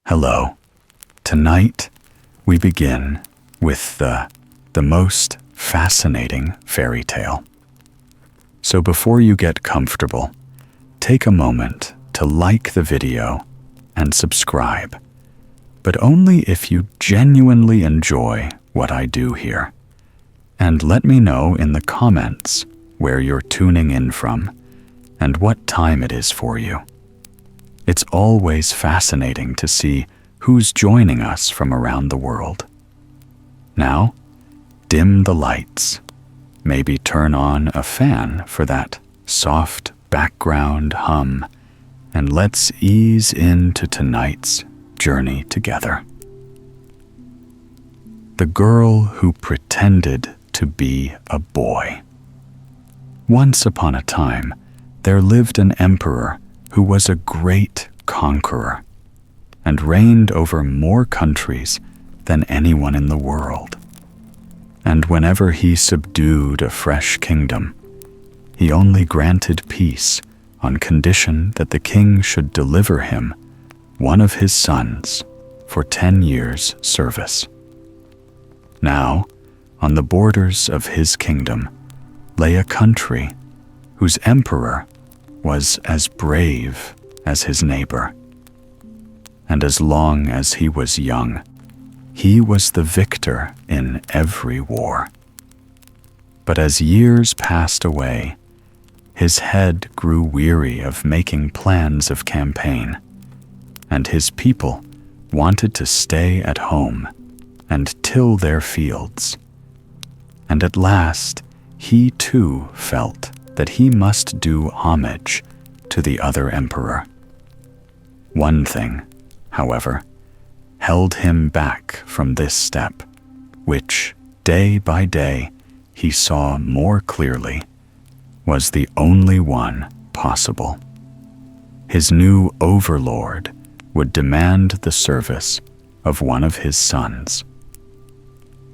Hello. Tonight, we begin with the most fascinating fairy tale. So before you get comfortable, take a moment to like the video and subscribe, but only if you genuinely enjoy what I do here. And let me know in the comments where you're tuning in from and what time it is for you. It's always fascinating to see who's joining us from around the world. Now, dim the lights. Maybe turn on a fan for that soft background hum, and let's ease into tonight's journey together. The girl who pretended to be a boy. Once upon a time, there lived an emperor who was a great conqueror and reigned over more countries than anyone in the world. And whenever he subdued a fresh kingdom, he only granted peace on condition that the king should deliver him one of his sons for 10 years' service. Now, on the borders of his kingdom lay a country whose emperor was as brave as his neighbor. And as long as he was young, he was the victor in every war. But as years passed away, his head grew weary of making plans of campaign, and his people wanted to stay at home and till their fields. And at last, he too felt that he must do homage to the other emperor. One thing, however, held him back from this step, which, day by day, he saw more clearly, was the only one possible. His new overlord would demand the service of one of his sons.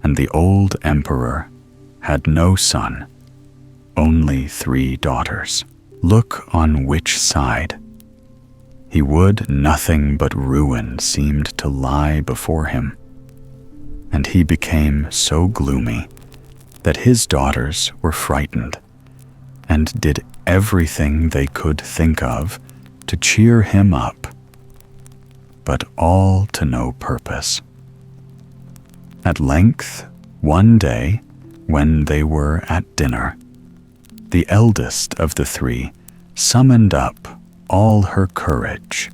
And the old emperor had no son, only 3 daughters. Look on which side. He would nothing but ruin seemed to lie before him, and he became so gloomy that his daughters were frightened and did everything they could think of to cheer him up, but all to no purpose. At length, one day, when they were at dinner, the eldest of the 3 summoned up all her courage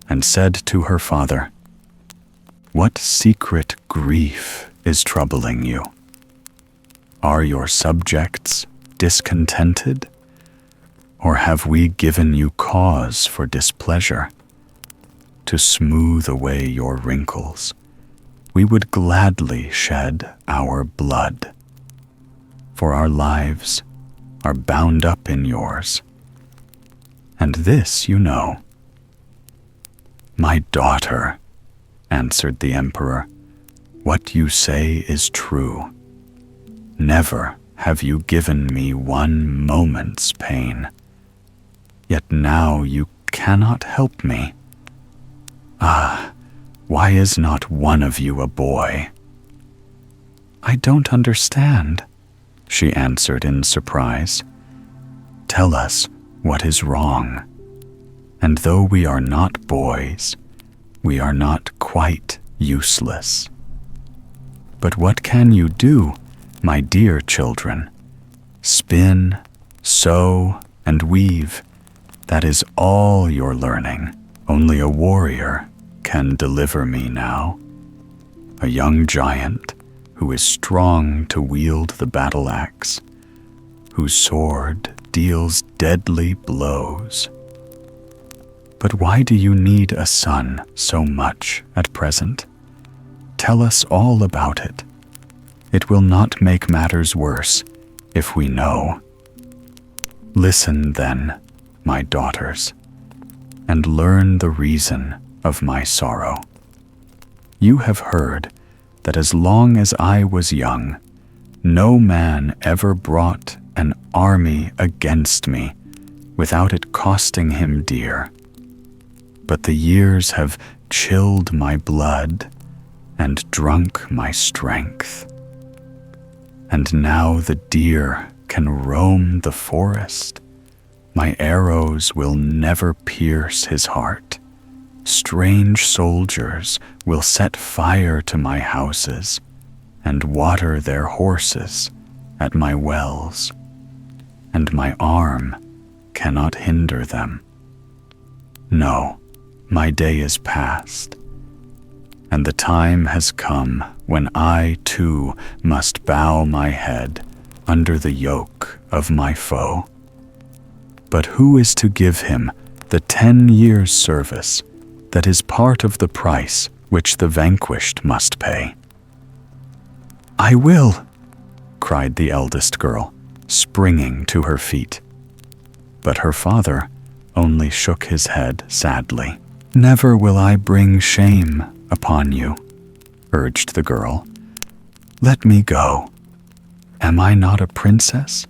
and said to her father, "What secret grief is troubling you? Are your subjects discontented, or have we given you cause for displeasure? To smooth away your wrinkles, we would gladly shed our blood, for our lives are bound up in yours. And this you know." "My daughter," answered the emperor, "what you say is true. Never have you given me one moment's pain, yet now you cannot help me. Ah, why is not one of you a boy?" "I don't understand," she answered in surprise. "Tell us what is wrong. And though we are not boys, we are not quite useless. But what can you do, my dear children? Spin, sew, and weave. That is all your learning. Only a warrior can deliver me now. A young giant who is strong to wield the battle axe, whose sword deals deadly blows. But why do you need a son so much at present? Tell us all about it. It will not make matters worse if we know. Listen then, my daughters, and learn the reason of my sorrow. You have heard that as long as I was young, no man ever brought an army against me without it costing him dear. but the years have chilled my blood and drunk my strength. And now the deer can roam the forest. My arrows will never pierce his heart. Strange soldiers will set fire to my houses and water their horses at my wells, and my arm cannot hinder them. No, my day is past, and the time has come when I too must bow my head under the yoke of my foe. But who is to give him the 10 years' service that is part of the price which the vanquished must pay? "I will," cried the eldest girl, springing to her feet. But her father only shook his head sadly. "Never will I bring shame upon you," urged the girl. "Let me go. Am I not a princess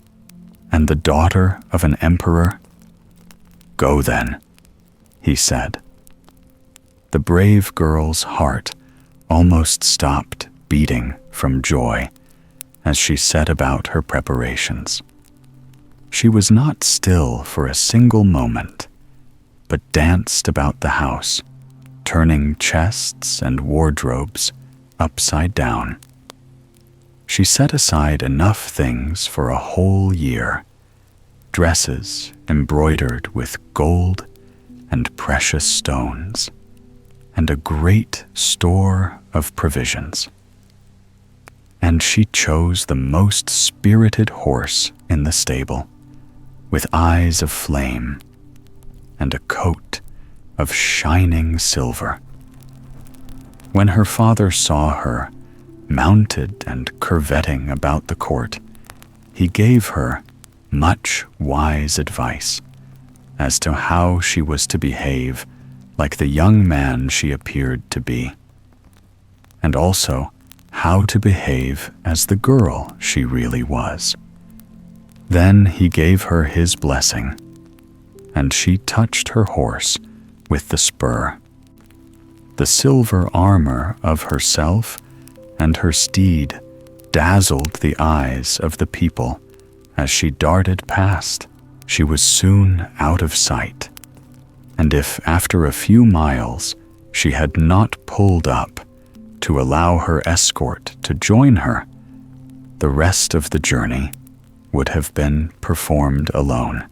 and the daughter of an emperor?" "Go then," he said. The brave girl's heart almost stopped beating from joy as she set about her preparations. She was not still for a single moment, but danced about the house, turning chests and wardrobes upside down. She set aside enough things for a whole year: dresses embroidered with gold and precious stones, and a great store of provisions. And she chose the most spirited horse in the stable, with eyes of flame and a coat of shining silver. When her father saw her, mounted and curvetting about the court, he gave her much wise advice as to how she was to behave like the young man she appeared to be, and also how to behave as the girl she really was. Then he gave her his blessing, and she touched her horse with the spur. The silver armor of herself and her steed dazzled the eyes of the people as she darted past. She was soon out of sight, and if after a few miles she had not pulled up to allow her escort to join her, the rest of the journey would have been performed alone.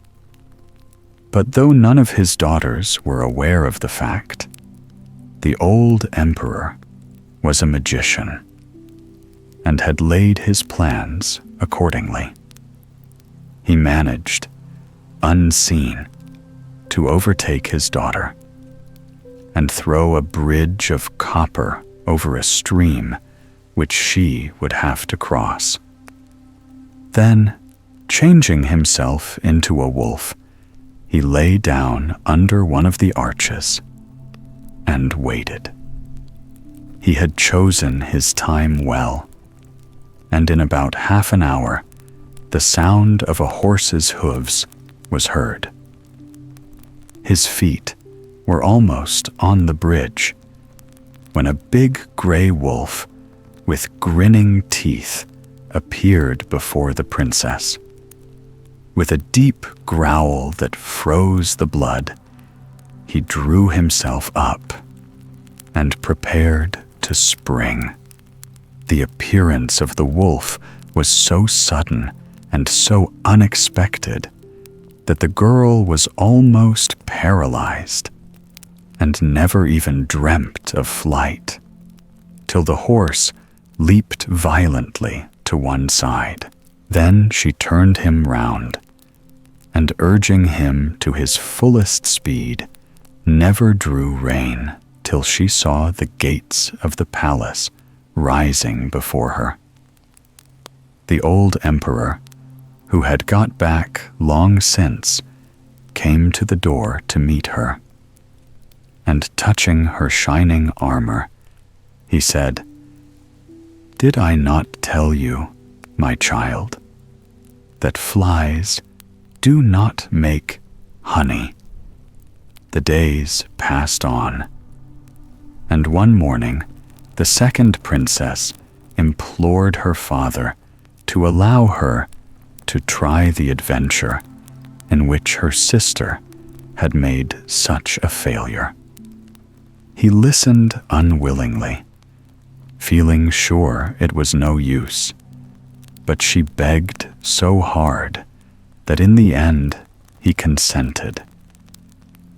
But though none of his daughters were aware of the fact, the old emperor was a magician and had laid his plans accordingly. He managed, unseen, to overtake his daughter and throw a bridge of copper over a stream which she would have to cross. Then, changing himself into a wolf, he lay down under one of the arches and waited. He had chosen his time well, and in about half an hour, the sound of a horse's hooves was heard. His feet were almost on the bridge when a big gray wolf with grinning teeth appeared before the princess. With a deep growl that froze the blood, he drew himself up and prepared to spring. The appearance of the wolf was so sudden and so unexpected that the girl was almost paralyzed and never even dreamt of flight, till the horse leaped violently to one side. Then she turned him round, and urging him to his fullest speed, never drew rein till she saw the gates of the palace rising before her. The old emperor, who had got back long since, came to the door to meet her, and touching her shining armor, he said, "Did I not tell you, my child, that flies do not make honey? The days passed on, and one morning the second princess implored her father to allow her to try the adventure in which her sister had made such a failure. He listened unwillingly, feeling sure it was no use, but she begged so hard that in the end he consented,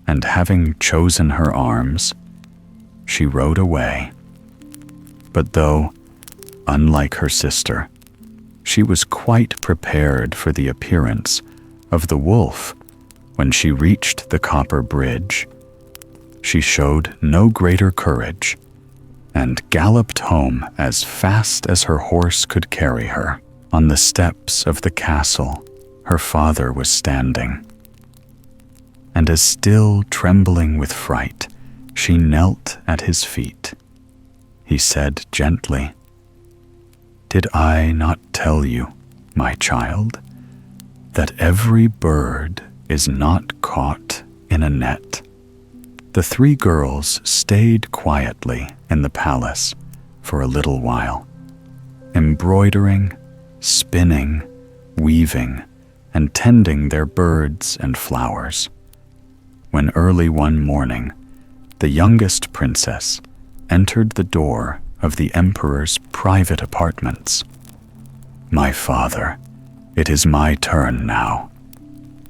and having chosen her arms, she rode away. But though, unlike her sister, she was quite prepared for the appearance of the wolf when she reached the copper bridge, she showed no greater courage and galloped home as fast as her horse could carry her. On the steps of the castle, her father was standing, and as still trembling with fright, she knelt at his feet. He said gently, "Did I not tell you, my child, that every bird is not caught in a net?" The three girls stayed quietly in the palace for a little while, embroidering, spinning, weaving, and tending their birds and flowers. When early one morning, the youngest princess entered the door of the emperor's private apartments. "My father, it is my turn now.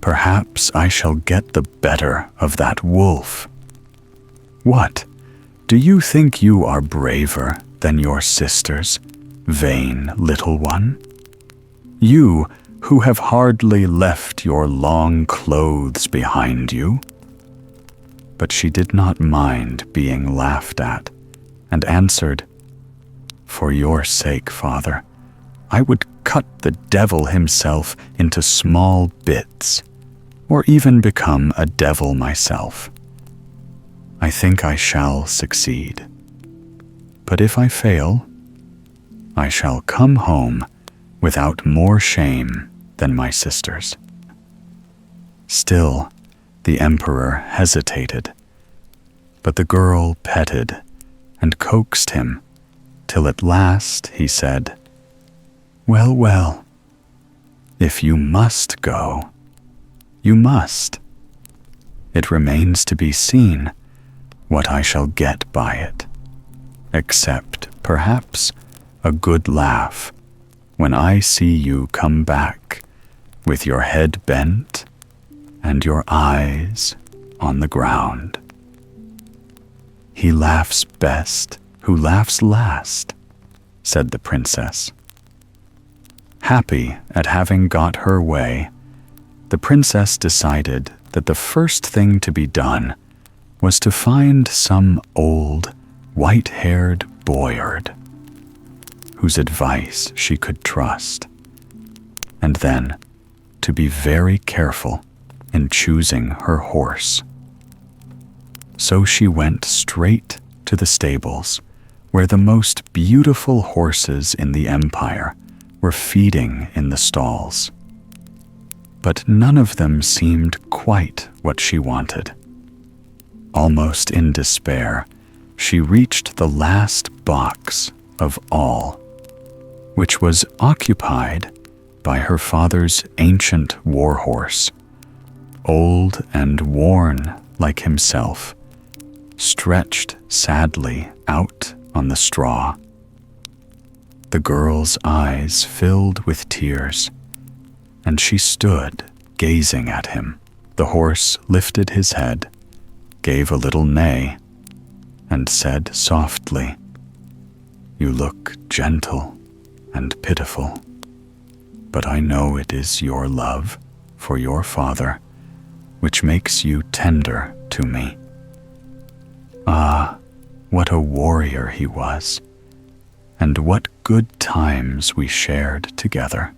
Perhaps I shall get the better of that wolf." "What? Do you think you are braver than your sisters, vain little one? You who have hardly left your long clothes behind you?" But she did not mind being laughed at, and answered, "For your sake, father, I would cut the devil himself into small bits, or even become a devil myself. I think I shall succeed. But if I fail, I shall come home without more shame than my sisters." Still, the emperor hesitated, but the girl petted and coaxed him till at last he said, "Well, well, if you must go, you must. It remains to be seen what I shall get by it, except perhaps a good laugh when I see you come back with your head bent and your eyes on the ground. He laughs best who laughs last," said the princess. Happy at having got her way, the princess decided that the first thing to be done was to find some old, white-haired boyard whose advice she could trust, and then to be very careful in choosing her horse. So she went straight to the stables, where the most beautiful horses in the empire were feeding in the stalls. But none of them seemed quite what she wanted. Almost in despair, she reached the last box of all, which was occupied by her father's ancient warhorse, old and worn like himself, stretched sadly out on the straw. The girl's eyes filled with tears, and she stood gazing at him. The horse lifted his head, gave a little neigh, and said softly, "You look gentle and pitiful, but I know it is your love for your father which makes you tender to me. Ah, what a warrior he was, and what good times we shared together.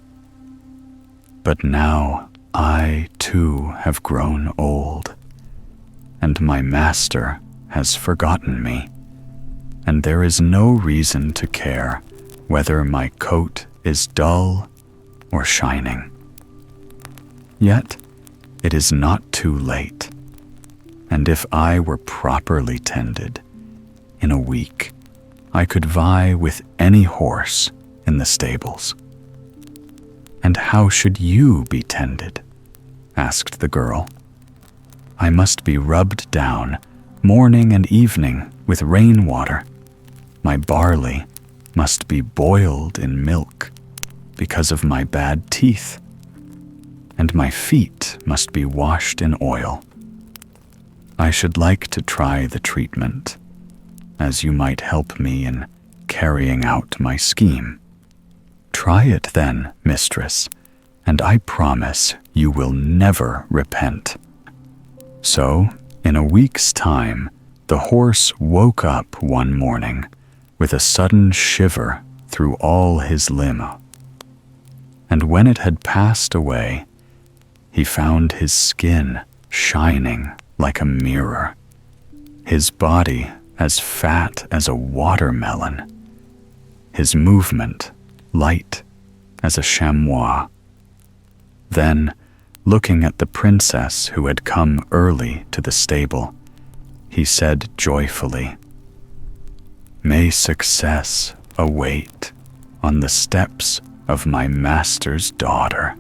But now I, too, have grown old, and my master has forgotten me, and there is no reason to care whether my coat is dull or shining. Yet it is not too late, and if I were properly tended, in a week I could vie with any horse in the stables." "And how should you be tended?" asked the girl. "I must be rubbed down morning and evening with rainwater. My barley must be boiled in milk because of my bad teeth, and my feet must be washed in oil. I should like to try the treatment, as you might help me in carrying out my scheme." "Try it then, mistress, and I promise you will never repent." So, in a week's time, the horse woke up one morning with a sudden shiver through all his limb. And when it had passed away, he found his skin shining like a mirror, his body as fat as a watermelon, his movement light as a chamois. Then, looking at the princess who had come early to the stable, he said joyfully, "May success await on the steps of my master's daughter,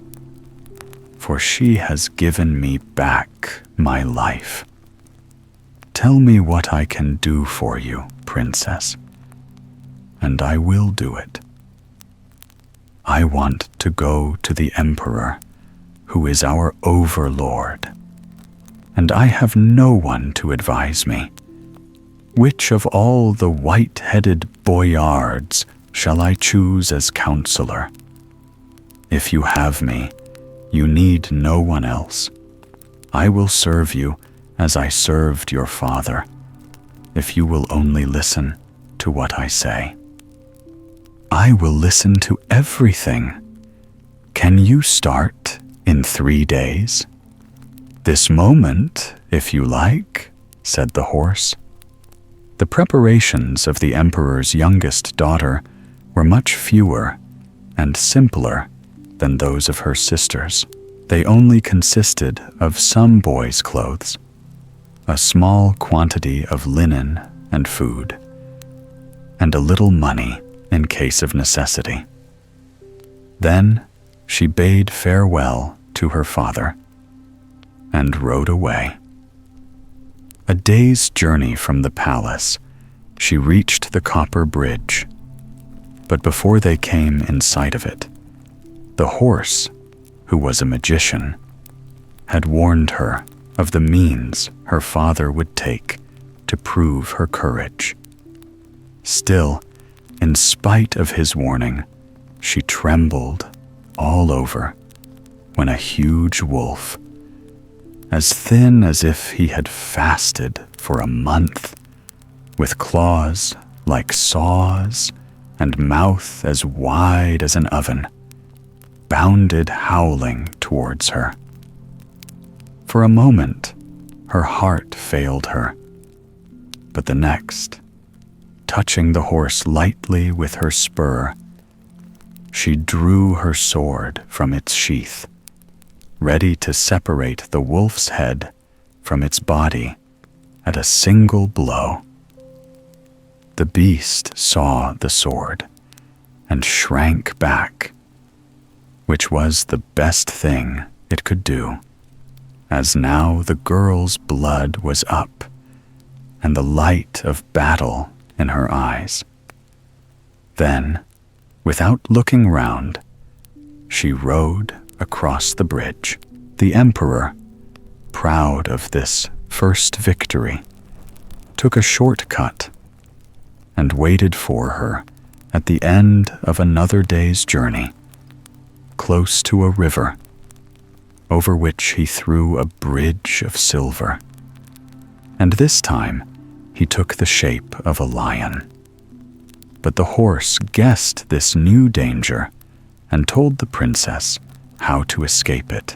for she has given me back my life. Tell me what I can do for you, princess, and I will do it. I want to go to the emperor, who is our overlord, and I have no one to advise me. Which of all the white-headed boyards shall I choose as counselor? If you have me, you need no one else. I will serve you as I served your father, if you will only listen to what I say." "I will listen to everything. Can you start in 3 days?" "This moment, if you like," said the horse. The preparations of the emperor's youngest daughter were much fewer and simpler than those of her sisters. They only consisted of some boys' clothes, a small quantity of linen and food, and a little money in case of necessity. Then she bade farewell to her father and rode away. A day's journey from the palace, she reached the copper bridge, but before they came in sight of it, the horse, who was a magician, had warned her of the means her father would take to prove her courage. Still, in spite of his warning, she trembled all over when a huge wolf, as thin as if he had fasted for a month, with claws like saws and mouth as wide as an oven, bounded howling towards her. For a moment, her heart failed her, but the next, touching the horse lightly with her spur, she drew her sword from its sheath, ready to separate the wolf's head from its body at a single blow. The beast saw the sword and shrank back, which was the best thing it could do, as now the girl's blood was up and the light of battle in her eyes. Then, without looking round, she rode across the bridge. The emperor, proud of this first victory, took a short cut and waited for her at the end of another day's journey, close to a river, over which he threw a bridge of silver. And this time he took the shape of a lion. But the horse guessed this new danger and told the princess how to escape it.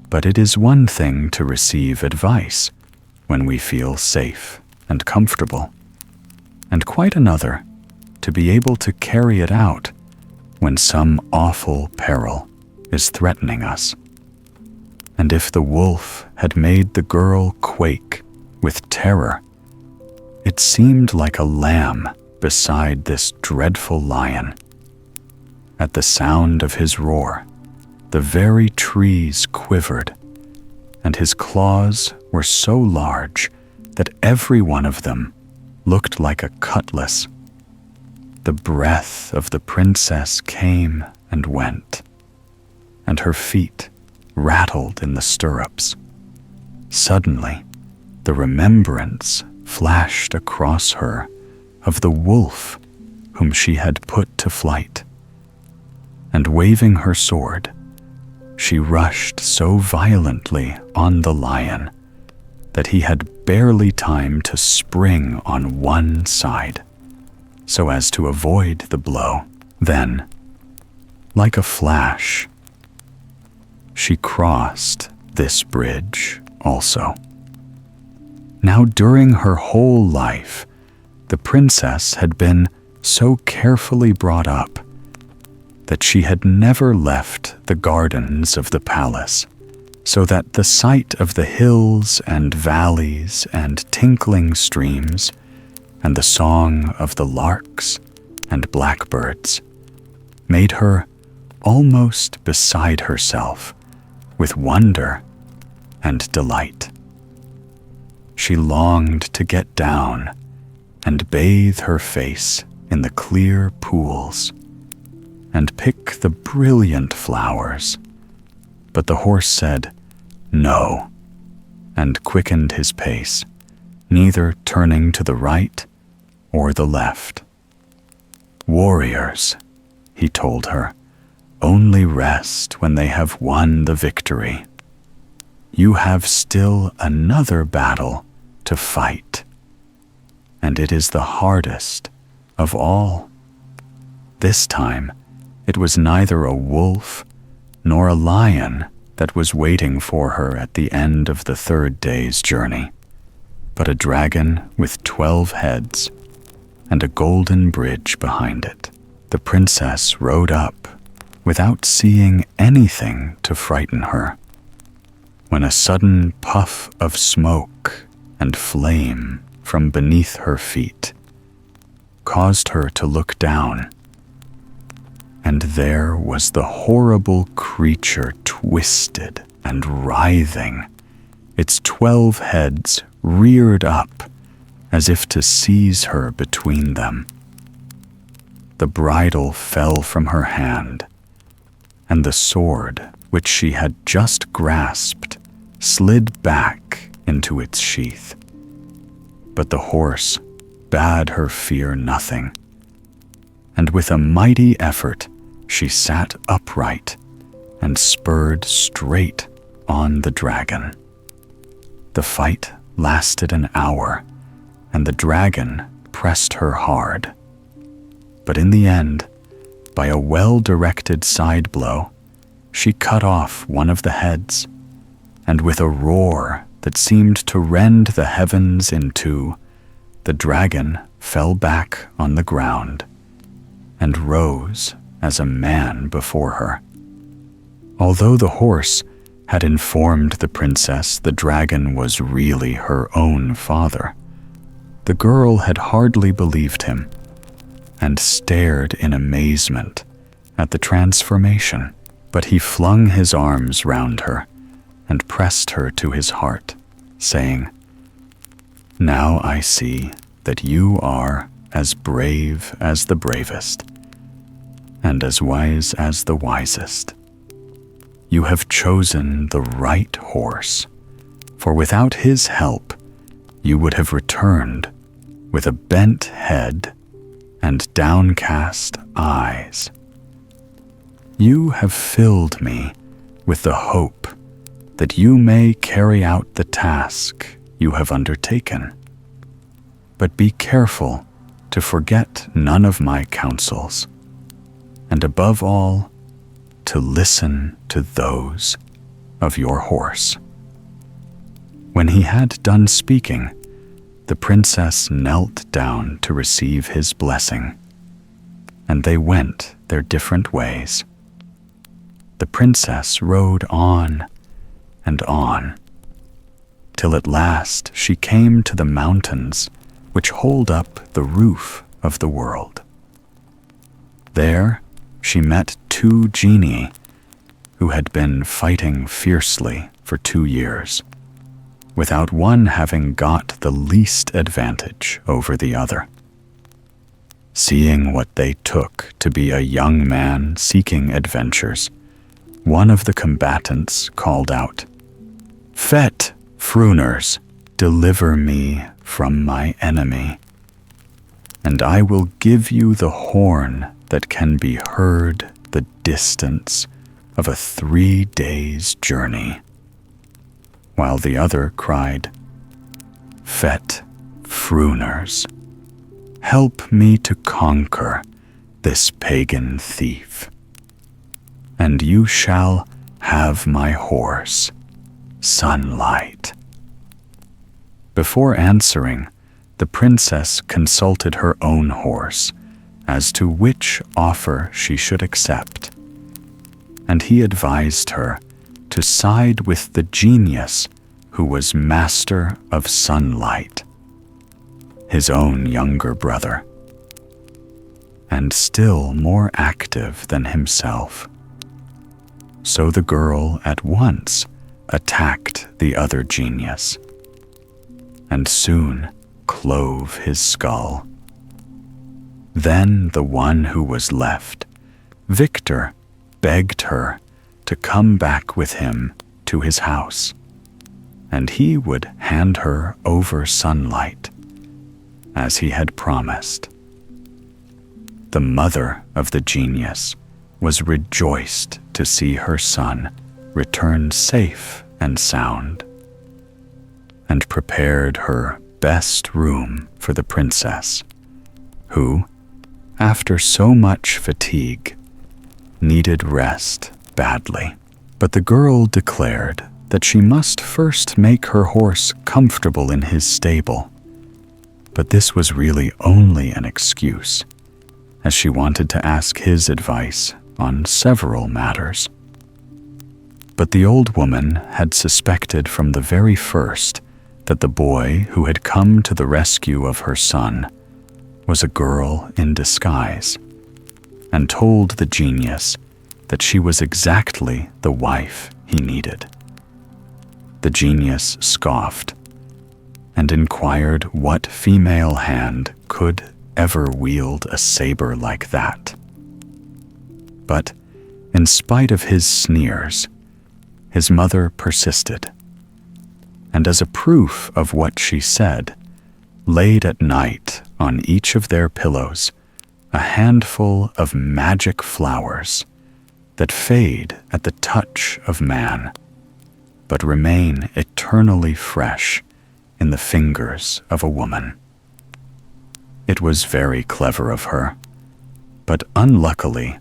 But it is one thing to receive advice when we feel safe and comfortable, and quite another to be able to carry it out when some awful peril is threatening us. and if the wolf had made the girl quake with terror, it seemed like a lamb beside this dreadful lion. At the sound of his roar, the very trees quivered, and his claws were so large that every one of them looked like a cutlass. The breath of the princess came and went, and her feet rattled in the stirrups. Suddenly, the remembrance flashed across her of the wolf whom she had put to flight, and waving her sword, she rushed so violently on the lion that he had barely time to spring on one side, so as to avoid the blow. Then, like a flash, she crossed this bridge also. Now, during her whole life, the princess had been so carefully brought up that she had never left the gardens of the palace, so that the sight of the hills and valleys and tinkling streams and the song of the larks and blackbirds made her almost beside herself with wonder and delight. She longed to get down and bathe her face in the clear pools and pick the brilliant flowers, but the horse said no, and quickened his pace, neither turning to the right or the left. Warriors, he told her, only rest when they have won the victory. You have still another battle to fight, and it is the hardest of all. This time, it was neither a wolf nor a lion that was waiting for her at the end of the 3rd day's journey, but a dragon with 12 heads and a golden bridge behind it. The princess rode up without seeing anything to frighten her, when a sudden puff of smoke and flame from beneath her feet caused her to look down, and there was the horrible creature twisted and writhing, its 12 heads reared up as if to seize her between them. The bridle fell from her hand, and the sword which she had just grasped slid back into its sheath. But the horse bade her fear nothing, and with a mighty effort she sat upright and spurred straight on the dragon. The fight lasted an hour, and the dragon pressed her hard. But in the end, by a well-directed side blow, she cut off one of the heads, and with a roar that seemed to rend the heavens in two, the dragon fell back on the ground and rose as a man before her. Although the horse had informed the princess the dragon was really her own father, the girl had hardly believed him and stared in amazement at the transformation. But he flung his arms round her and pressed her to his heart, saying, "Now I see that you are as brave as the bravest, and as wise as the wisest. You have chosen the right horse, for without his help, you would have returned with a bent head and downcast eyes. You have filled me with the hope that you may carry out the task you have undertaken. But be careful to forget none of my counsels, and above all, to listen to those of your horse." When he had done speaking, the princess knelt down to receive his blessing, and they went their different ways. The princess rode on, and on, till at last she came to the mountains which hold up the roof of the world. There she met two genii who had been fighting fiercely for 2 years, without one having got the least advantage over the other. Seeing what they took to be a young man seeking adventures, one of the combatants called out, "Fet, Fruners, deliver me from my enemy, and I will give you the horn that can be heard the distance of a 3 days' journey." While the other cried, "Fet, Fruners, help me to conquer this pagan thief, and you shall have my horse, Sunlight." Before answering, the princess consulted her own horse as to which offer she should accept, and he advised her to side with the genius who was master of Sunlight, his own younger brother, and still more active than himself. So the girl at once attacked the other genius, and soon clove his skull. Then the one who was left, Victor, begged her to come back with him to his house, and he would hand her over Sunlight, as he had promised. The mother of the genius was rejoiced to see her son return safe and sound, and prepared her best room for the princess, who, after so much fatigue, needed rest badly. But the girl declared that she must first make her horse comfortable in his stable. But this was really only an excuse, as she wanted to ask his advice on several matters. But the old woman had suspected from the very first that the boy who had come to the rescue of her son was a girl in disguise, and told the genius that she was exactly the wife he needed. The genius scoffed and inquired what female hand could ever wield a saber like that. But in spite of his sneers, his mother persisted, and as a proof of what she said, laid at night on each of their pillows a handful of magic flowers that fade at the touch of man, but remain eternally fresh in the fingers of a woman. It was very clever of her, but unluckily,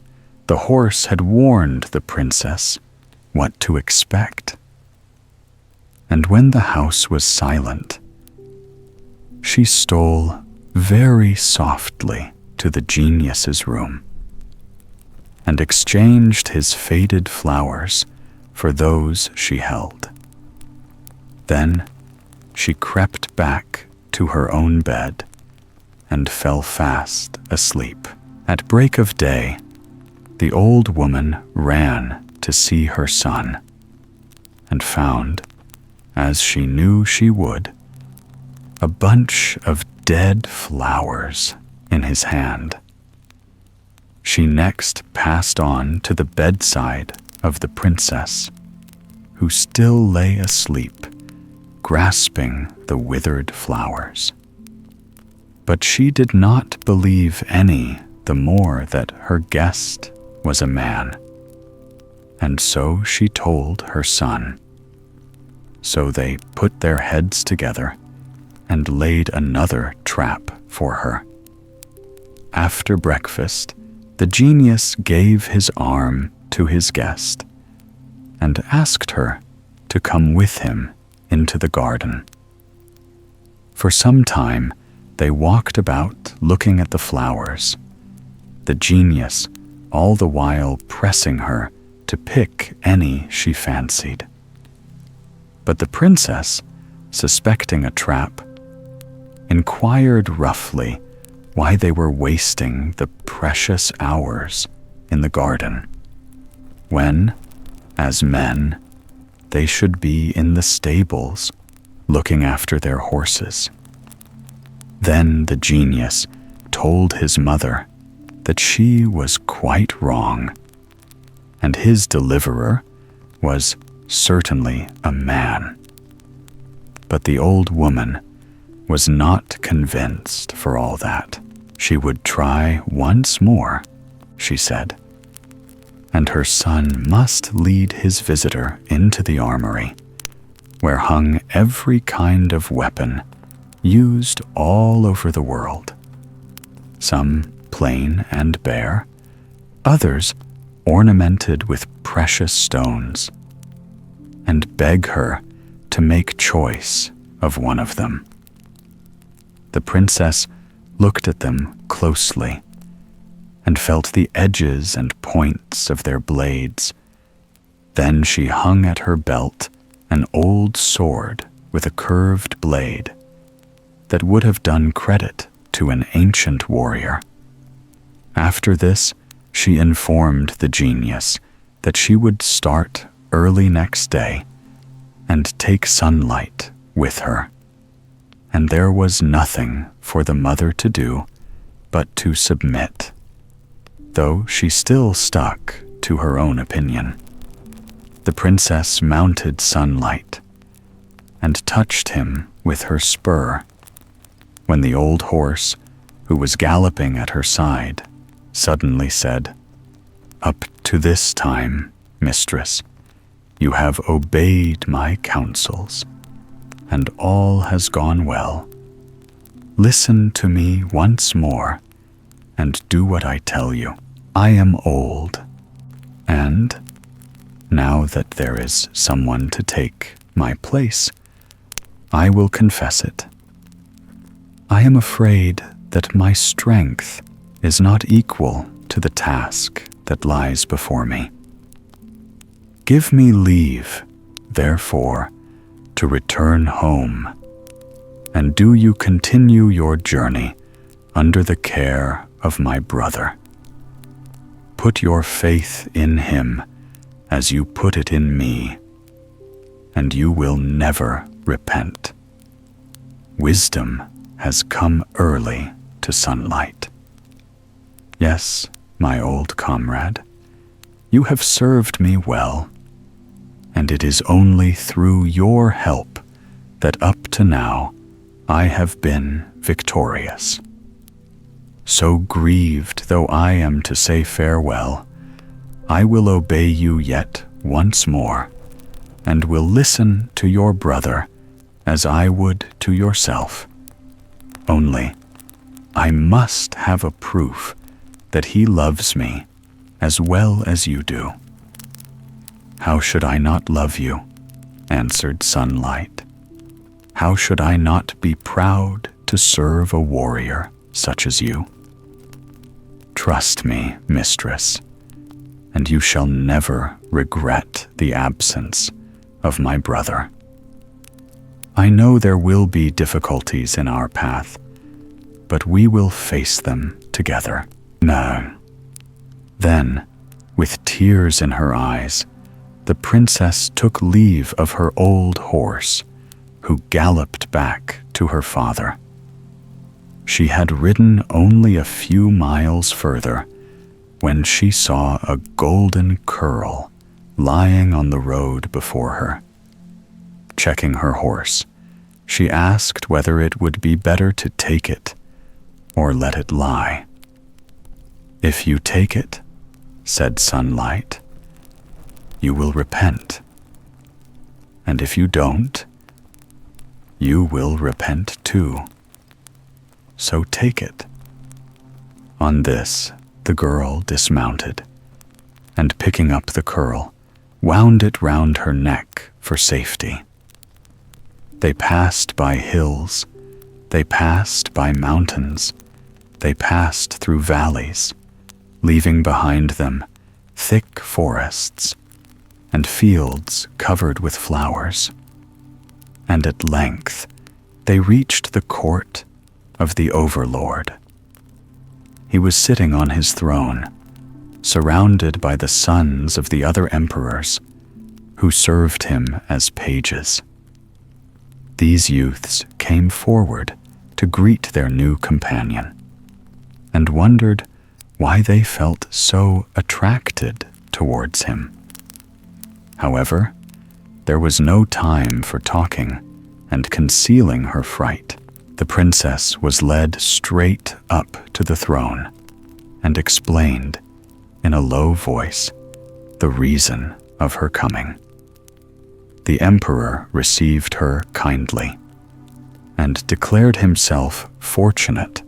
the horse had warned the princess what to expect. And when the house was silent, she stole very softly to the genius's room and exchanged his faded flowers for those she held. Then she crept back to her own bed and fell fast asleep. At break of day, the old woman ran to see her son, and found, as she knew she would, a bunch of dead flowers in his hand. She next passed on to the bedside of the princess, who still lay asleep, grasping the withered flowers. But she did not believe any the more that her guest was a man, and so she told her son. So they put their heads together and laid another trap for her. After breakfast, the genius gave his arm to his guest and asked her to come with him into the garden. For some time, they walked about looking at the flowers, the genius all the while pressing her to pick any she fancied. But the princess, suspecting a trap, inquired roughly why they were wasting the precious hours in the garden, when, as men, they should be in the stables looking after their horses. Then the genius told his mother that she was quite wrong, and his deliverer was certainly a man. But the old woman was not convinced for all that. She would try once more, she said, and her son must lead his visitor into the armory, where hung every kind of weapon used all over the world, some plain and bare, others ornamented with precious stones, and beg her to make choice of one of them. The princess looked at them closely and felt the edges and points of their blades. Then she hung at her belt an old sword with a curved blade that would have done credit to an ancient warrior. After this, she informed the genius that she would start early next day and take Sunlight with her. And there was nothing for the mother to do but to submit, though she still stuck to her own opinion. The princess mounted Sunlight and touched him with her spur, when the old horse, who was galloping at her side, suddenly said, "Up to this time, mistress, you have obeyed my counsels, and all has gone well. Listen to me once more, and do what I tell you. I am old, and now that there is someone to take my place, I will confess it. I am afraid that my strength is not equal to the task that lies before me. Give me leave, therefore, to return home, and do you continue your journey under the care of my brother. Put your faith in him as you put it in me, and you will never repent. Wisdom has come early to Sunlight. Yes, my old comrade, you have served me well, and it is only through your help that up to now I have been victorious. So grieved though I am to say farewell, I will obey you yet once more, and will listen to your brother as I would to yourself. Only, I must have a proof that he loves me as well as you do." "How should I not love you?" answered Sunlight. "How should I not be proud to serve a warrior such as you? Trust me, mistress, and you shall never regret the absence of my brother. I know there will be difficulties in our path, but we will face them together." No. Then, with tears in her eyes, the princess took leave of her old horse, who galloped back to her father. She had ridden only a few miles further when she saw a golden curl lying on the road before her. Checking her horse, she asked whether it would be better to take it or let it lie. "If you take it," said Sunlight, "you will repent. And if you don't, you will repent too. So take it." On this, the girl dismounted, and picking up the curl, wound it round her neck for safety. They passed by hills, they passed by mountains, they passed through valleys, leaving behind them thick forests and fields covered with flowers. and at length they reached the court of the overlord. He was sitting on his throne, surrounded by the sons of the other emperors, who served him as pages. These youths came forward to greet their new companion, and wondered why they felt so attracted towards him. However, there was no time for talking and concealing her fright. The princess was led straight up to the throne and explained in a low voice the reason of her coming. The emperor received her kindly and declared himself fortunate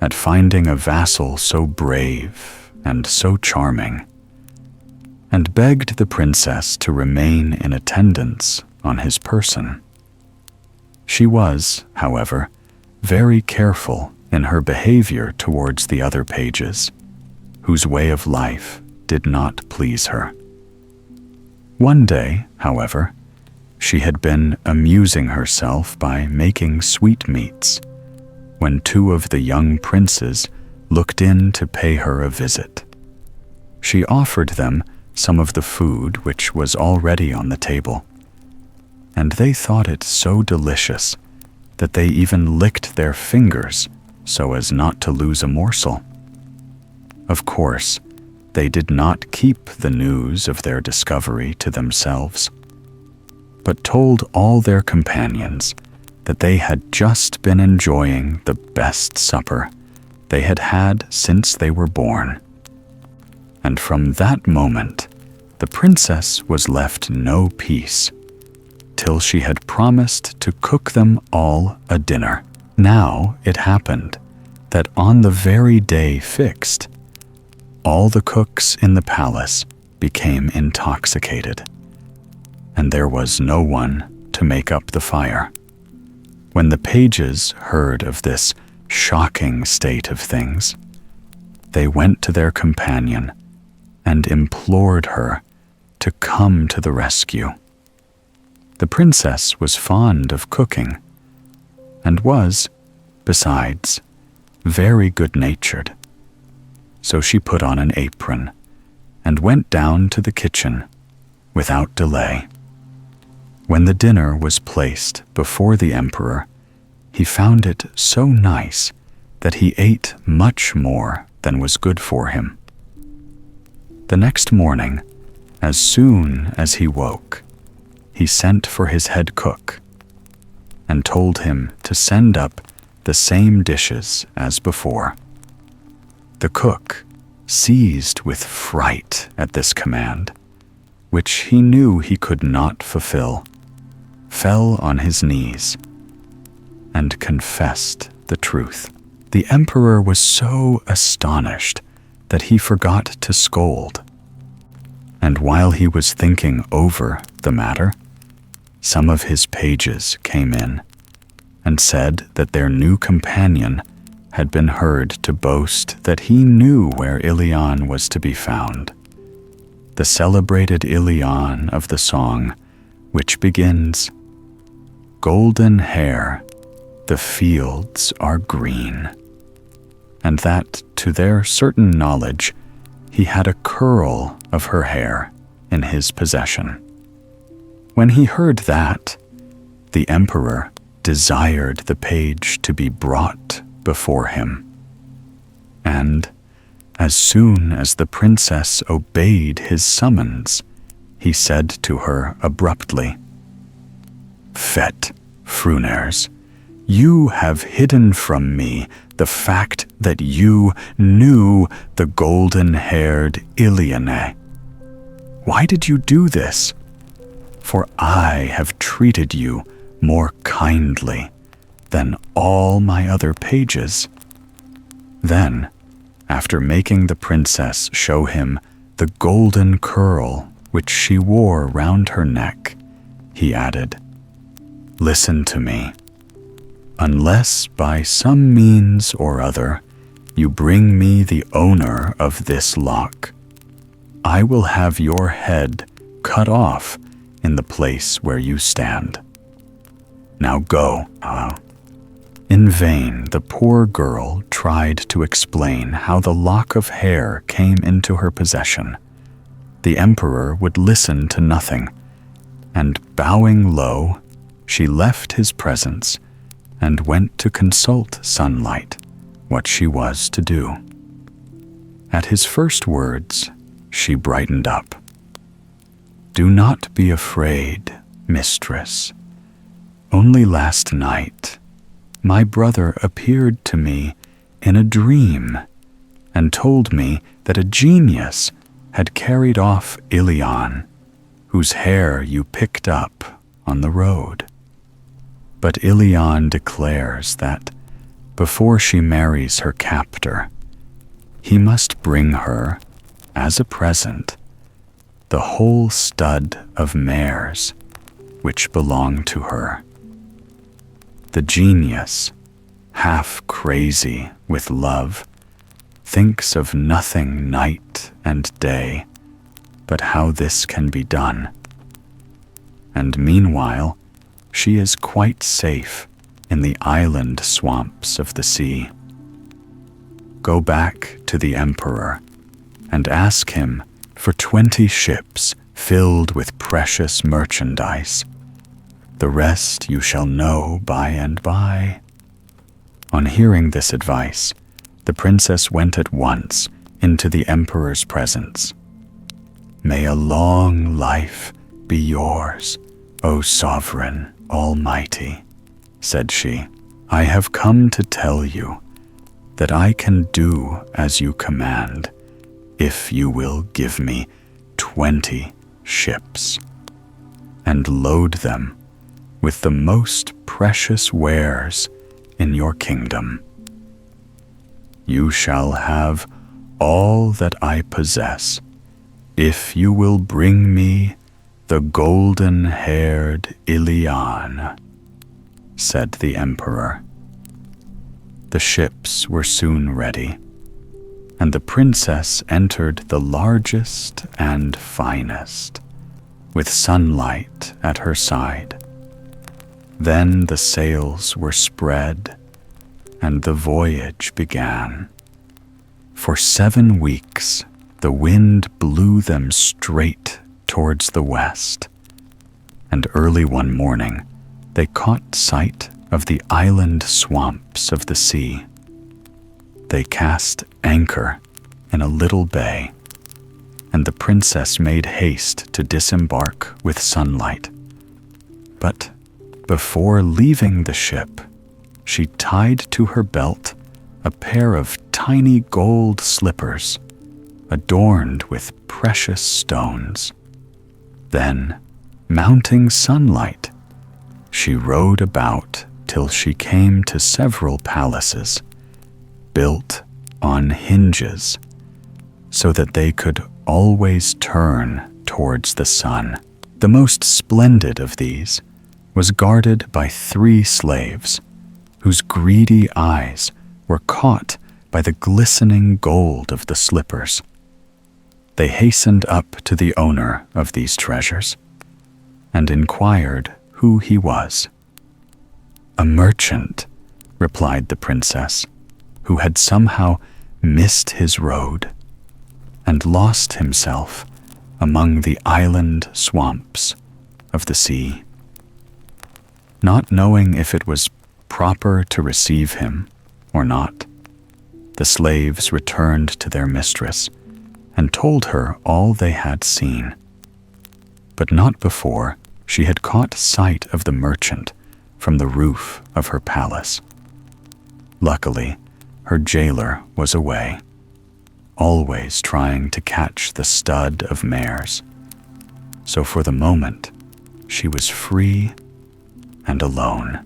at finding a vassal so brave and so charming, and begged the princess to remain in attendance on his person. She was, however, very careful in her behavior towards the other pages, whose way of life did not please her. One day, however, she had been amusing herself by making sweetmeats when two of the young princes looked in to pay her a visit. She offered them some of the food which was already on the table, and they thought it so delicious that they even licked their fingers so as not to lose a morsel. Of course, they did not keep the news of their discovery to themselves, but told all their companions that they had just been enjoying the best supper they had had since they were born. And from that moment, the princess was left no peace, till she had promised to cook them all a dinner. Now it happened that on the very day fixed, all the cooks in the palace became intoxicated, and there was no one to make up the fire. When the pages heard of this shocking state of things, they went to their companion and implored her to come to the rescue. The princess was fond of cooking, and was, besides, very good-natured. So she put on an apron and went down to the kitchen without delay. When the dinner was placed before the emperor, he found it so nice that he ate much more than was good for him. The next morning, as soon as he woke, he sent for his head cook and told him to send up the same dishes as before. The cook, seized with fright at this command, which he knew he could not fulfill, fell on his knees and confessed the truth. The emperor was so astonished that he forgot to scold. And while he was thinking over the matter, some of his pages came in and said that their new companion had been heard to boast that he knew where Ilion was to be found, the celebrated Ilion of the song, which begins, "Golden hair, the fields are green," and that, to their certain knowledge, he had a curl of her hair in his possession. When he heard that, the emperor desired the page to be brought before him. And, as soon as the princess obeyed his summons, he said to her abruptly, "Fete, Fruners, you have hidden from me the fact that you knew the golden-haired Ilione. Why did you do this? For I have treated you more kindly than all my other pages." Then, after making the princess show him the golden curl which she wore round her neck, he added, "Listen to me. Unless by some means or other you bring me the owner of this lock, I will have your head cut off in the place where you stand." Now go. In vain, the poor girl tried to explain how the lock of hair came into her possession. The emperor would listen to nothing, and bowing low, she left his presence and went to consult Sunlight what she was to do. At his first words, she brightened up. "Do not be afraid, mistress. Only last night, my brother appeared to me in a dream and told me that a genius had carried off Ilion, whose hair you picked up on the road. But Ilion declares that before she marries her captor, he must bring her, as a present, the whole stud of mares which belong to her. The genius, half crazy with love, thinks of nothing night and day but how this can be done. And meanwhile, she is quite safe in the island swamps of the sea. Go back to the emperor and ask him for 20 ships filled with precious merchandise. The rest you shall know by and by." On hearing this advice, the princess went at once into the emperor's presence. "May a long life be yours, O sovereign almighty," said she. "I have come to tell you that I can do as you command if you will give me 20 ships and load them with the most precious wares in your kingdom. You shall have all that I possess if you will bring me the golden-haired Ilion," said the emperor. The ships were soon ready, and the princess entered the largest and finest, with Sunlight at her side. Then the sails were spread, and the voyage began. For 7 weeks, the wind blew them straight towards the west, and early one morning, they caught sight of the island swamps of the sea. They cast anchor in a little bay, and the princess made haste to disembark with Sunlight. But before leaving the ship, she tied to her belt a pair of tiny gold slippers adorned with precious stones. Then, mounting Sunlight, she rode about till she came to several palaces, built on hinges, so that they could always turn towards the sun. The most splendid of these was guarded by 3 slaves, whose greedy eyes were caught by the glistening gold of the slippers. They hastened up to the owner of these treasures and inquired who he was. "A merchant," replied the princess, who had somehow missed his road and lost himself among the island swamps of the sea. Not knowing if it was proper to receive him or not, the slaves returned to their mistress and told her all they had seen, but not before she had caught sight of the merchant from the roof of her palace. Luckily, her jailer was away, always trying to catch the stud of mares, so for the moment she was free and alone.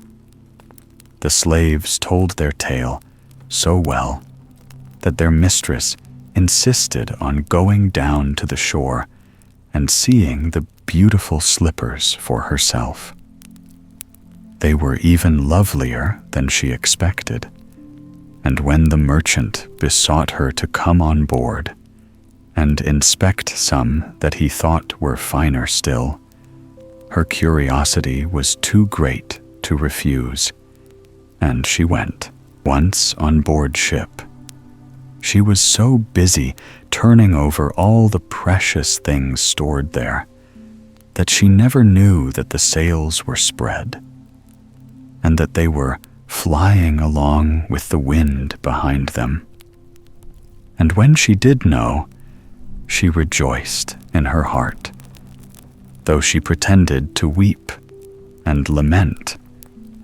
The slaves told their tale so well that their mistress insisted on going down to the shore and seeing the beautiful slippers for herself. They were even lovelier than she expected, and when the merchant besought her to come on board and inspect some that he thought were finer still, her curiosity was too great to refuse, and she went. Once on board ship, she was so busy turning over all the precious things stored there that she never knew that the sails were spread and that they were flying along with the wind behind them. And when she did know, she rejoiced in her heart, though she pretended to weep and lament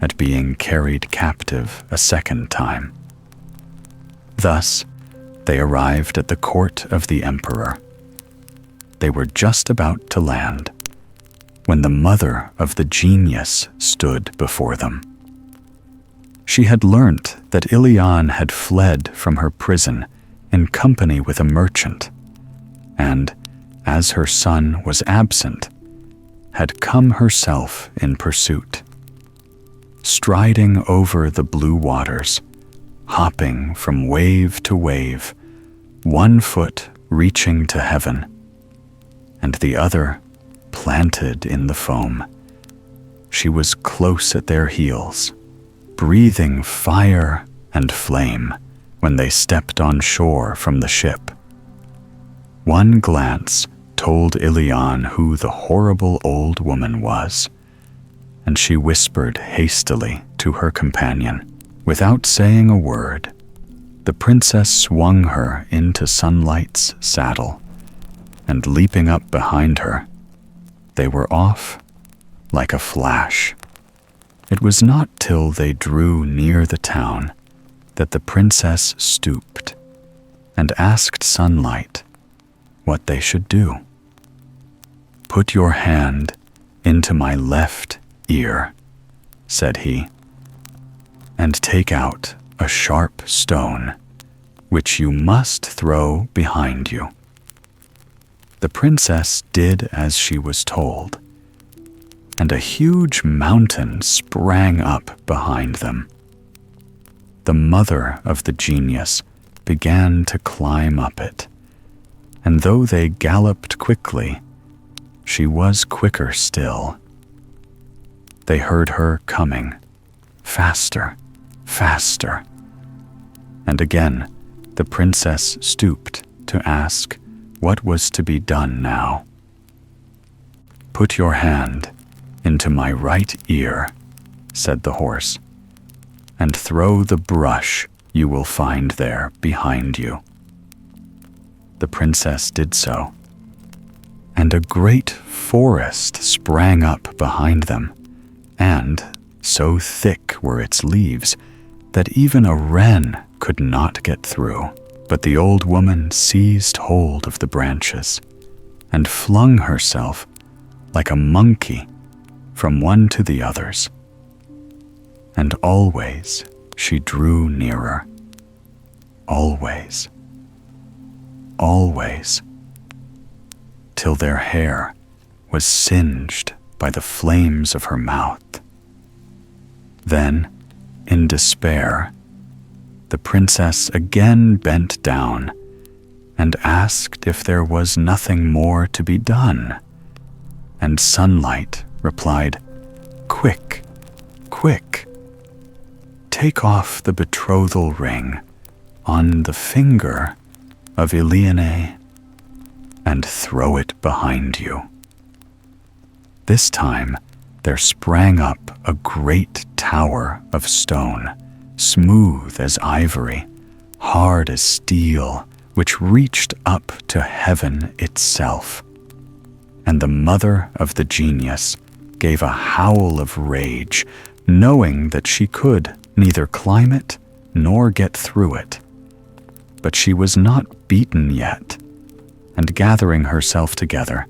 at being carried captive a second time. Thus, they arrived at the court of the emperor. They were just about to land when the mother of the genius stood before them. She had learnt that Ilian had fled from her prison in company with a merchant, and, as her son was absent, had come herself in pursuit. Striding over the blue waters, hopping from wave to wave, one foot reaching to heaven, and the other planted in the foam, she was close at their heels, breathing fire and flame when they stepped on shore from the ship. One glance told Ilian who the horrible old woman was, and she whispered hastily to her companion. Without saying a word, the princess swung her into Sunlight's saddle, and leaping up behind her, they were off like a flash. It was not till they drew near the town that the princess stooped and asked Sunlight what they should do. "Put your hand into my left ear," said he, "and take out a sharp stone, which you must throw behind you." The princess did as she was told, and a huge mountain sprang up behind them. The mother of the genius began to climb up it, and though they galloped quickly, she was quicker still. They heard her coming, faster, faster. And again, the princess stooped to ask what was to be done now. "Put your hand into my right ear," said the horse, "and throw the brush you will find there behind you." The princess did so, and a great forest sprang up behind them, and so thick were its leaves that even a wren could not get through. But the old woman seized hold of the branches and flung herself like a monkey from one to the others. And always she drew nearer, always, always, till their hair was singed by the flames of her mouth. Then, in despair, the princess again bent down and asked if there was nothing more to be done. And Sunlight replied, "Quick, quick, take off the betrothal ring on the finger of Iliane and throw it behind you." This time there sprang up a great tower of stone, smooth as ivory, hard as steel, which reached up to heaven itself. And the mother of the genius gave a howl of rage, knowing that she could neither climb it nor get through it. But she was not beaten yet, and gathering herself together,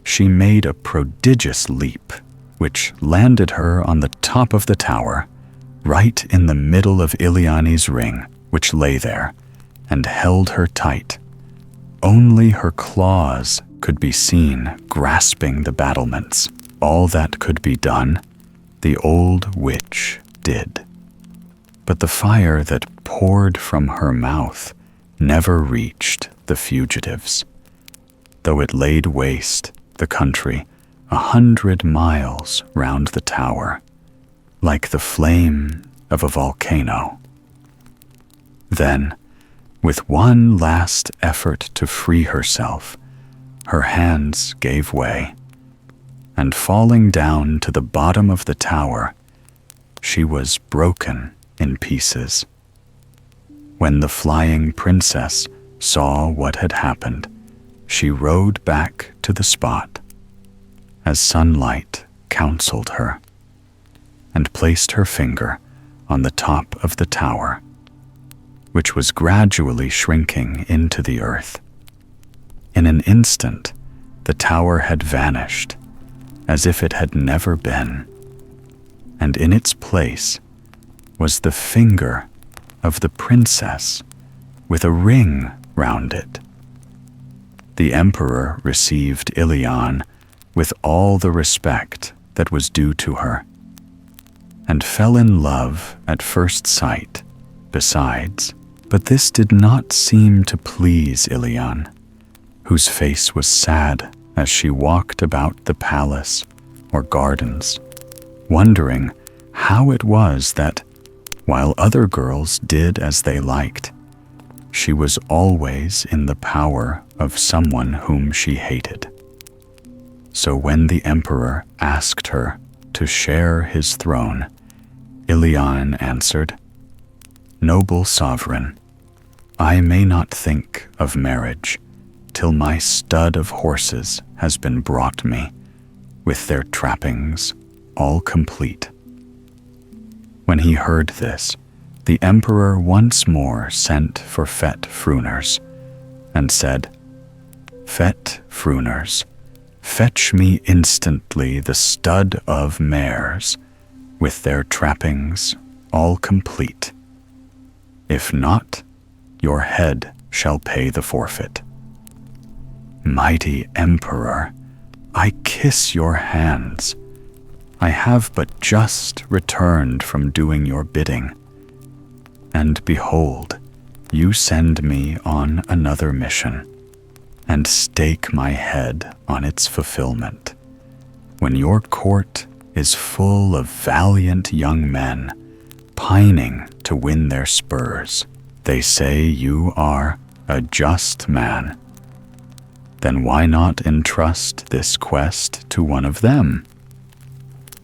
she made a prodigious leap, which landed her on the top of the tower, right in the middle of Iliane's ring, which lay there, and held her tight. Only her claws could be seen grasping the battlements. All that could be done, the old witch did. But the fire that poured from her mouth never reached the fugitives, though it laid waste the country 100 miles round the tower, like the flame of a volcano. Then, with one last effort to free herself, her hands gave way, and falling down to the bottom of the tower, she was broken in pieces. When the flying princess saw what had happened, she rode back to the spot, as Sunlight counseled her, and placed her finger on the top of the tower, which was gradually shrinking into the earth. In an instant, the tower had vanished, as if it had never been, and in its place was the finger of the princess with a ring round it. The emperor received Ilion with all the respect that was due to her, and fell in love at first sight, besides. But this did not seem to please Ilion, whose face was sad as she walked about the palace or gardens, wondering how it was that, while other girls did as they liked, she was always in the power of someone whom she hated. So when the emperor asked her to share his throne, Ilion answered, "Noble sovereign, I may not think of marriage till my stud of horses has been brought me, with their trappings all complete." When he heard this, the emperor once more sent for Fet Fruners, and said, "Fet Fruners, fetch me instantly the stud of mares, with their trappings all complete. If not, your head shall pay the forfeit." "Mighty emperor, I kiss your hands. I have but just returned from doing your bidding, and behold, you send me on another mission, and stake my head on its fulfillment, when your court is full of valiant young men pining to win their spurs. They say you are a just man. Then why not entrust this quest to one of them?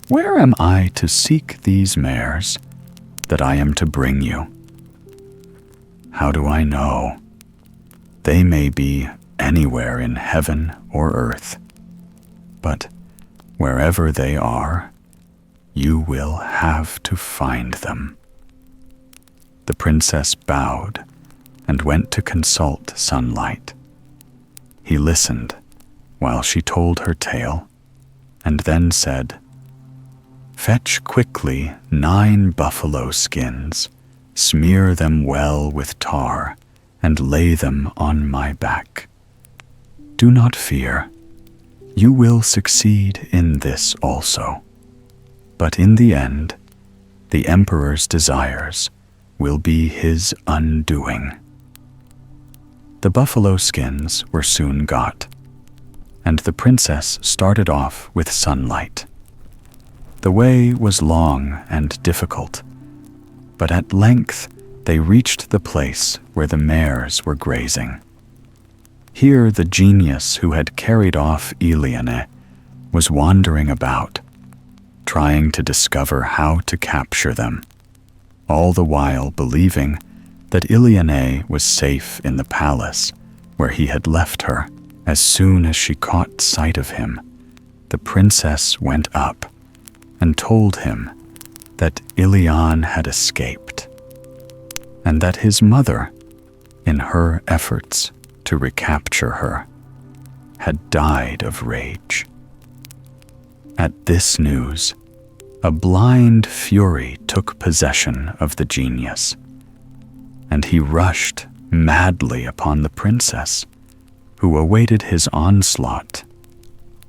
Where am I to seek these mares that I am to bring you? How do I know? They may be anywhere in heaven or earth, but wherever they are, you will have to find them." The princess bowed and went to consult Sunlight. He listened while she told her tale, and then said, "Fetch quickly 9 buffalo skins, smear them well with tar, and lay them on my back. Do not fear, you will succeed in this also. But in the end, the emperor's desires will be his undoing." The buffalo skins were soon got, and the princess started off with Sunlight. The way was long and difficult, but at length they reached the place where the mares were grazing. Here the genius who had carried off Ilione was wandering about, trying to discover how to capture them, all the while believing that Ilione was safe in the palace where he had left her. As soon as she caught sight of him, the princess went up and told him that Ilion had escaped, and that his mother, in her efforts to recapture her, had died of rage. At this news, a blind fury took possession of the genius, and he rushed madly upon the princess, who awaited his onslaught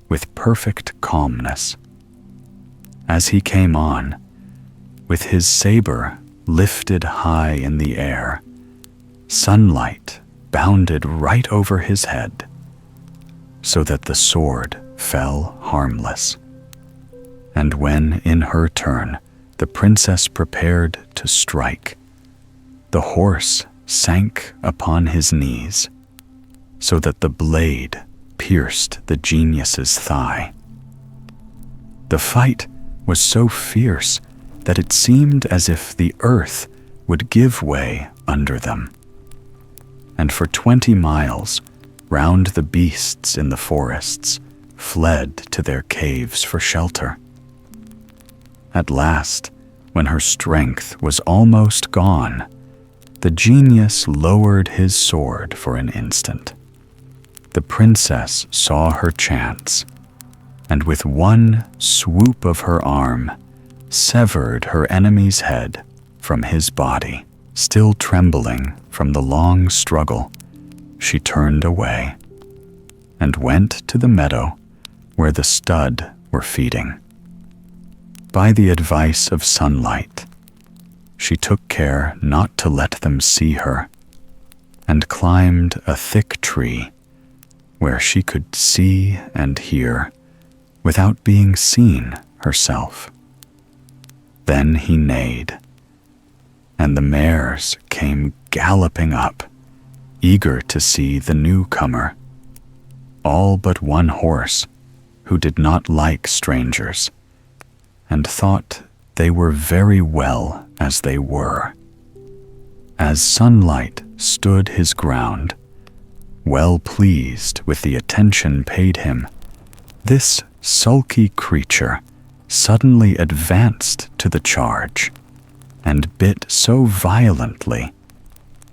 with perfect calmness. As he came on, with his saber lifted high in the air, Sunlight bounded right over his head, so that the sword fell harmless. And when, in her turn, the princess prepared to strike. The horse sank upon his knees, so that the blade pierced the genius's thigh. The fight was so fierce that it seemed as if the earth would give way under them. And for 20 miles round the beasts in the forests fled to their caves for shelter. At last, when her strength was almost gone, the genius lowered his sword for an instant. The princess saw her chance, and with one swoop of her arm, severed her enemy's head from his body. Still trembling from the long struggle, she turned away and went to the meadow where the stud were feeding. By the advice of Sunlight, she took care not to let them see her, and climbed a thick tree where she could see and hear without being seen herself. Then he neighed, and the mares came galloping up, eager to see the newcomer, all but one horse who did not like strangers, and thought they were very well as they were. As Sunlight stood his ground, well pleased with the attention paid him, this sulky creature suddenly advanced to the charge, and bit so violently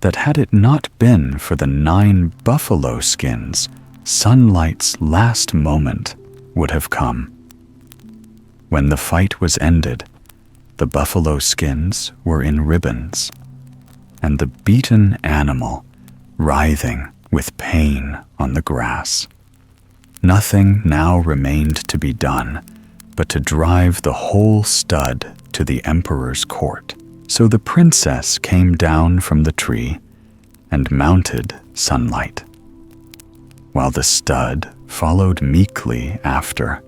that had it not been for the 9 buffalo skins, Sunlight's last moment would have come. When the fight was ended, the buffalo skins were in ribbons, and the beaten animal writhing with pain on the grass. Nothing now remained to be done but to drive the whole stud to the emperor's court. So the princess came down from the tree and mounted Sunlight, while the stud followed meekly after,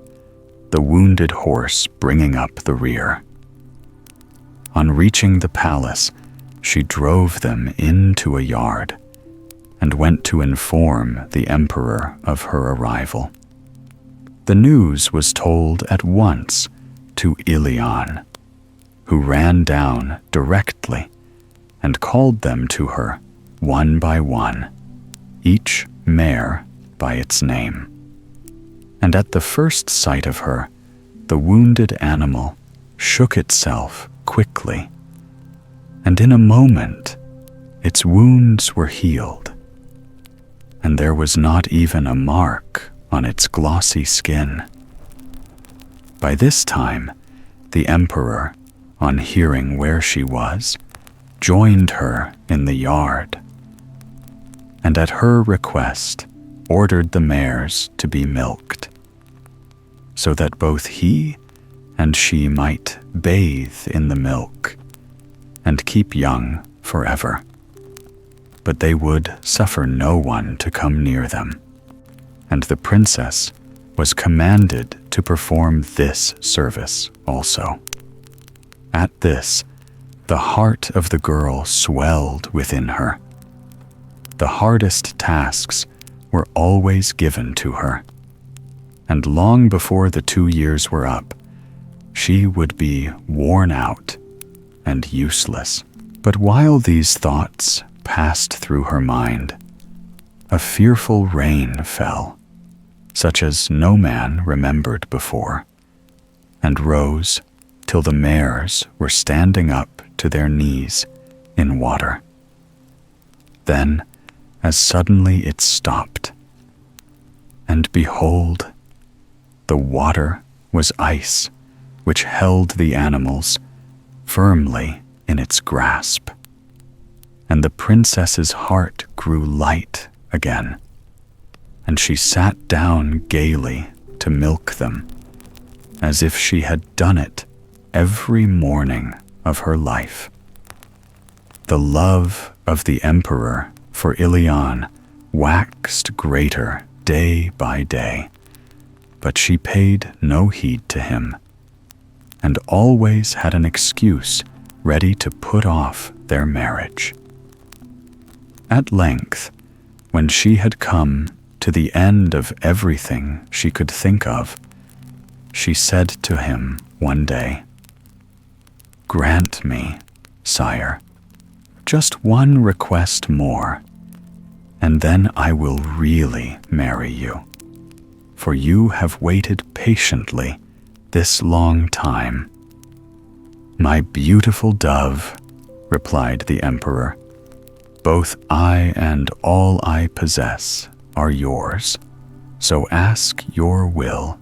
the wounded horse bringing up the rear. On reaching the palace, she drove them into a yard and went to inform the emperor of her arrival. The news was told at once to Ilion, who ran down directly and called them to her one by one, each mare by its name. And at the first sight of her, the wounded animal shook itself quickly, and in a moment its wounds were healed, and there was not even a mark on its glossy skin. By this time, the emperor, on hearing where she was, joined her in the yard, and at her request ordered the mares to be milked, so that both he and she might bathe in the milk and keep young forever. But they would suffer no one to come near them, and the princess was commanded to perform this service also. At this, the heart of the girl swelled within her. The hardest tasks were always given to her, and long before the 2 years were up, she would be worn out and useless. But while these thoughts passed through her mind, a fearful rain fell, such as no man remembered before, and rose till the mares were standing up to their knees in water. Then, as suddenly it stopped, and behold, the water was ice which held the animals firmly in its grasp, and the princess's heart grew light again, and she sat down gaily to milk them, as if she had done it every morning of her life. The love of the emperor for Ilion waxed greater day by day, but she paid no heed to him, and always had an excuse ready to put off their marriage. At length, when she had come to the end of everything she could think of, she said to him one day, "Grant me, sire, just one request more, and then I will really marry you, for you have waited patiently this long time." "My beautiful dove," replied the emperor, "both I and all I possess are yours, so ask your will,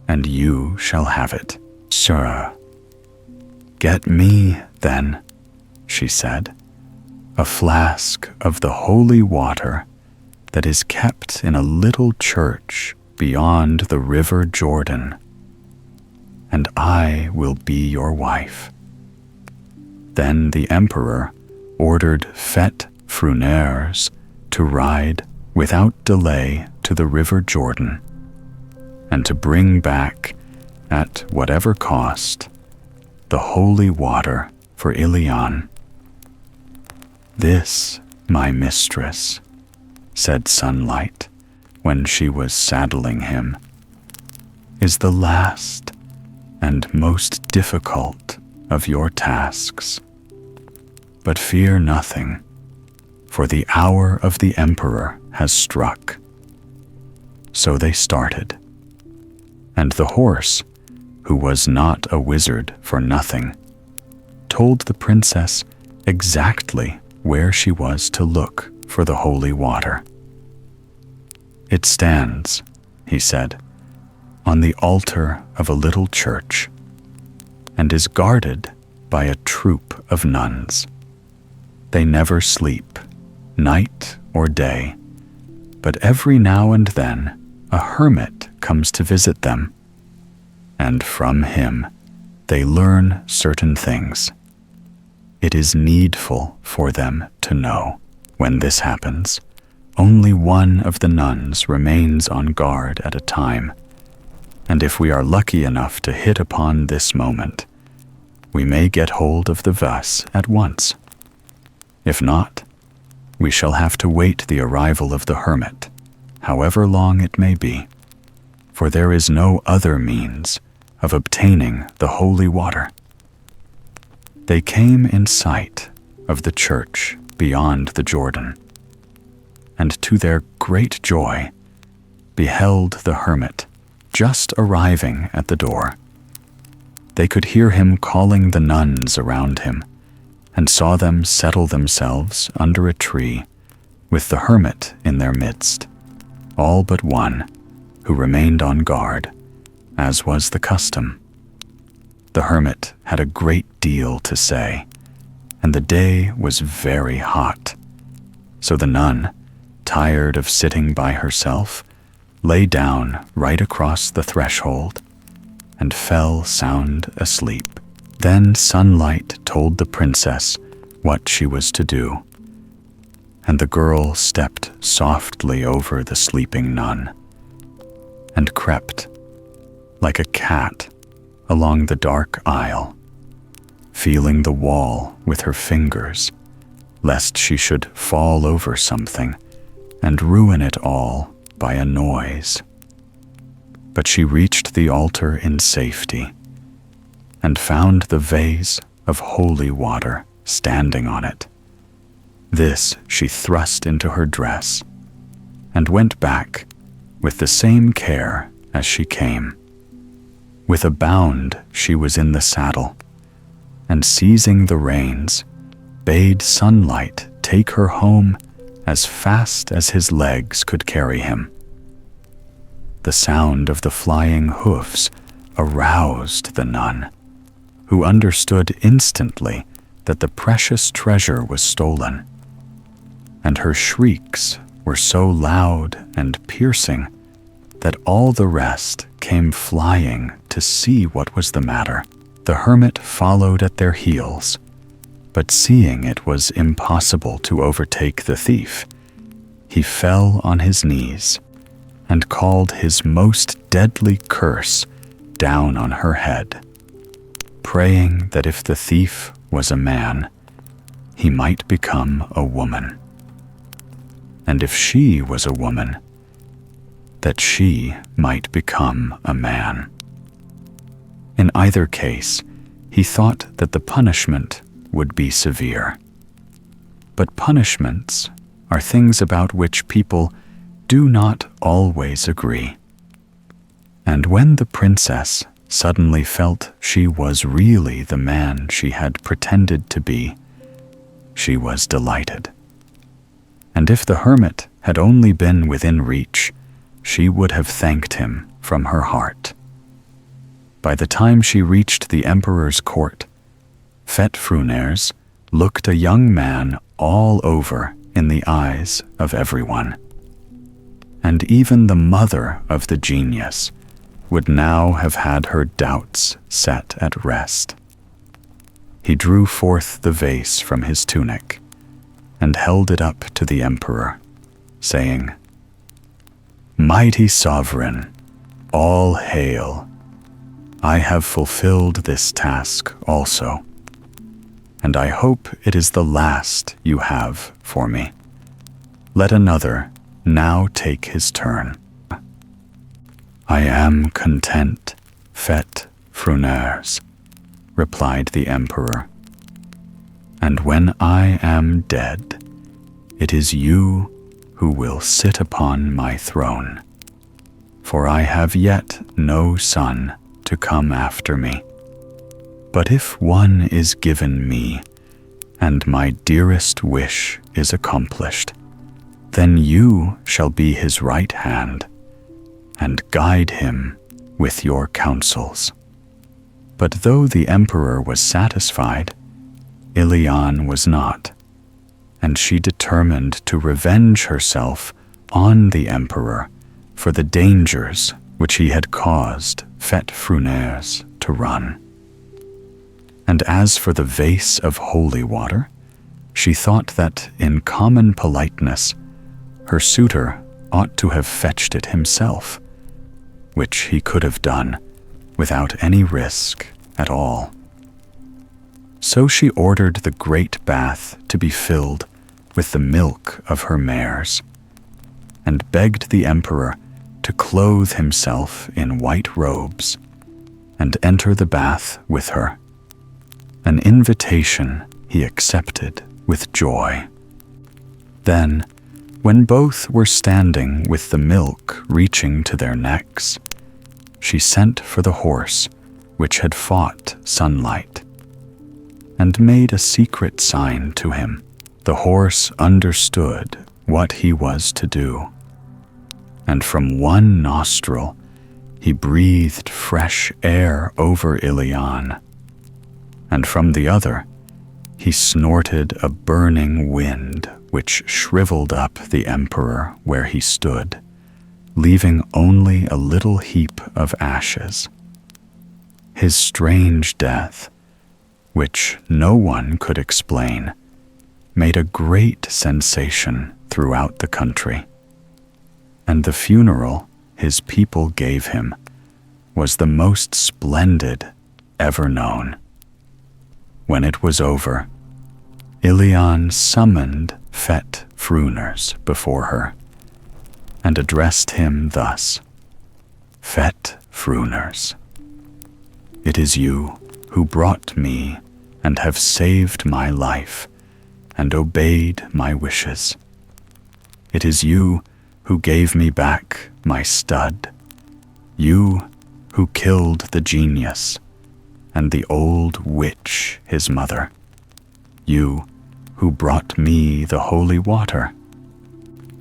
and you shall have it, sir." "Get me, then," she said, "a flask of the holy water that is kept in a little church beyond the river Jordan, and I will be your wife." Then the emperor ordered fête frunaires to ride without delay to the river Jordan, and to bring back, at whatever cost, the holy water for Ilion. "This, my mistress," said Sunlight when she was saddling him, "is the last and most difficult of your tasks. But fear nothing, for the hour of the emperor has struck." So they started, and the horse, who was not a wizard for nothing, told the princess exactly where she was to look for the holy water. "It stands," he said, "on the altar of a little church, and is guarded by a troop of nuns. They never sleep, night or day, but every now and then a hermit comes to visit them, and from him they learn certain things. It is needful for them to know. When this happens, only one of the nuns remains on guard at a time, and if we are lucky enough to hit upon this moment, we may get hold of the vase at once. If not, we shall have to wait the arrival of the hermit, however long it may be, for there is no other means of obtaining the holy water." They came in sight of the church beyond the Jordan, and to their great joy beheld the hermit just arriving at the door. They could hear him calling the nuns around him, and saw them settle themselves under a tree, with the hermit in their midst, all but one, who remained on guard, as was the custom. The hermit had a great deal to say, and the day was very hot, so the nun, tired of sitting by herself, lay down right across the threshold and fell sound asleep. Then Sunlight told the princess what she was to do, and the girl stepped softly over the sleeping nun and crept like a cat along the dark aisle, feeling the wall with her fingers, lest she should fall over something and ruin it all by a noise. But she reached the altar in safety and found the vase of holy water standing on it. This she thrust into her dress and went back with the same care as she came. With a bound she was in the saddle, and seizing the reins, bade Sunlight take her home as fast as his legs could carry him. The sound of the flying hoofs aroused the nun, who understood instantly that the precious treasure was stolen, and her shrieks were so loud and piercing that all the rest came flying to see what was the matter. The hermit followed at their heels, but seeing it was impossible to overtake the thief, he fell on his knees and called his most deadly curse down on her head. praying that if the thief was a man, he might become a woman, and if she was a woman, that she might become a man. In either case, he thought that the punishment would be severe. But punishments are things about which people do not always agree. And when the princess suddenly felt she was really the man she had pretended to be, she was delighted. And if the hermit had only been within reach, she would have thanked him from her heart. By the time she reached the emperor's court, Fet-Fruners looked a young man all over in the eyes of everyone. And even the mother of the genius would now have had her doubts set at rest. He drew forth the vase from his tunic and held it up to the emperor, saying, "Mighty sovereign, all hail. I have fulfilled this task also, and I hope it is the last you have for me. Let another now take his turn." "I am content, Fet-Fruners," replied the emperor. "And when I am dead, it is you who will sit upon my throne, for I have yet no son to come after me. But if one is given me, and my dearest wish is accomplished, then you shall be his right hand, and guide him with your counsels." But though the emperor was satisfied, Ilian was not, and she determined to revenge herself on the emperor for the dangers which he had caused Fet-Fruners to run. And as for the vase of holy water, she thought that, in common politeness, her suitor ought to have fetched it himself, which he could have done without any risk at all. So she ordered the great bath to be filled with the milk of her mares, and begged the emperor to clothe himself in white robes and enter the bath with her, an invitation he accepted with joy. Then, when both were standing with the milk reaching to their necks, she sent for the horse which had fought Sunlight, and made a secret sign to him. The horse understood what he was to do, and from one nostril he breathed fresh air over Ilian, and from the other he snorted a burning wind which shriveled up the emperor where he stood, leaving only a little heap of ashes. His strange death, which no one could explain, made a great sensation throughout the country, and the funeral his people gave him was the most splendid ever known. When it was over, Ilian summoned Fet-Fruners before her, and addressed him thus: "Fet-Fruners, it is you who brought me and have saved my life and obeyed my wishes. It is you who gave me back my stud, you who killed the genius and the old witch his mother, you who brought me the holy water,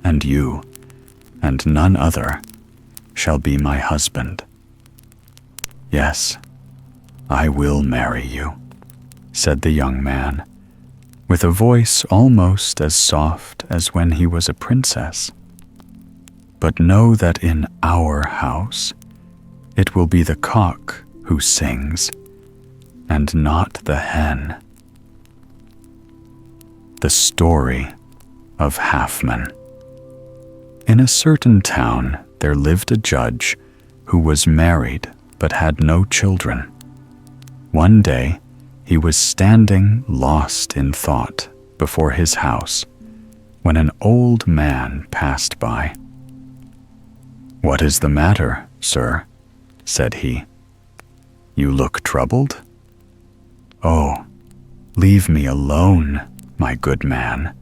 and you, and none other, shall be my husband. Yes, I will marry you," said the young man, with a voice almost as soft as when he was a princess. "But know that in our house it will be the cock who sings, and not the hen." The Story of Halfman. In a certain town there lived a judge who was married but had no children. One day, he was standing lost in thought before his house when an old man passed by. "What is the matter, sir?" said he. "You look troubled?" "Oh, leave me alone, my good man."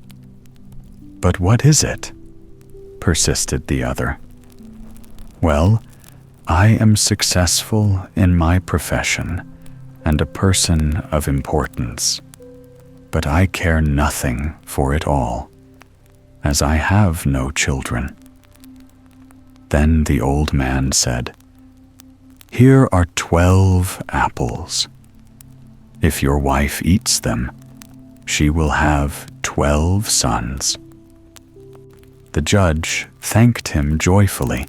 "But what is it?" persisted the other. "Well, I am successful in my profession and a person of importance, but I care nothing for it all, as I have no children." Then the old man said, "Here are 12 apples. If your wife eats them, she will have 12 sons." The judge thanked him joyfully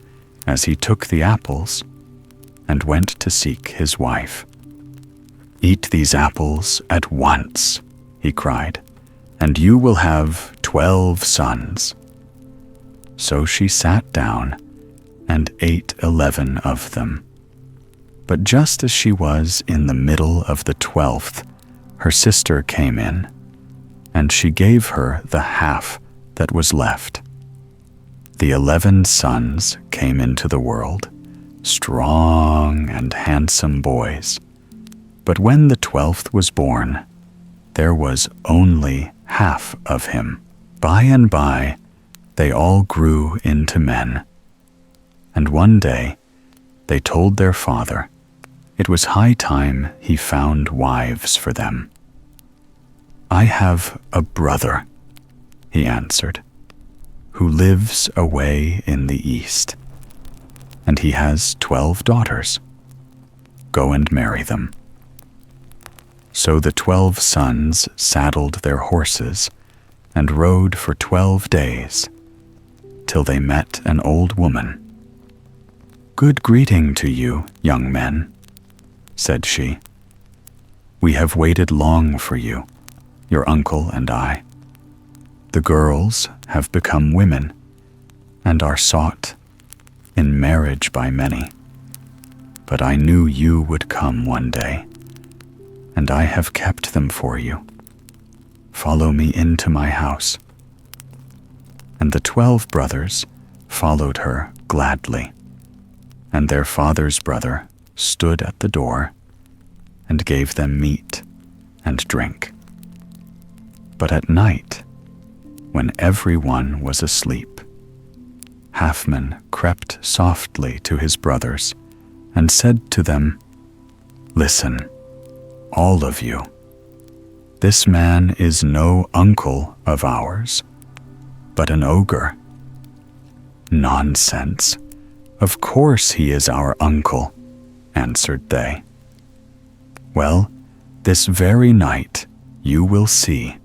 as he took the apples and went to seek his wife. "Eat these apples at once," he cried, "and you will have 12 sons." So she sat down and ate 11 of them. But just as she was in the middle of the 12th, her sister came in, and she gave her the half that was left. The 11 sons came into the world, strong and handsome boys. But when the 12th was born, there was only half of him. By and by, they all grew into men. And one day, they told their father it was high time he found wives for them. "I have a brother," he answered, "who lives away in the east, and he has 12 daughters. Go and marry them." So the 12 sons saddled their horses and rode for 12 days, till they met an old woman. "Good greeting to you, young men," said she. "We have waited long for you, your uncle and I. The girls have become women and are sought in marriage by many. But I knew you would come one day, and I have kept them for you. Follow me into my house." And the 12 brothers followed her gladly, and their father's brother stood at the door and gave them meat and drink. But at night, when everyone was asleep, Halfman crept softly to his brothers and said to them, "Listen, all of you. This man is no uncle of ours, but an ogre." "Nonsense! Of course he is our uncle," answered they. "Well, this very night you will see,"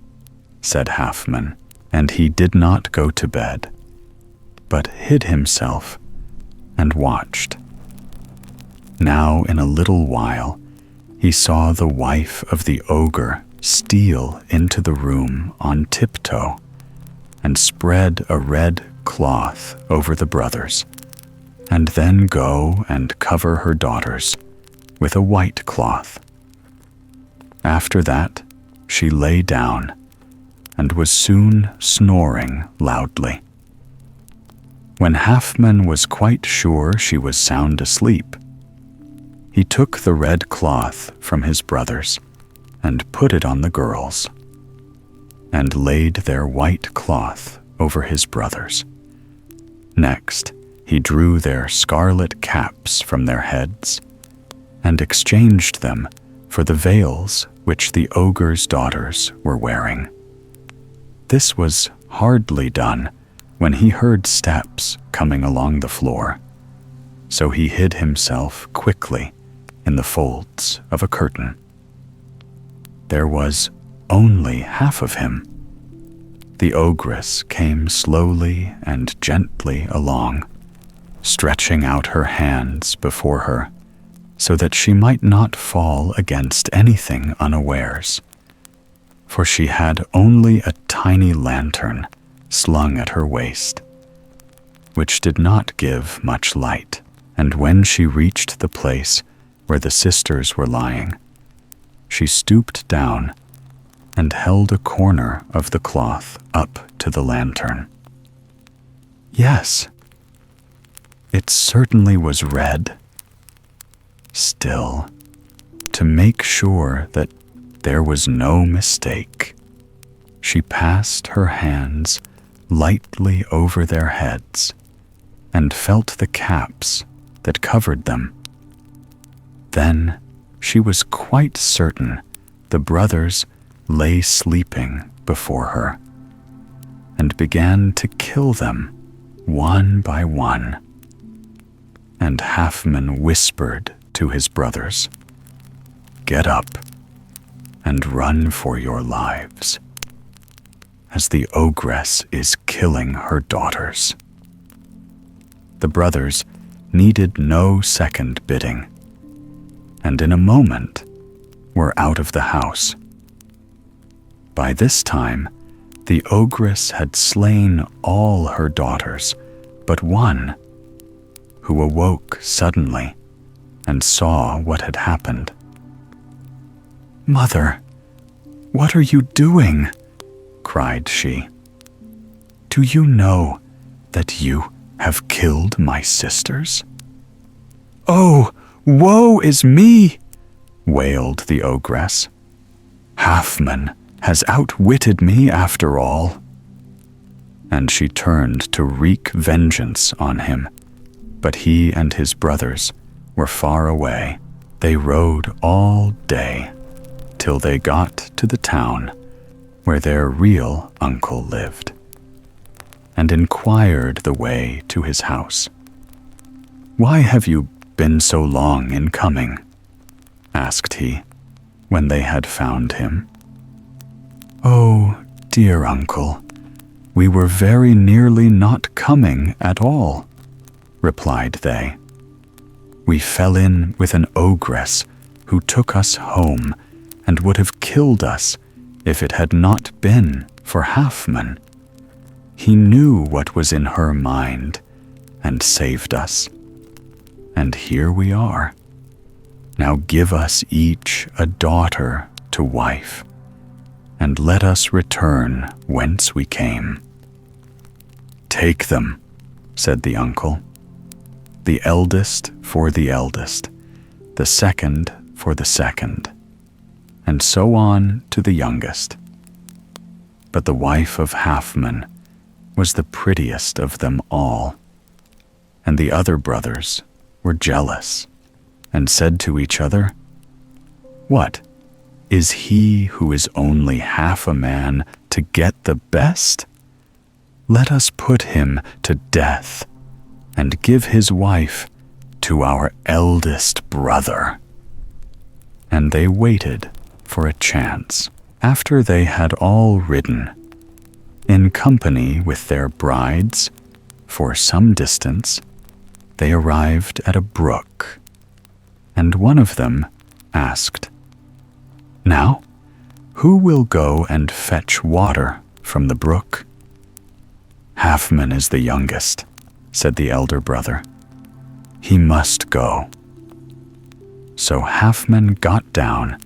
said Halfman, and he did not go to bed, but hid himself and watched. Now in a little while he saw the wife of the ogre steal into the room on tiptoe and spread a red cloth over the brothers, and then go and cover her daughters with a white cloth. After that, she lay down and was soon snoring loudly. When Halfman was quite sure she was sound asleep, he took the red cloth from his brothers and put it on the girls, and laid their white cloth over his brothers. Next, he drew their scarlet caps from their heads and exchanged them for the veils which the ogre's daughters were wearing. This was hardly done when he heard steps coming along the floor, so he hid himself quickly in the folds of a curtain. There was only half of him. The ogress came slowly and gently along, stretching out her hands before her so that she might not fall against anything unawares, for she had only a tiny lantern slung at her waist, which did not give much light. And when she reached the place where the sisters were lying, she stooped down and held a corner of the cloth up to the lantern. Yes, it certainly was red. Still, to make sure that there was no mistake, she passed her hands lightly over their heads and felt the caps that covered them. Then she was quite certain the brothers lay sleeping before her, and began to kill them one by one. And Halfman whispered to his brothers, "Get up and run for your lives, as the ogress is killing her daughters." The brothers needed no second bidding, and in a moment were out of the house. By this time, the ogress had slain all her daughters but one, who awoke suddenly and saw what had happened. "Mother, what are you doing?" cried she. "Do you know that you have killed my sisters?" "Oh, woe is me!" wailed the ogress. "Halfman has outwitted me after all." And she turned to wreak vengeance on him, but he and his brothers were far away. They rode all day till they got to the town where their real uncle lived, and inquired the way to his house. "Why have you been so long in coming?" asked he, when they had found him. "Oh, dear uncle, we were very nearly not coming at all," replied they. "We fell in with an ogress who took us home and would have killed us if it had not been for Halfman. He knew what was in her mind and saved us. And here we are. Now give us each a daughter to wife, and let us return whence we came." "Take them," said the uncle. "The eldest for the eldest, the second for the second, and so on to the youngest." But the wife of Halfman was the prettiest of them all, and the other brothers were jealous and said to each other, "What? Is he who is only half a man to get the best? Let us put him to death and give his wife to our eldest brother." And they waited for a chance. After they had all ridden, in company with their brides, for some distance, they arrived at a brook, and one of them asked, "Now, who will go and fetch water from the brook?" "Halfman is the youngest," said the elder brother. "He must go." So Halfman got down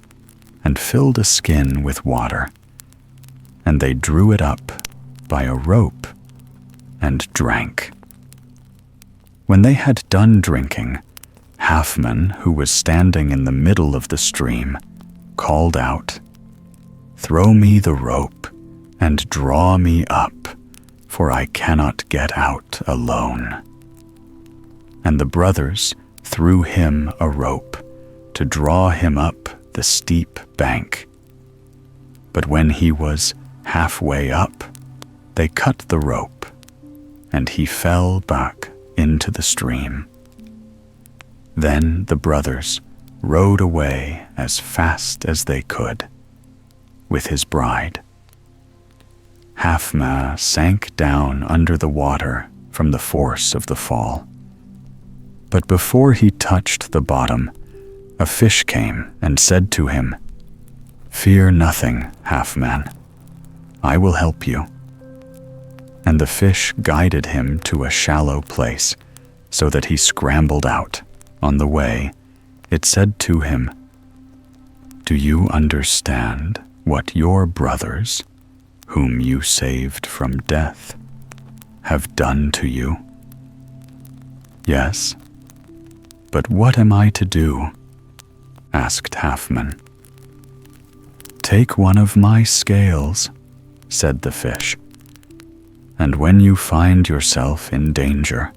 and filled a skin with water, and they drew it up by a rope and drank. When they had done drinking, Halfman, who was standing in the middle of the stream, called out, "Throw me the rope and draw me up, for I cannot get out alone." And the brothers threw him a rope to draw him up the steep bank. But when he was halfway up, they cut the rope, and he fell back into the stream. Then the brothers rode away as fast as they could, with his bride. Halfman sank down under the water from the force of the fall. But before he touched the bottom, a fish came and said to him, "Fear nothing, Halfman. I will help you." And the fish guided him to a shallow place, so that he scrambled out. On the way, it said to him, Do you understand what your brothers, whom you saved from death, have done to you? Yes. But what am I to do? Asked Halfman. Take one of my scales, said the fish, and when you find yourself in danger,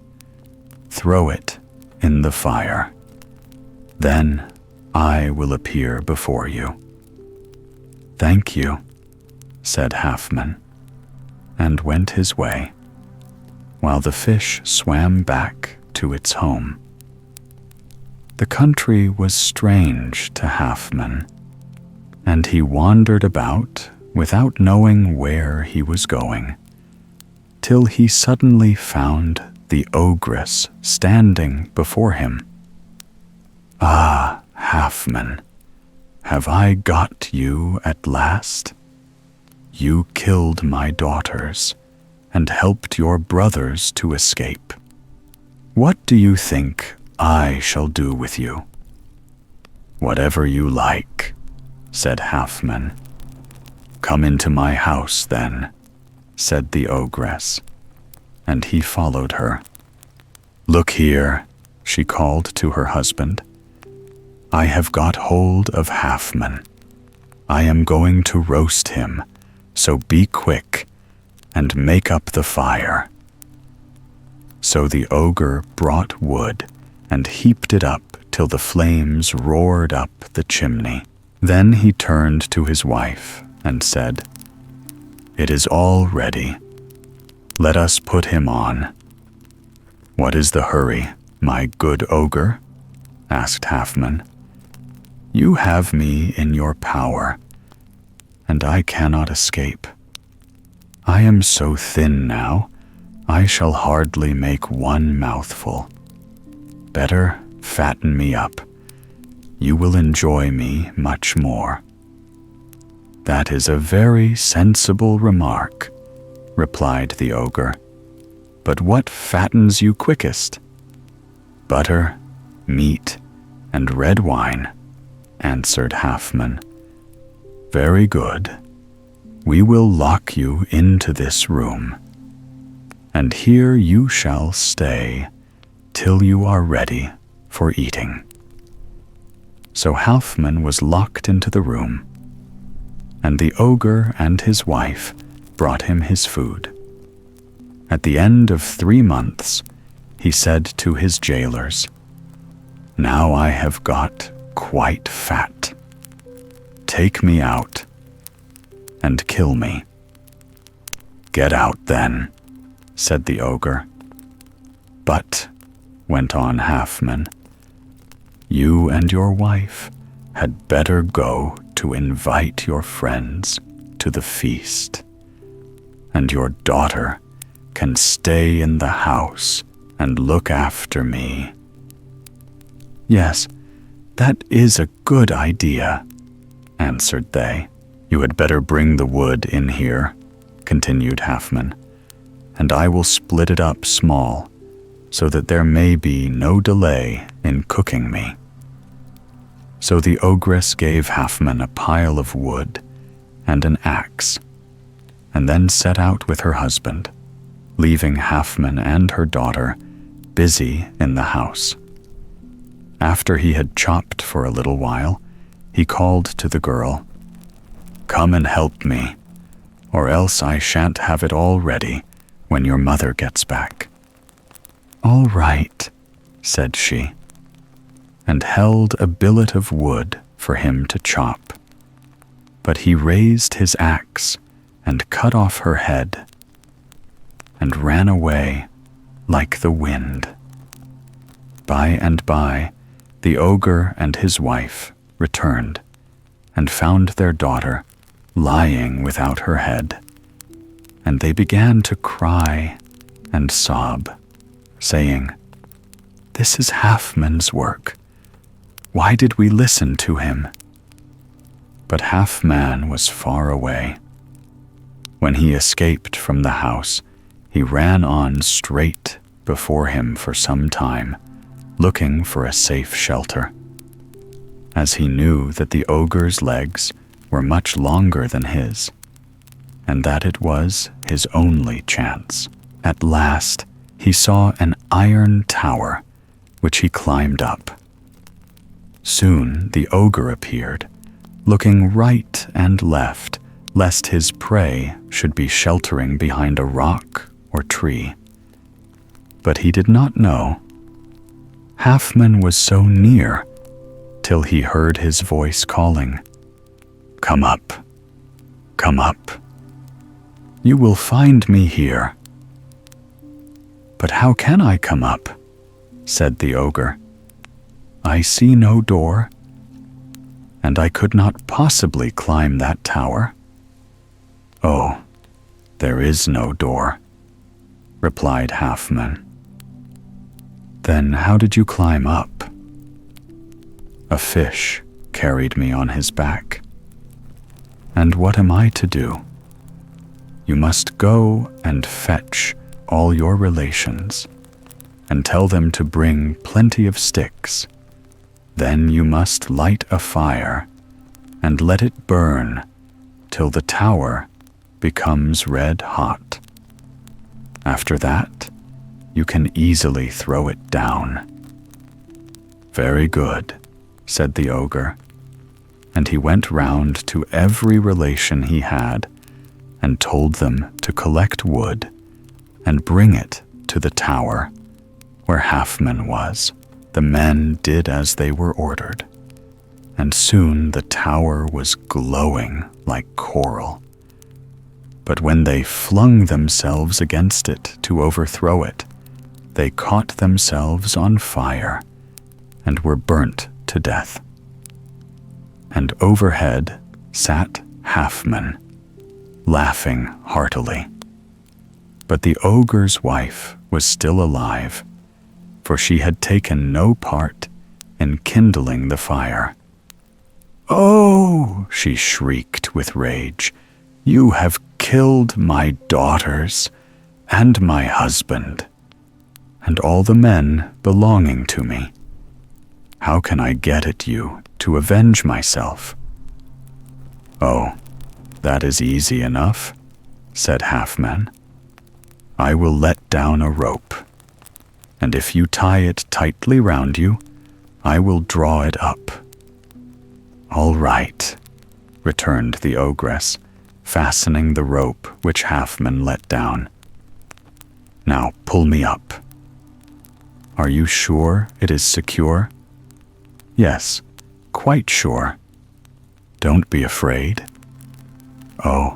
throw it in the fire. Then I will appear before you. Thank you, said Halfman, and went his way, while the fish swam back to its home. The country was strange to Halfman, and he wandered about without knowing where he was going, till he suddenly found the ogress standing before him. Ah, Halfman, have I got you at last? You killed my daughters and helped your brothers to escape. What do you think I shall do with you? Whatever you like, said Halfman. Come into my house, then, said the ogress, and he followed her. Look here, she called to her husband. I have got hold of Halfman. I am going to roast him, so be quick and make up the fire. So the ogre brought wood and heaped it up till the flames roared up the chimney. Then he turned to his wife and said, It is all ready. Let us put him on. What is the hurry, my good ogre? Asked Halfman. You have me in your power, and I cannot escape. I am so thin now, I shall hardly make one mouthful. Better fatten me up. You will enjoy me much more. That is a very sensible remark, replied the ogre. But what fattens you quickest? Butter, meat, and red wine, answered Halfman. Very good. We will lock you into this room, and here you shall stay till you are ready for eating. So Halfman was locked into the room, and the ogre and his wife brought him his food. At the end of 3 months, he said to his jailers, Now I have got quite fat. Take me out and kill me. Get out then, said the ogre. But, went on Halfman, you and your wife had better go to invite your friends to the feast, and your daughter can stay in the house and look after me. Yes, that is a good idea, answered they. You had better bring the wood in here, continued Halfman, and I will split it up small, so that there may be no delay in cooking me. So the ogress gave Halfman a pile of wood and an axe, and then set out with her husband, leaving Halfman and her daughter busy in the house. After he had chopped for a little while, he called to the girl, Come and help me, or else I shan't have it all ready when your mother gets back. All right, said she, and held a billet of wood for him to chop. But he raised his axe and cut off her head, and ran away like the wind. By and by, the ogre and his wife returned, and found their daughter lying without her head, and they began to cry and sob, saying, This is Halfman's work. Why did we listen to him? But Halfman was far away. When he escaped from the house, he ran on straight before him for some time, looking for a safe shelter. as he knew that the ogre's legs were much longer than his, and that it was his only chance. At last, he saw an iron tower, which he climbed up. Soon the ogre appeared, looking right and left, lest his prey should be sheltering behind a rock or tree. But he did not know. Halfman was so near, till he heard his voice calling, "Come up, come up. You will find me here." "But how can I come up?" said the ogre. "I see no door, and I could not possibly climb that tower." "Oh, there is no door," replied Halfman. "Then how did you climb up?" "A fish carried me on his back." "And what am I to do?" "You must go and fetch all your relations, and tell them to bring plenty of sticks. Then you must light a fire, and let it burn till the tower becomes red hot. After that, you can easily throw it down." "Very good," said the ogre, and he went round to every relation he had and told them to collect wood and bring it to the tower where Halfman was. The men did as they were ordered, and soon the tower was glowing like coral. But when they flung themselves against it to overthrow it, they caught themselves on fire and were burnt to death. And overhead sat Halfman, laughing heartily. But the ogre's wife was still alive, for she had taken no part in kindling the fire. "Oh," she shrieked with rage, "you have killed my daughters and my husband, and all the men belonging to me. How can I get at you to avenge myself?" "Oh, that is easy enough," said Halfman. "I will let down a rope, and if you tie it tightly round you, I will draw it up." "All right," returned the ogress, fastening the rope which Halfman let down. "Now pull me up." "Are you sure it is secure?" "Yes, quite sure." "Don't be afraid." "Oh,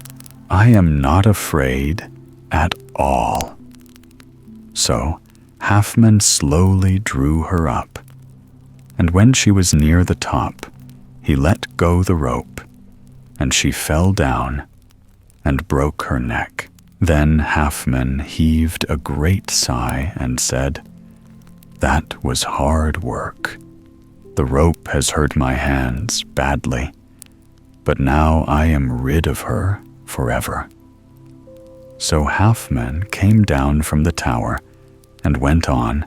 I am not afraid at all." So Halfman slowly drew her up, and when she was near the top, he let go the rope, and she fell down and broke her neck. Then Halfman heaved a great sigh and said, "That was hard work. The rope has hurt my hands badly, but now I am rid of her forever." So Halfman came down from the tower and went on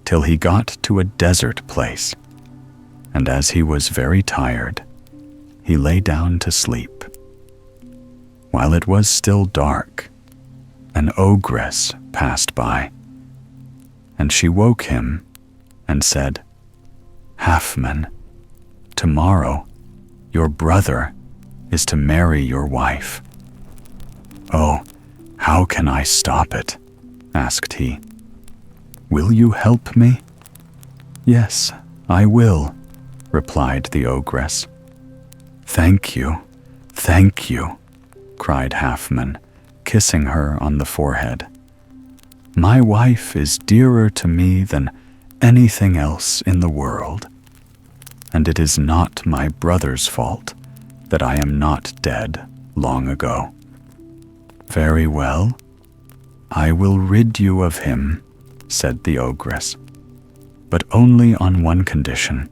till he got to a desert place, and as he was very tired, he lay down to sleep. While it was still dark, an ogress passed by, and she woke him and said, "Halfman, tomorrow your brother is to marry your wife." "Oh, how can I stop it?" asked he. "Will you help me?" "Yes, I will," replied the ogress. "Thank you, thank you," cried Halfman, kissing her on the forehead. "My wife is dearer to me than anything else in the world, and it is not my brother's fault that I am not dead long ago." "Very well, I will rid you of him," said the ogress, "but only on one condition.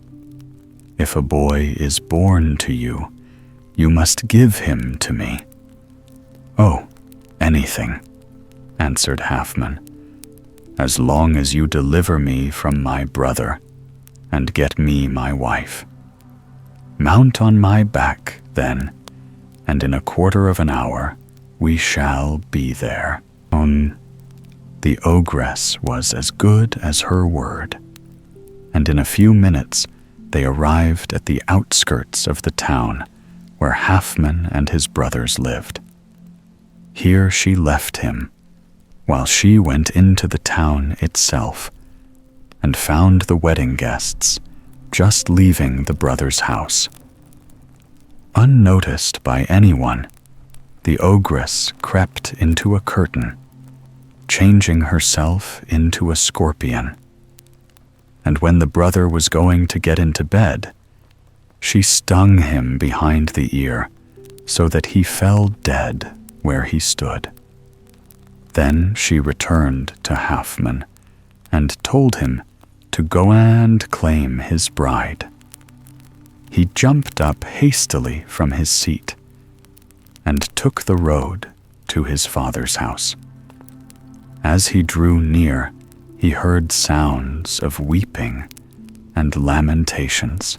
If a boy is born to you, you must give him to me." "Oh, anything," answered Halfman, "as long as you deliver me from my brother and get me my wife." Mount on my back, then, and in a quarter of an hour we shall be there." The ogress was as good as her word, and in a few minutes they arrived at the outskirts of the town where Halfman and his brothers lived. Here she left him, while she went into the town itself and found the wedding guests just leaving the brothers' house. Unnoticed by anyone, the ogress crept into a curtain, changing herself into a scorpion. And when the brother was going to get into bed, she stung him behind the ear so that he fell dead where he stood. Then she returned to Halfman and told him to go and claim his bride. He jumped up hastily from his seat and took the road to his father's house. As he drew near, he heard sounds of weeping and lamentations.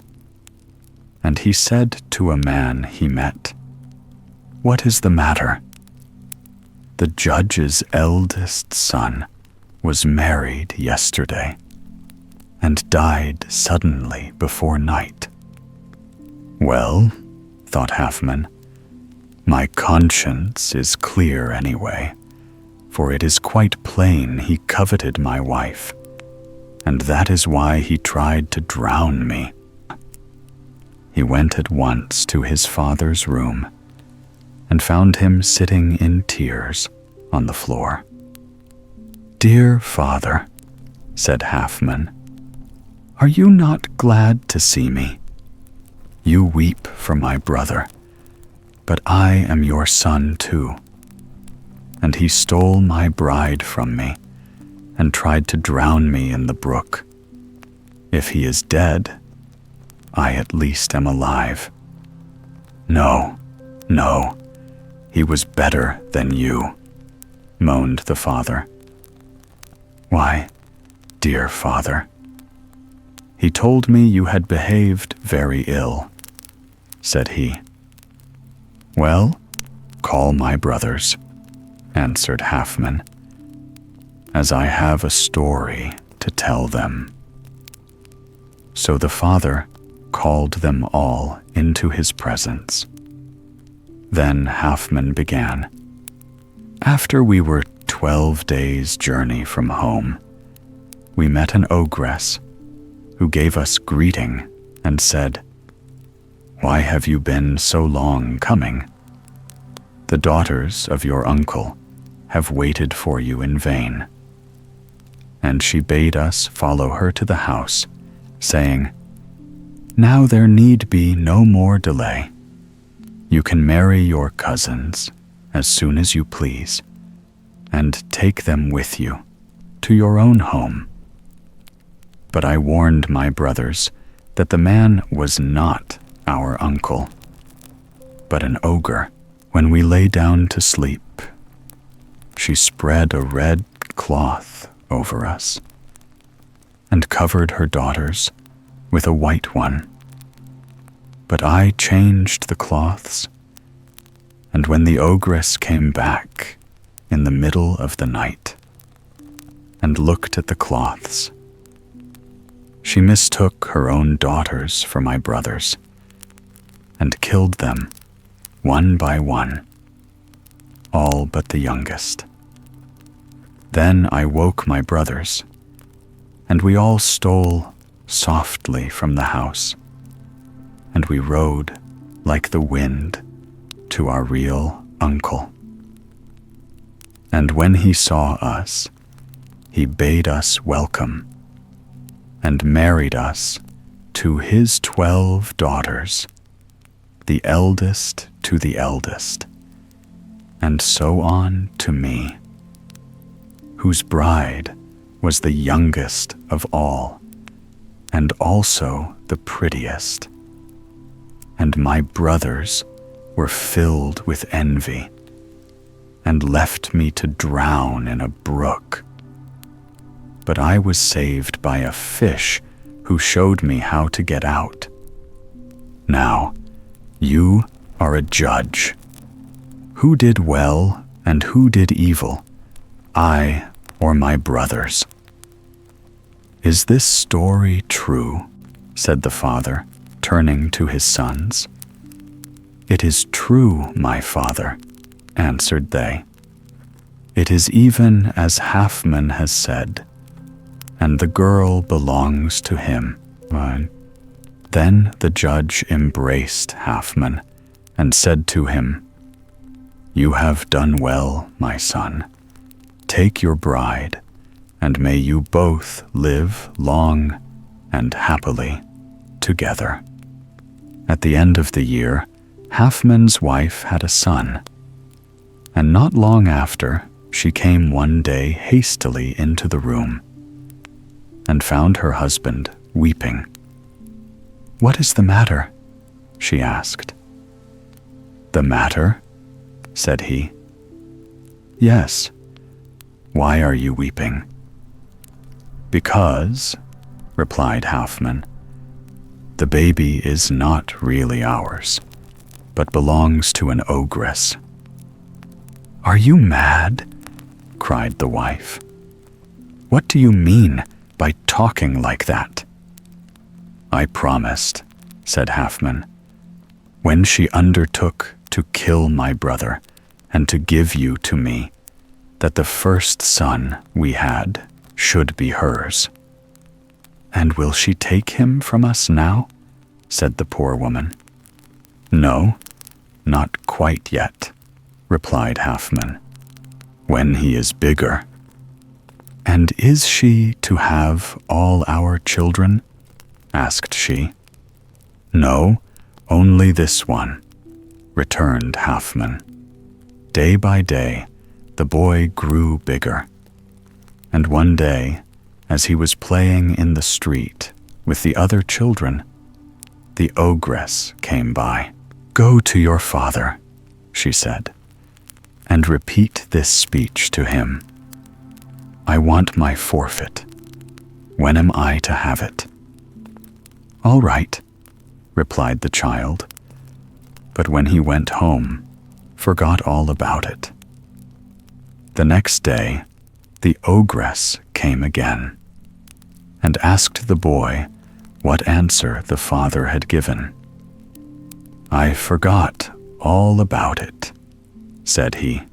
And he said to a man he met, "What is the matter?" "The judge's eldest son was married yesterday and died suddenly before night." "Well," thought Halfman, "my conscience is clear anyway, for it is quite plain he coveted my wife, and that is why he tried to drown me." He went at once to his father's room and found him sitting in tears on the floor. "Dear father," said Halfman, "are you not glad to see me? You weep for my brother, but I am your son too. And he stole my bride from me and tried to drown me in the brook. If he is dead, I at least am alive. No, no, he was better than you," moaned the father. "Why, dear father?" "He told me you had behaved very ill," said he. "Well, call my brothers," answered Halfman, "as I have a story to tell them." So the father called them all into his presence. Then Halfman began. "After we were 12 days' journey from home, we met an ogress who gave us greeting and said, 'Why have you been so long coming? The daughters of your uncle have waited for you in vain.' And she bade us follow her to the house, saying, 'Now there need be no more delay. You can marry your cousins as soon as you please, and take them with you to your own home.' But I warned my brothers that the man was not our uncle, but an ogre. When we lay down to sleep, she spread a red cloth over us and covered her daughters with a white one. But I changed the cloths, and when the ogress came back in the middle of the night and looked at the cloths, she mistook her own daughters for my brothers and killed them one by one, all but the youngest. Then I woke my brothers, and we all stole softly from the house, and we rode like the wind to our real uncle. And when he saw us, he bade us welcome and married us to his 12 daughters, the eldest to the eldest, and so on to me, whose bride was the youngest of all, and also the prettiest. And my brothers were filled with envy, and left me to drown in a brook. But I was saved by a fish who showed me how to get out. Now, you are a judge. Who did well and who did evil, I or my brothers?" "Is this story true?" said the father, turning to his sons. "It is true, my father," answered they. "It is even as Halfman has said, and the girl belongs to him." Then the judge embraced Halfman and said to him, "You have done well, my son. Take your bride, and may you both live long and happily together." At the end of the year, Halfman's wife had a son, and not long after, she came one day hastily into the room and found her husband weeping. "What is the matter?" she asked. "The matter?" said he. "Yes. Why are you weeping?" "Because," replied Halfman, "the baby is not really ours, but belongs to an ogress." "Are you mad?" cried the wife. "What do you mean by talking like that?" "I promised," said Halfman, "when she undertook to kill my brother and to give you to me, that the first son we had should be hers." "And will she take him from us now?" said the poor woman. "No, not quite yet," replied Halfman. "When he is bigger." "And is she to have all our children?" asked she. "No, only this one," returned Halfman. Day by day, the boy grew bigger, and one day, as he was playing in the street with the other children, the ogress came by. "Go to your father," she said, "and repeat this speech to him. I want my forfeit. When am I to have it?" "All right," replied the child, but when he went home, forgot all about it. The next day, the ogress came again and asked the boy what answer the father had given. "I forgot all about it," said he.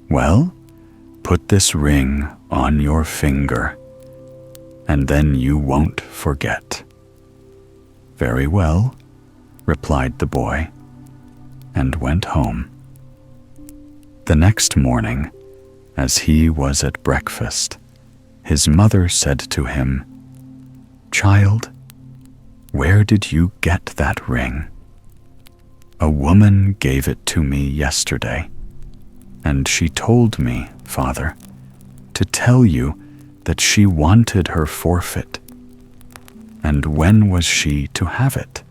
"Well, put this ring on your finger, and then you won't forget." "Very well," replied the boy, and went home. The next morning, as he was at breakfast, his mother said to him, "Child, where did you get that ring?" "A woman gave it to me yesterday, and she told me, father, to tell you that she wanted her forfeit. And when was she to have it?"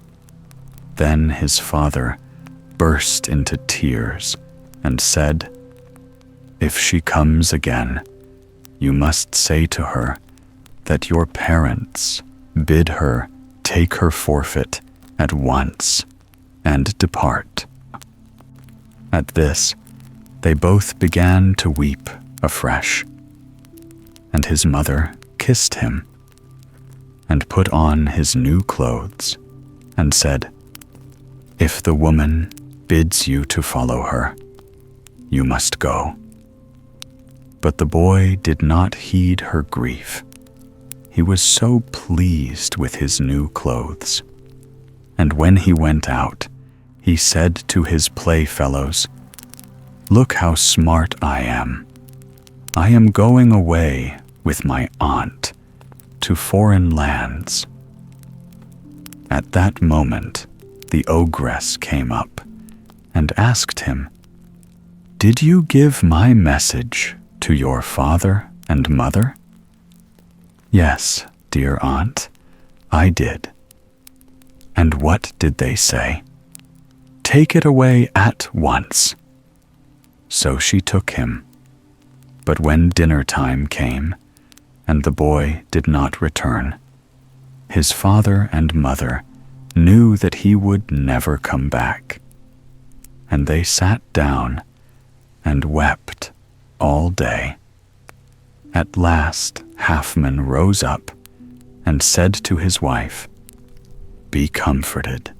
Then his father burst into tears and said, "If she comes again, you must say to her that your parents bid her take her forfeit at once and depart." At this, they both began to weep afresh, and his mother kissed him and put on his new clothes and said, "If the woman bids you to follow her, you must go." But the boy did not heed her grief. He was so pleased with his new clothes. And when he went out, he said to his playfellows, "Look how smart I am. I am going away with my aunt to foreign lands." At that moment, the ogress came up and asked him, "Did you give my message to your father and mother?" "Yes, dear aunt, I did." "And what did they say?" "Take it away at once." So she took him. But when dinner time came, and the boy did not return, his father and mother knew that he would never come back, and they sat down and wept all day. At last Halfman rose up and said to his wife, "Be comforted.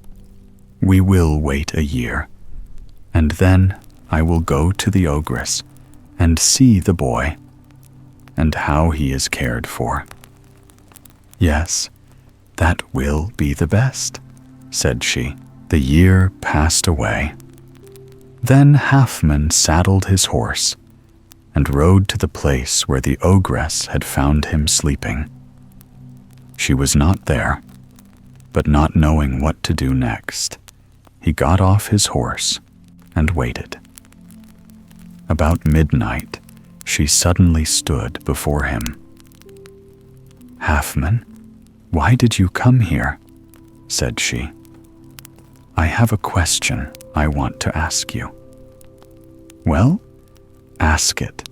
We will wait a year, and then I will go to the ogress and see the boy, and how he is cared for." "Yes, that will be the best," said she. The year passed away. Then Halfman saddled his horse and rode to the place where the ogress had found him sleeping. She was not there, but not knowing what to do next, he got off his horse and waited. About midnight, she suddenly stood before him. "Halfman, why did you come here?" said she. "I have a question I want to ask you." "Well, ask it,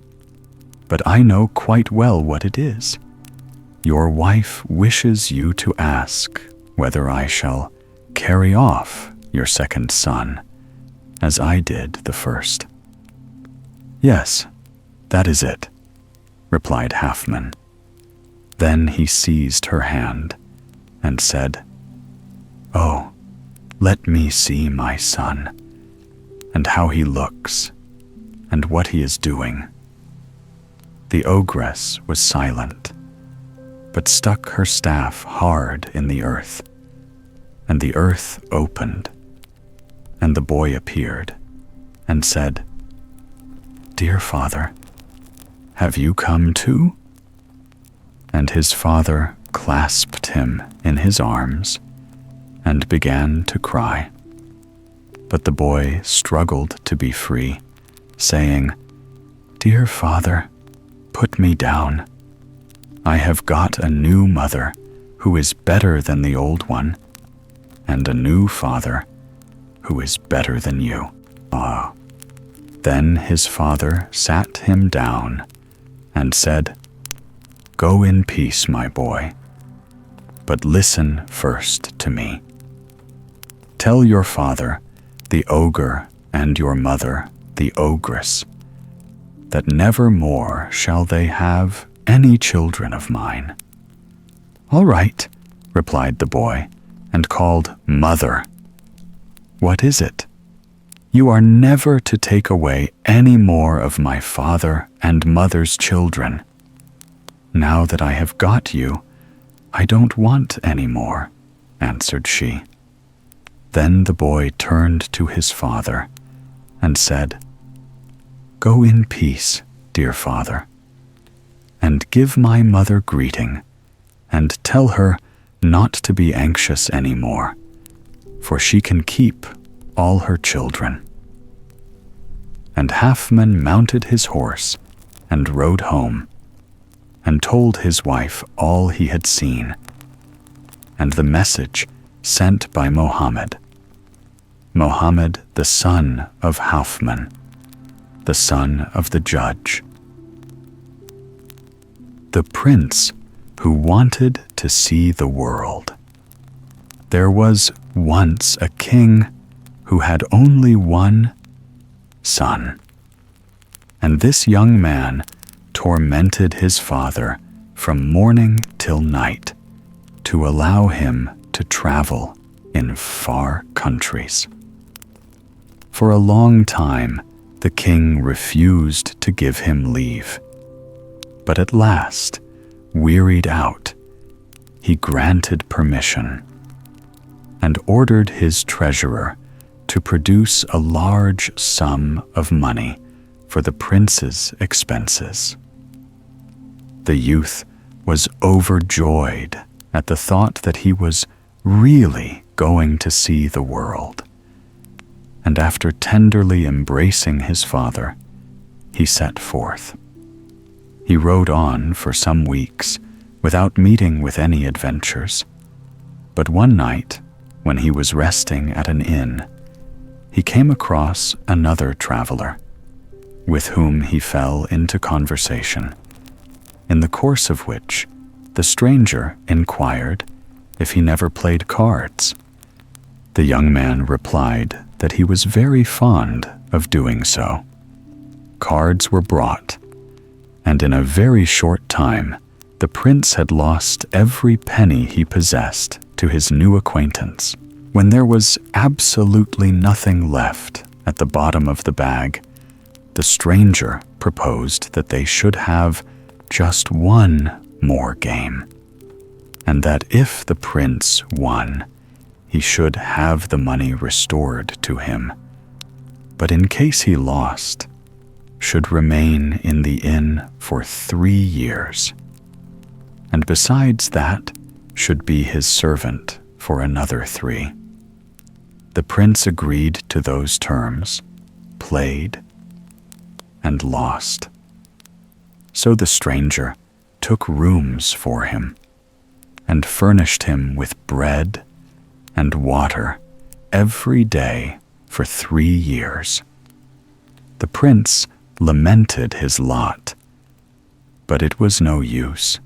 but I know quite well what it is. Your wife wishes you to ask whether I shall carry off your second son, as I did the first." "Yes, that is it," replied Halfman. Then he seized her hand and said, "Oh, let me see my son, and how he looks, and what he is doing." The ogress was silent, but stuck her staff hard in the earth, and the earth opened, and the boy appeared, and said, "Dear father, have you come too?" And his father clasped him in his arms and began to cry. But the boy struggled to be free, saying, "Dear father, put me down. I have got a new mother who is better than the old one, and a new father who is better than you." Ah. Then his father sat him down and said, "Go in peace, my boy, but listen first to me. Tell your father, the ogre, and your mother, the ogress, that never more shall they have any children of mine." "All right," replied the boy, and called "Mother." "What is it?" "You are never to take away any more of my father and mother's children. Now that I have got you, I don't want any more," answered she. Then the boy turned to his father and said, "Go in peace, dear father, and give my mother greeting, and tell her not to be anxious any more, for she can keep all her children." And Halfman mounted his horse and rode home, and told his wife all he had seen, and the message sent by Mohammed, the son of Halfman, the son of the judge. The prince who wanted to see the world. There was once a king who had only one son, and this young man tormented his father from morning till night to allow him to travel in far countries. For a long time, the king refused to give him leave, but at last, wearied out, he granted permission and ordered his treasurer to produce a large sum of money for the prince's expenses. The youth was overjoyed at the thought that he was really going to see the world, and after tenderly embracing his father, he set forth. He rode on for some weeks without meeting with any adventures, but one night, when he was resting at an inn, he came across another traveler, with whom he fell into conversation, in the course of which the stranger inquired if he never played cards, The young man replied that he was very fond of doing so. Cards were brought, and in a very short time, the prince had lost every penny he possessed to his new acquaintance. When there was absolutely nothing left at the bottom of the bag, the stranger proposed that they should have just one more game, and that if the prince won, he should have the money restored to him, but in case he lost, should remain in the inn for 3 years, and besides that, should be his servant for another 3. The prince agreed to those terms, played, and lost. So the stranger took rooms for him, and furnished him with bread and water every day for 3 years. The prince lamented his lot, but it was no use,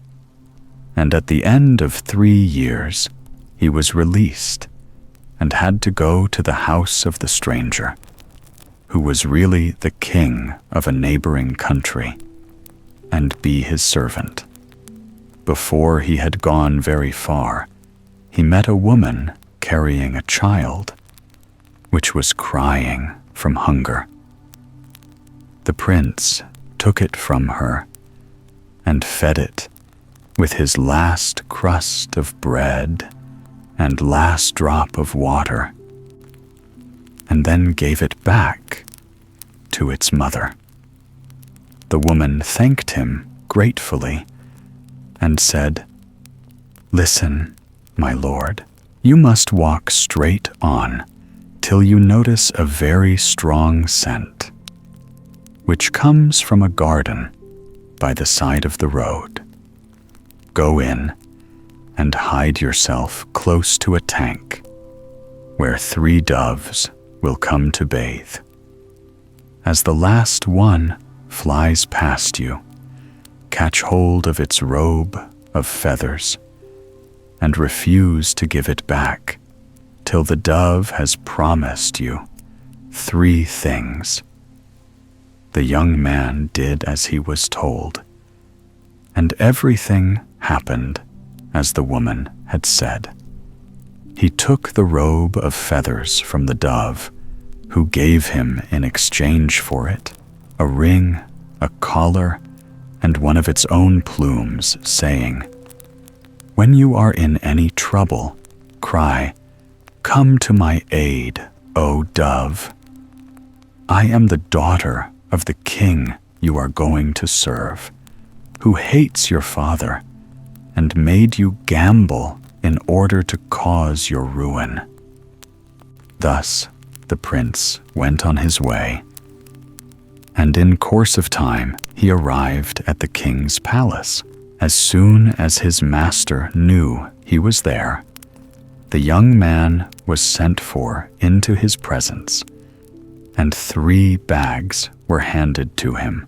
and at the end of 3 years he was released and had to go to the house of the stranger, who was really the king of a neighboring country, and be his servant. Before he had gone very far, he met a woman carrying a child, which was crying from hunger. The prince took it from her and fed it with his last crust of bread and last drop of water, and then gave it back to its mother. The woman thanked him gratefully and said, "Listen, my lord, you must walk straight on till you notice a very strong scent, which comes from a garden by the side of the road. Go in and hide yourself close to a tank where 3 doves will come to bathe. As the last one flies past you, catch hold of its robe of feathers and refuse to give it back till the dove has promised you 3 things." The young man did as he was told, and everything happened as the woman had said. He took the robe of feathers from the dove, who gave him in exchange for it a ring, a collar, and one of its own plumes, saying, "When you are in any trouble, cry, 'Come to my aid, O dove. I am the daughter of the king you are going to serve, who hates your father and made you gamble in order to cause your ruin." Thus the prince went on his way, and in course of time he arrived at the king's palace. As soon as his master knew he was there, the young man was sent for into his presence, and 3 bags were handed to him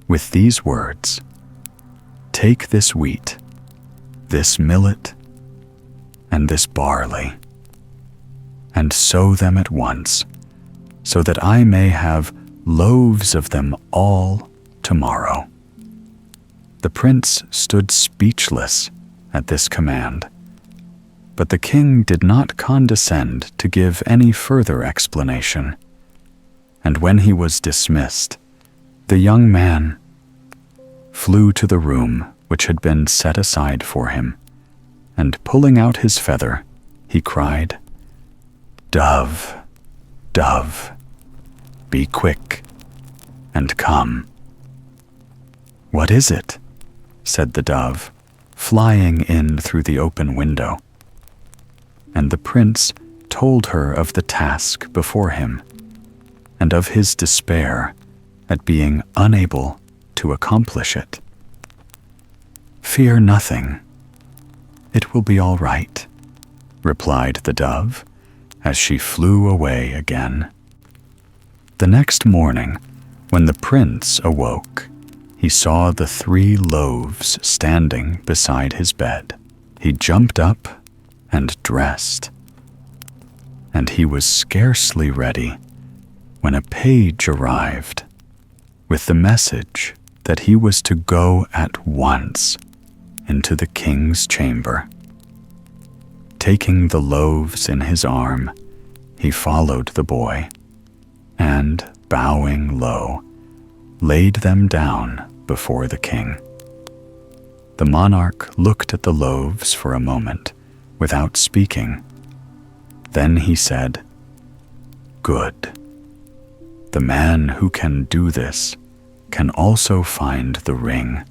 with these words, "Take this wheat, this millet, and this barley, and sow them at once, so that I may have loaves of them all tomorrow." The prince stood speechless at this command, but the king did not condescend to give any further explanation, and when he was dismissed, the young man flew to the room which had been set aside for him, and pulling out his feather, he cried, "Dove, dove, be quick and come." "What is it?" said the dove, flying in through the open window. And the prince told her of the task before him, and of his despair at being unable to accomplish it. "Fear nothing. It will be all right," replied the dove, as she flew away again. The next morning, when the prince awoke, he saw the 3 loaves standing beside his bed. He jumped up and dressed. and he was scarcely ready when a page arrived with the message that he was to go at once into the king's chamber. Taking the loaves in his arm, he followed the boy, and, bowing low, laid them down before the king. The monarch looked at the loaves for a moment without speaking. Then he said, "Good. The man who can do this can also find the ring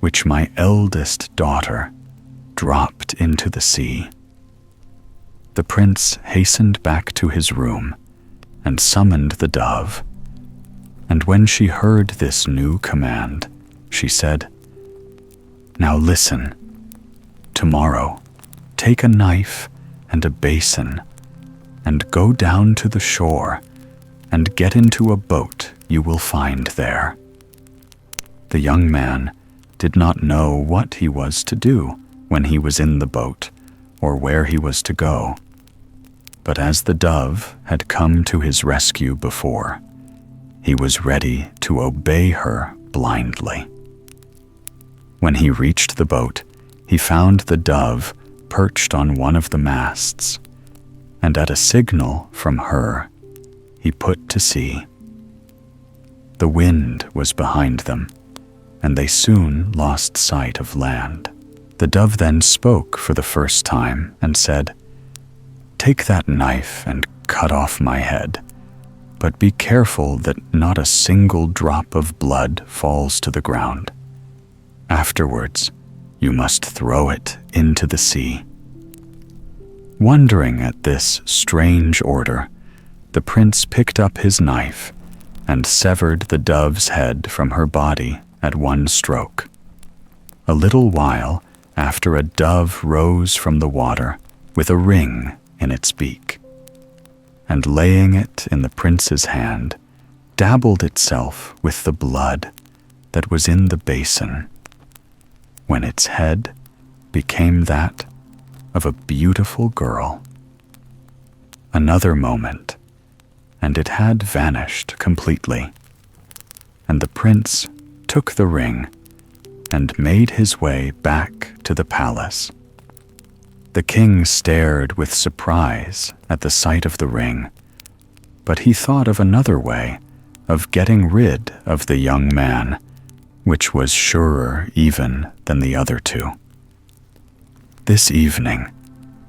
which my eldest daughter dropped into the sea." The prince hastened back to his room and summoned the dove. And when she heard this new command, she said, "Now listen. Tomorrow, take a knife and a basin and go down to the shore and get into a boat you will find there." The young man did not know what he was to do when he was in the boat or where he was to go. But as the dove had come to his rescue before, he was ready to obey her blindly. When he reached the boat, he found the dove perched on one of the masts, and at a signal from her, he put to sea. The wind was behind them, and they soon lost sight of land. The dove then spoke for the first time and said, "Take that knife and cut off my head, but be careful that not a single drop of blood falls to the ground. Afterwards, you must throw it into the sea." Wondering at this strange order, the prince picked up his knife and severed the dove's head from her body at one stroke. A little while after, a dove rose from the water with a ring in its beak, and laying it in the prince's hand, dabbled itself with the blood that was in the basin, when its head became that of a beautiful girl. Another moment, and it had vanished completely, and the prince took the ring and made his way back to the palace. The king stared with surprise at the sight of the ring, but he thought of another way of getting rid of the young man, which was surer even than the other two. "This evening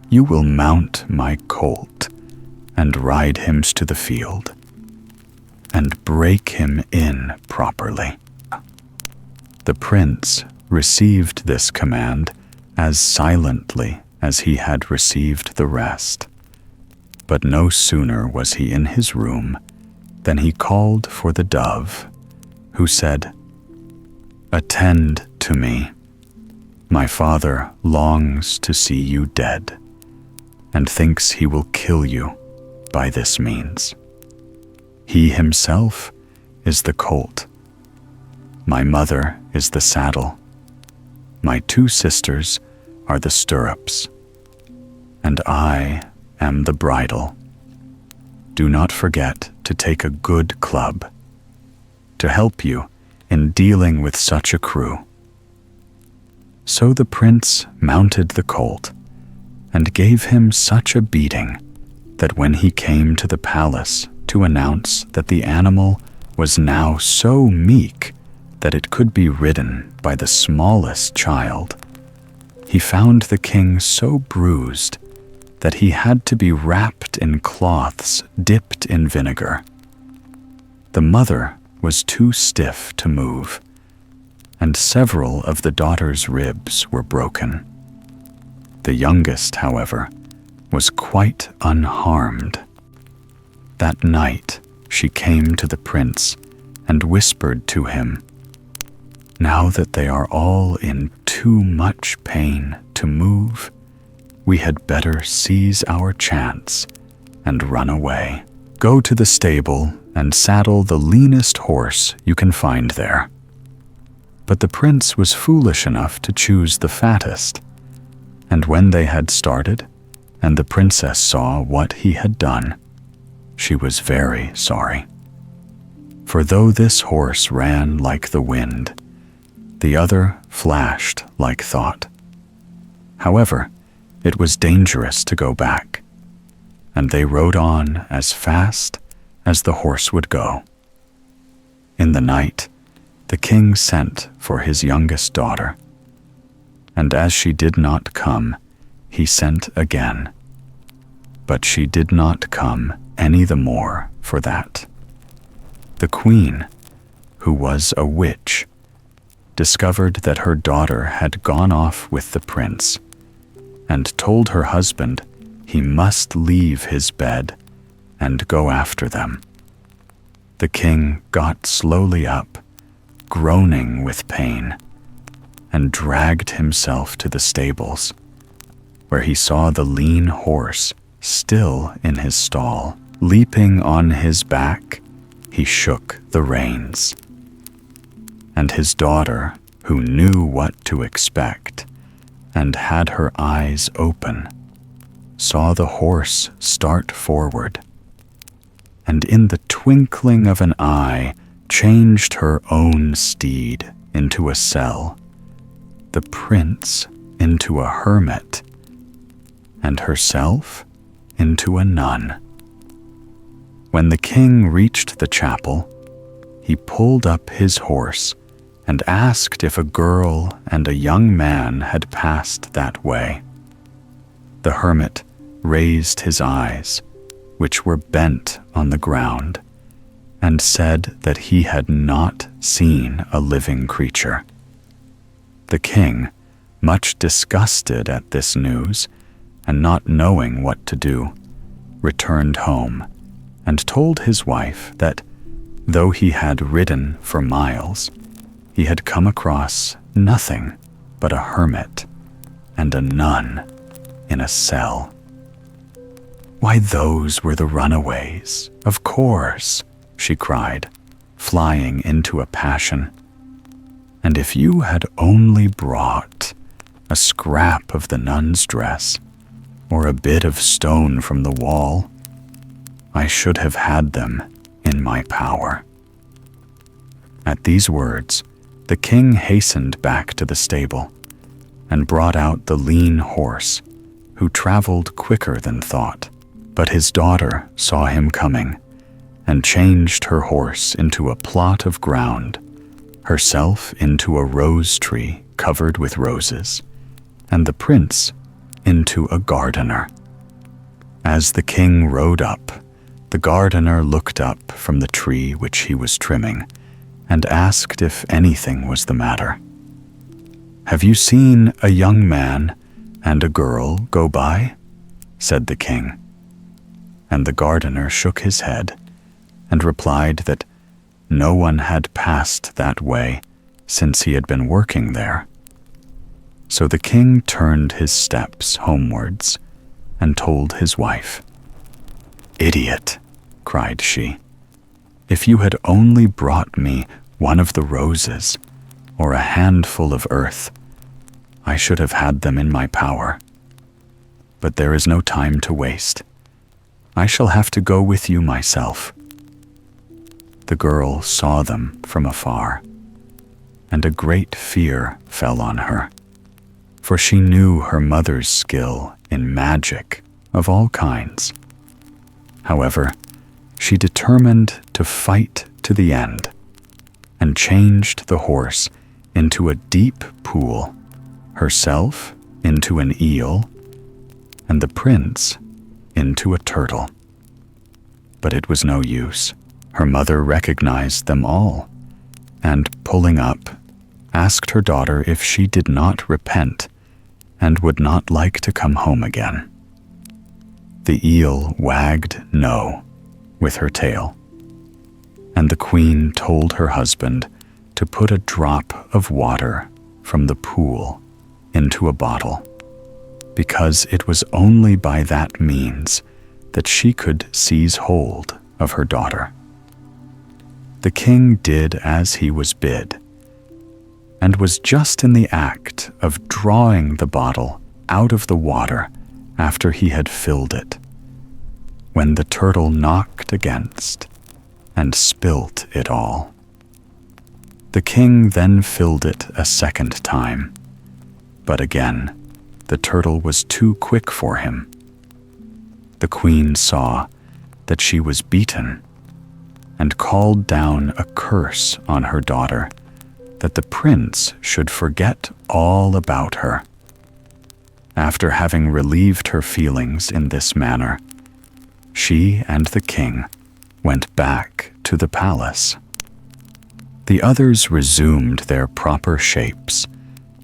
you will mount my colt and ride him to the field, and break him in properly." The prince received this command as silently as he had received the rest. But no sooner was he in his room than he called for the dove, who said, "Attend to me. My father longs to see you dead, and thinks he will kill you by this means. He himself is the colt. My mother is the saddle. My two sisters are the stirrups, and I am the bridle. Do not forget to take a good club to help you in dealing with such a crew." So the prince mounted the colt and gave him such a beating that when he came to the palace to announce that the animal was now so meek that it could be ridden by the smallest child, he found the king so bruised that he had to be wrapped in cloths dipped in vinegar. The mother was too stiff to move, and several of the daughter's ribs were broken. The youngest, however, was quite unharmed. That night she came to the prince and whispered to him, "Now that they are all in too much pain to move, we had better seize our chance and run away. Go to the stable and saddle the leanest horse you can find there." But the prince was foolish enough to choose the fattest, and when they had started and the princess saw what he had done, she was very sorry. For though this horse ran like the wind, the other flashed like thought. However, it was dangerous to go back, and they rode on as fast as the horse would go. In the night, the king sent for his youngest daughter, and as she did not come, he sent again. But she did not come any the more for that. The queen, who was a witch, discovered that her daughter had gone off with the prince, and told her husband he must leave his bed and go after them. The king got slowly up, groaning with pain, and dragged himself to the stables, where he saw the lean horse still in his stall. Leaping on his back, he shook the reins. And his daughter, who knew what to expect and had her eyes open, saw the horse start forward, and in the twinkling of an eye changed her own steed into a cell, the prince into a hermit, and herself into a nun. When the king reached the chapel, he pulled up his horse and asked if a girl and a young man had passed that way. The hermit raised his eyes, which were bent on the ground, and said that he had not seen a living creature. The king, much disgusted at this news, and not knowing what to do, returned home and told his wife that, though he had ridden for miles, he had come across nothing but a hermit and a nun in a cell. "Why, those were the runaways, of course," she cried, flying into a passion. "And if you had only brought a scrap of the nun's dress, or a bit of stone from the wall, I should have had them in my power." At these words, the king hastened back to the stable and brought out the lean horse, who traveled quicker than thought. But his daughter saw him coming and changed her horse into a plot of ground, herself into a rose tree covered with roses, and the prince into a gardener. As the king rode up, the gardener looked up from the tree which he was trimming and asked if anything was the matter. "Have you seen a young man and a girl go by?" said the king. And the gardener shook his head and replied that no one had passed that way since he had been working there. So the king turned his steps homewards and told his wife. "Idiot," cried she, "if you had only brought me one of the roses or a handful of earth, I should have had them in my power. But there is no time to waste. I shall have to go with you myself." The girl saw them from afar, and a great fear fell on her, for she knew her mother's skill in magic of all kinds. However, she determined to fight to the end, and changed the horse into a deep pool, herself into an eel, and the prince into a turtle. But it was no use. Her mother recognized them all, and pulling up, asked her daughter if she did not repent and would not like to come home again. The eel wagged no with her tail, and the queen told her husband to put a drop of water from the pool into a bottle, because it was only by that means that she could seize hold of her daughter. The king did as he was bid, and was just in the act of drawing the bottle out of the water after he had filled it, when the turtle knocked against and spilt it all. The king then filled it a second time, but again the turtle was too quick for him. The queen saw that she was beaten and called down a curse on her daughter, that the prince should forget all about her. After having relieved her feelings in this manner, she and the king went back to the palace. The others resumed their proper shapes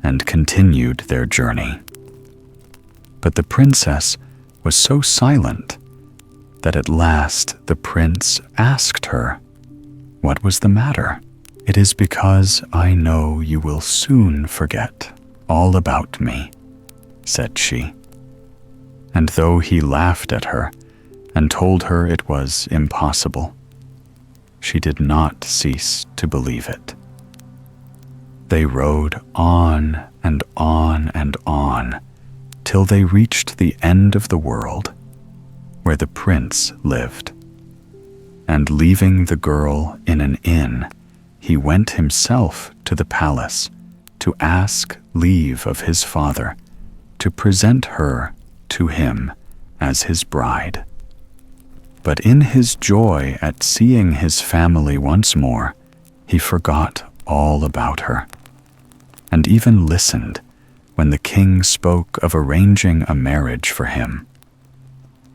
and continued their journey. But the princess was so silent that at last the prince asked her, "What was the matter?" "It is because I know you will soon forget all about me," said she. And though he laughed at her and told her it was impossible, she did not cease to believe it. They rode on and on and on till they reached the end of the world, where the prince lived. And leaving the girl in an inn, he went himself to the palace to ask leave of his father to present her to him as his bride. But in his joy at seeing his family once more, he forgot all about her, and even listened when the king spoke of arranging a marriage for him.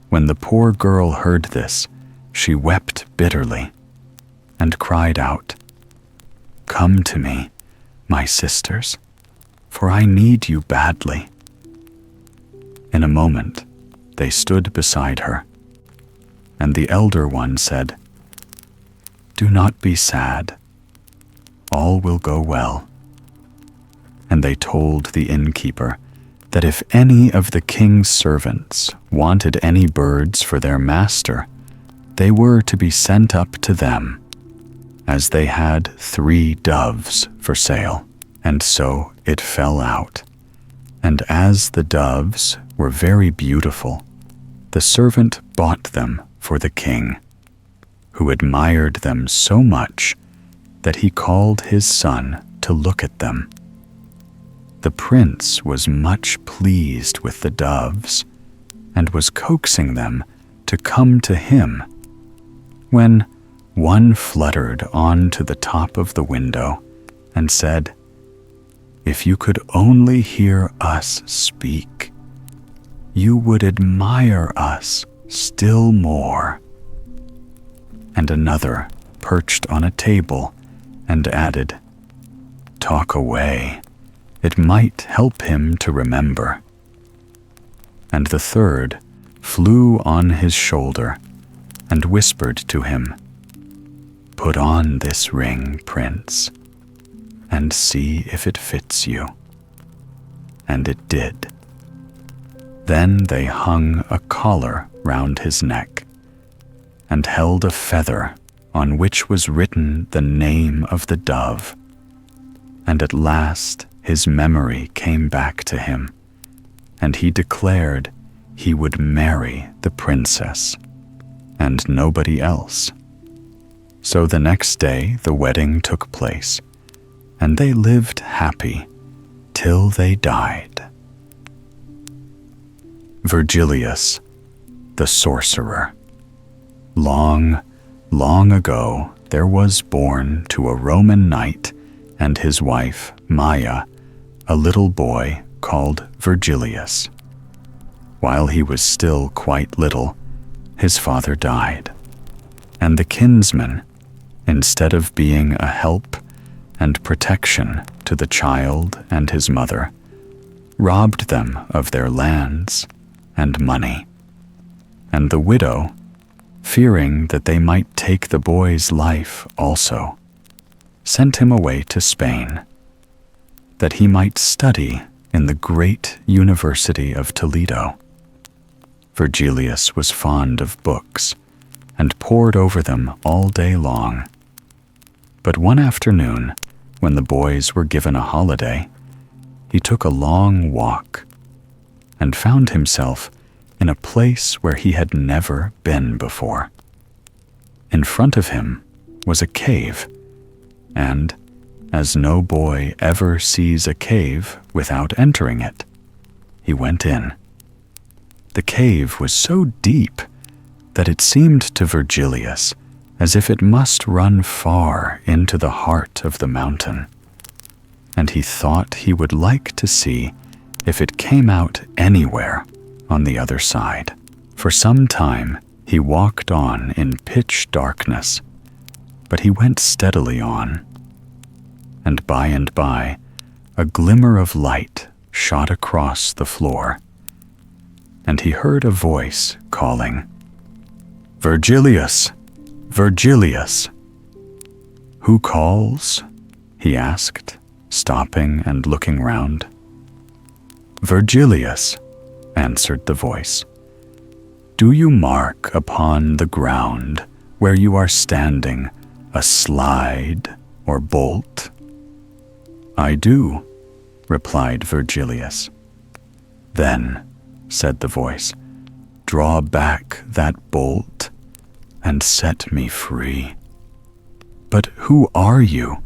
When the poor girl heard this, she wept bitterly and cried out, "Come to me, my sisters, for I need you badly." In a moment, they stood beside her, and the elder one said, "Do not be sad. All will go well." And they told the innkeeper that if any of the king's servants wanted any birds for their master, they were to be sent up to them, as they had 3 doves for sale. And so it fell out. And as the doves were very beautiful, the servant bought them for the king, who admired them so much that he called his son to look at them. The prince was much pleased with the doves and was coaxing them to come to him, when one fluttered on to the top of the window and said, "If you could only hear us speak, you would admire us still more." And another perched on a table and added, "Talk away. It might help him to remember." And the third flew on his shoulder and whispered to him, "Put on this ring, prince, and see if it fits you." And it did. Then they hung a collar round his neck and held a feather on which was written the name of the dove. And at last his memory came back to him, and he declared he would marry the princess and nobody else. So the next day the wedding took place, and they lived happy till they died. Virgilius the Sorcerer. Long, long ago there was born to a Roman knight and his wife, Maya, a little boy called Virgilius. While he was still quite little, his father died, and the kinsman, instead of being a help and protection to the child and his mother, robbed them of their lands and money. And the widow, fearing that they might take the boy's life also, sent him away to Spain, that he might study in the great University of Toledo. Virgilius was fond of books and pored over them all day long. But one afternoon, when the boys were given a holiday, he took a long walk and found himself in a place where he had never been before. In front of him was a cave, and, as no boy ever sees a cave without entering it, he went in. The cave was so deep that it seemed to Virgilius as if it must run far into the heart of the mountain, and he thought he would like to see if it came out anywhere on the other side. For some time he walked on in pitch darkness, but he went steadily on, and by, a glimmer of light shot across the floor, and he heard a voice calling, "Virgilius! Virgilius!" "Who calls?" he asked, stopping and looking round. "Virgilius," answered the voice. "Do you mark upon the ground where you are standing a slide or bolt?" "I do," replied Virgilius. "Then," said the voice, "draw back that bolt and set me free." "But who are you?"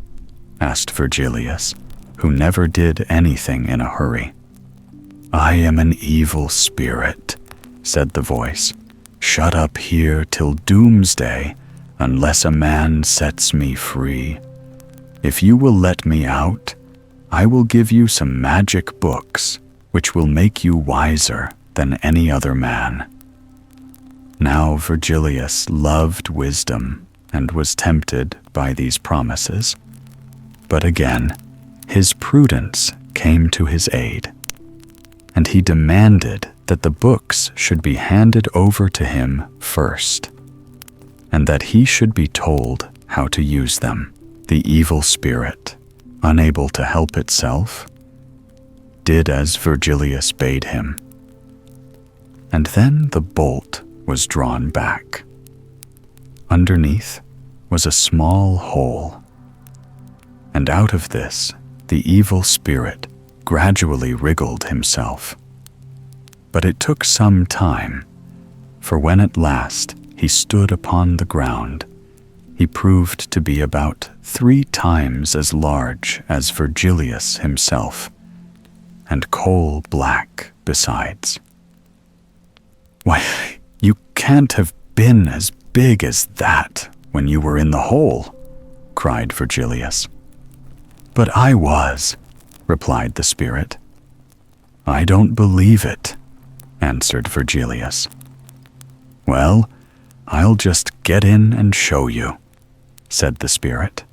asked Virgilius, who never did anything in a hurry. "I am an evil spirit," said the voice, "shut up here till doomsday unless a man sets me free. If you will let me out, I will give you some magic books which will make you wiser than any other man." Now Virgilius loved wisdom and was tempted by these promises, but again his prudence came to his aid, and he demanded that the books should be handed over to him first, and that he should be told how to use them. The evil spirit, unable to help itself, did as Virgilius bade him, and then the bolt was drawn back. Underneath was a small hole, and out of this the evil spirit gradually wriggled himself. But it took some time, for when at last he stood upon the ground, he proved to be about 3 times as large as Virgilius himself, and coal-black besides. "Why, you can't have been as big as that when you were in the hole," cried Virgilius. "But I was," replied the spirit. "I don't believe it," answered Virgilius. "Well, I'll just get in and show you," said the spirit.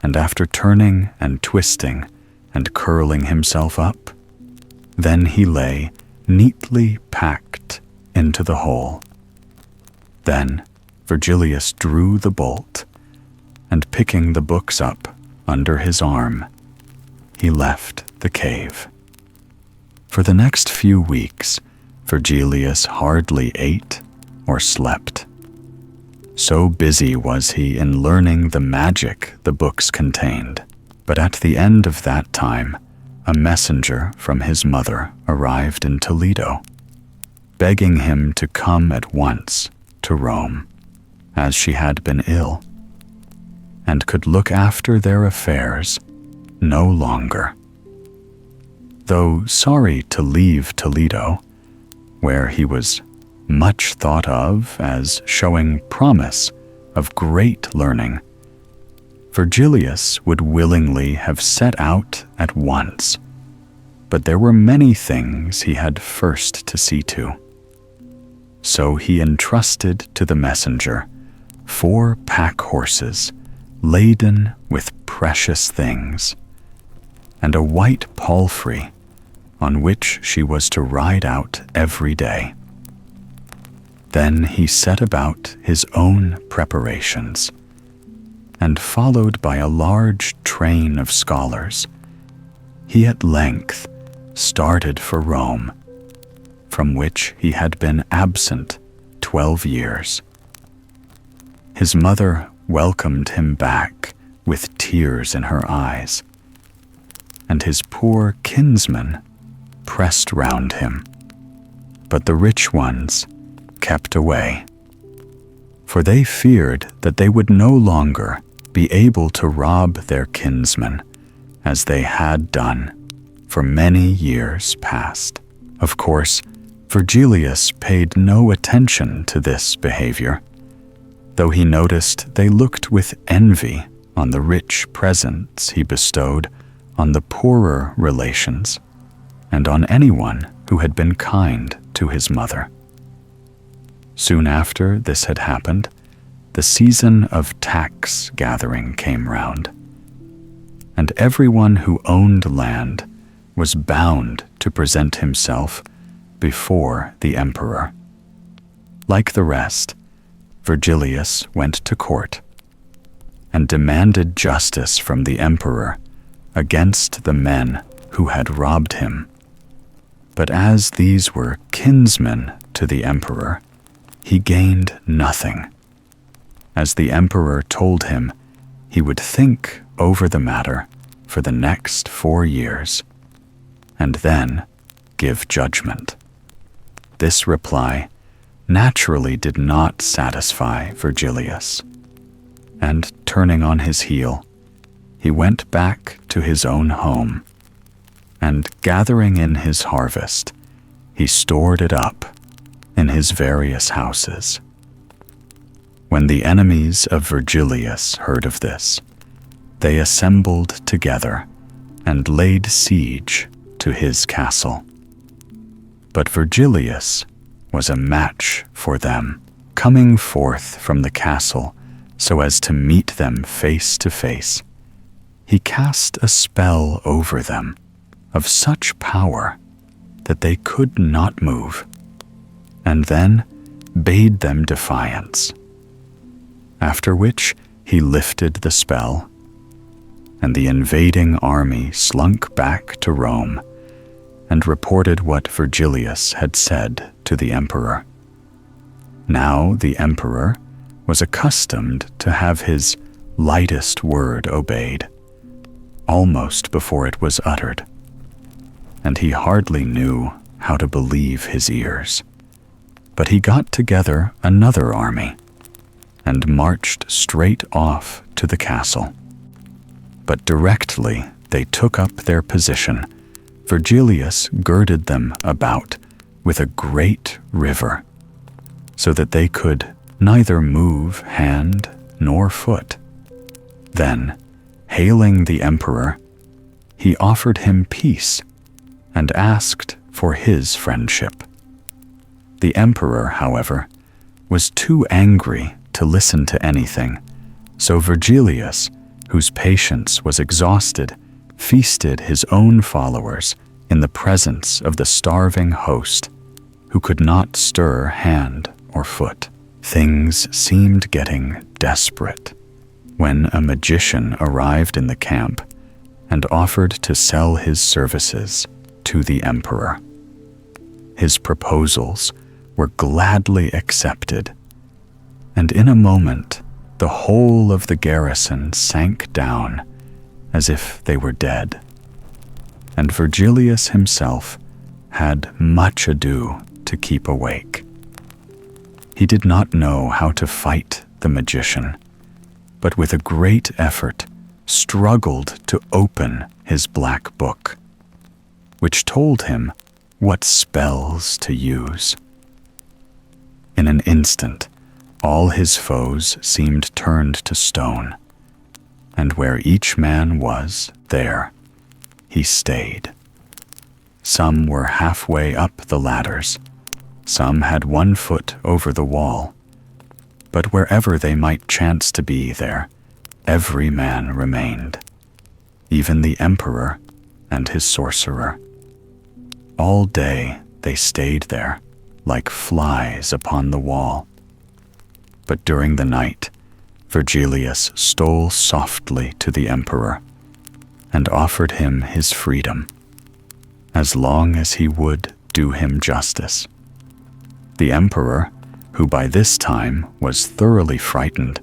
And after turning and twisting and curling himself up, then he lay neatly packed into the hole. Then Virgilius drew the bolt, and picking the books up under his arm, he left the cave. For the next few weeks, Virgilius hardly ate or slept. So busy was he in learning the magic the books contained. But at the end of that time, a messenger from his mother arrived in Toledo, begging him to come at once to Rome, as she had been ill, and could look after their affairs no longer. Though sorry to leave Toledo, where he was much thought of as showing promise of great learning, Virgilius would willingly have set out at once, but there were many things he had first to see to. So he entrusted to the messenger 4 pack horses laden with precious things, and a white palfrey on which she was to ride out every day. Then he set about his own preparations, and followed by a large train of scholars, he at length started for Rome, from which he had been absent 12 years. His mother welcomed him back with tears in her eyes, and his poor kinsmen pressed round him, but the rich ones kept away, for they feared that they would no longer be able to rob their kinsmen as they had done for many years past. Of course, Virgilius paid no attention to this behavior, though he noticed they looked with envy on the rich presents he bestowed on the poorer relations and on anyone who had been kind to his mother. Soon after this had happened, the season of tax gathering came round, and everyone who owned land was bound to present himself before the emperor. Like the rest, Virgilius went to court and demanded justice from the emperor against the men who had robbed him. But as these were kinsmen to the emperor, he gained nothing, as the emperor told him he would think over the matter for the next 4 years, and then give judgment. This reply naturally did not satisfy Virgilius, and turning on his heel, he went back to his own home, and gathering in his harvest, he stored it up in his various houses. When the enemies of Virgilius heard of this, they assembled together and laid siege to his castle. But Virgilius was a match for them, coming forth from the castle so as to meet them face to face. He cast a spell over them of such power that they could not move, and then bade them defiance, after which he lifted the spell, and the invading army slunk back to Rome and reported what Virgilius had said to the emperor. Now the emperor was accustomed to have his lightest word obeyed, almost before it was uttered, and he hardly knew how to believe his ears. But he got together another army and marched straight off to the castle. But directly they took up their position, Virgilius girded them about with a great river, so that they could neither move hand nor foot. Then, hailing the emperor, he offered him peace and asked for his friendship. The emperor, however, was too angry to listen to anything, so Virgilius, whose patience was exhausted, feasted his own followers in the presence of the starving host, who could not stir hand or foot. Things seemed getting desperate when a magician arrived in the camp and offered to sell his services to the emperor. His proposals were gladly accepted, and in a moment the whole of the garrison sank down as if they were dead, and Virgilius himself had much ado to keep awake. He did not know how to fight the magician, but with a great effort struggled to open his black book, which told him what spells to use. In an instant, all his foes seemed turned to stone, and where each man was, there he stayed. Some were halfway up the ladders, some had 1 foot over the wall, but wherever they might chance to be there, every man remained, even the emperor and his sorcerer. All day they stayed there, like flies upon the wall. But during the night, Virgilius stole softly to the emperor and offered him his freedom, as long as he would do him justice. The emperor, who by this time was thoroughly frightened,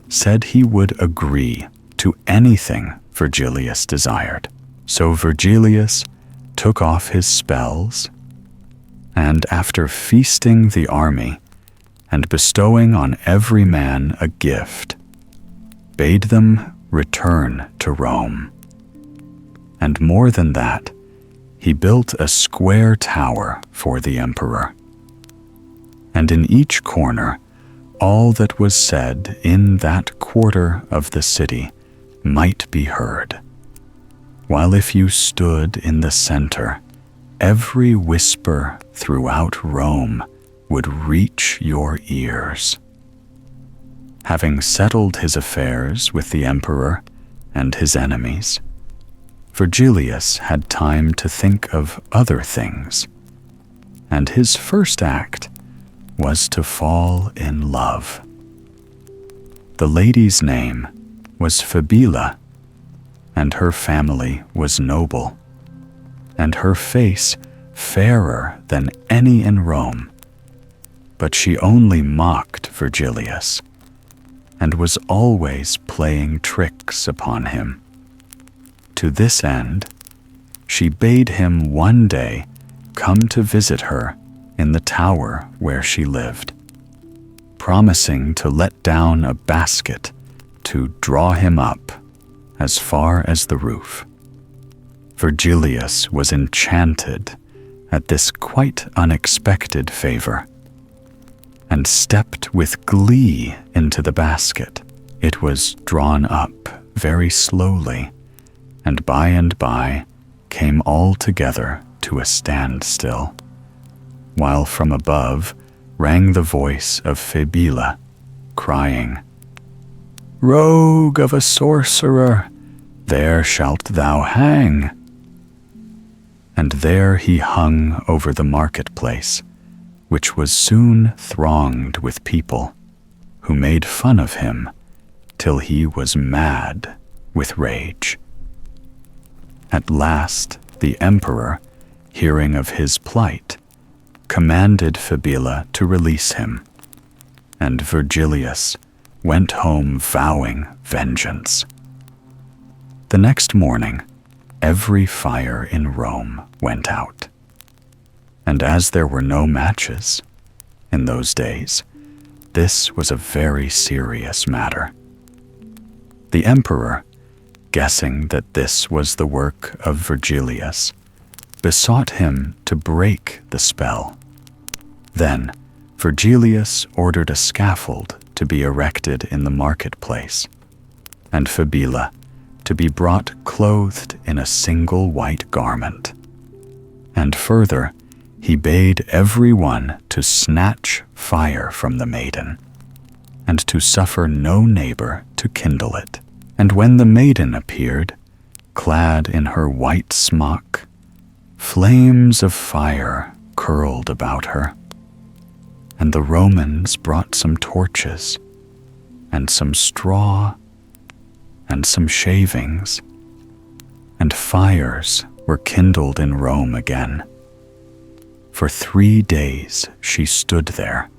said he would agree to anything Virgilius desired. So Virgilius took off his spells And after feasting the army and bestowing on every man a gift, bade them return to Rome. And more than that, he built a square tower for the emperor. And in each corner, all that was said in that quarter of the city might be heard, while if you stood in the center, every whisper throughout Rome would reach your ears. Having settled his affairs with the emperor and his enemies, Virgilius had time to think of other things, and his first act was to fall in love. The lady's name was Fibila, and her family was noble, and her face fairer than any in Rome. But she only mocked Virgilius, and was always playing tricks upon him. To this end, she bade him one day come to visit her in the tower where she lived, promising to let down a basket to draw him up as far as the roof. Virgilius was enchanted at this quite unexpected favor, and stepped with glee into the basket. It was drawn up very slowly, and by came altogether to a standstill, while from above rang the voice of Fibila, crying, "Rogue of a sorcerer, there shalt thou hang." And there he hung over the marketplace, which was soon thronged with people, who made fun of him till he was mad with rage. At last the emperor, hearing of his plight, commanded Fibila to release him, and Virgilius went home vowing vengeance. The next morning, every fire in Rome went out, and as there were no matches in those days, this was a very serious matter. The emperor, guessing that this was the work of Virgilius, besought him to break the spell. Then Virgilius ordered a scaffold to be erected in the marketplace, and Fibila to be brought clothed in a single white garment. And further, he bade every one to snatch fire from the maiden, and to suffer no neighbor to kindle it. And when the maiden appeared, clad in her white smock, flames of fire curled about her. And the Romans brought some torches, and some straw, and some shavings, and fires were kindled in Rome again. For 3 days she stood there,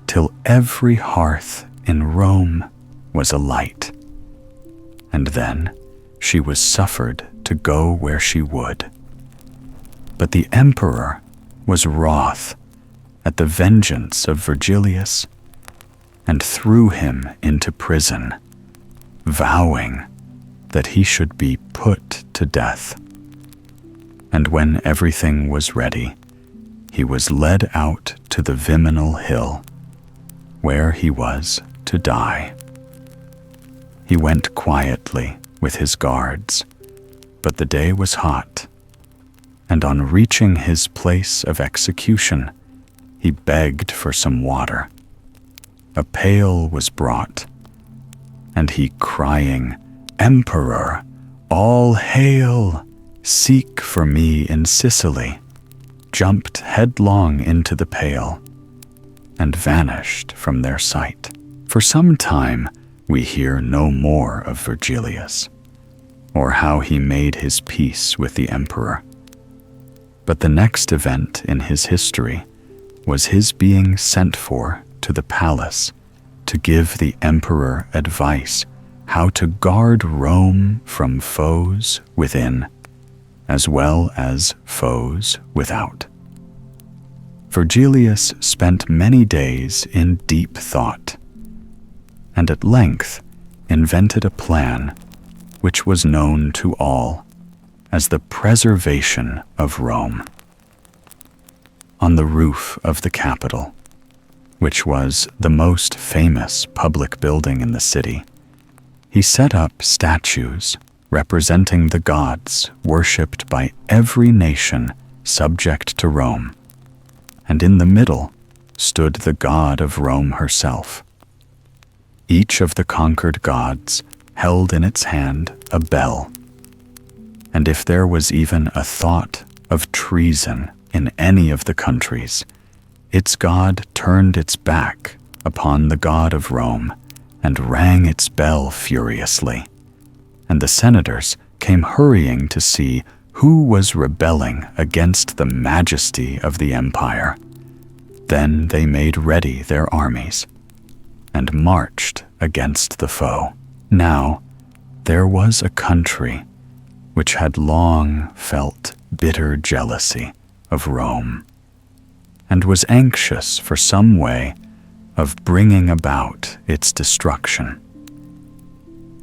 till every hearth in Rome was alight. And then she was suffered to go where she would. But the emperor was wroth at the vengeance of Virgilius, and threw him into prison, vowing that he should be put to death. And when everything was ready, he was led out to the Viminal Hill, where he was to die. He went quietly with his guards, but the day was hot, and on reaching his place of execution, he begged for some water. A pail was brought, and he, crying, "Emperor, all hail! Seek for me in Sicily," jumped headlong into the pail, and vanished from their sight. For some time we hear no more of Virgilius, or how he made his peace with the emperor. But the next event in his history was his being sent for to the palace to give the emperor advice how to guard Rome from foes within, as well as foes without. Virgilius spent many days in deep thought, and at length invented a plan which was known to all as the preservation of Rome. On the roof of the Capitol, which was the most famous public building in the city, he set up statues representing the gods worshipped by every nation subject to Rome, and in the middle stood the god of Rome herself. Each of the conquered gods held in its hand a bell, and if there was even a thought of treason in any of the countries, its god turned its back upon the god of Rome and rang its bell furiously, and the senators came hurrying to see who was rebelling against the majesty of the empire. Then they made ready their armies and marched against the foe. Now there was a country which had long felt bitter jealousy of Rome and was anxious for some way of bringing about its destruction.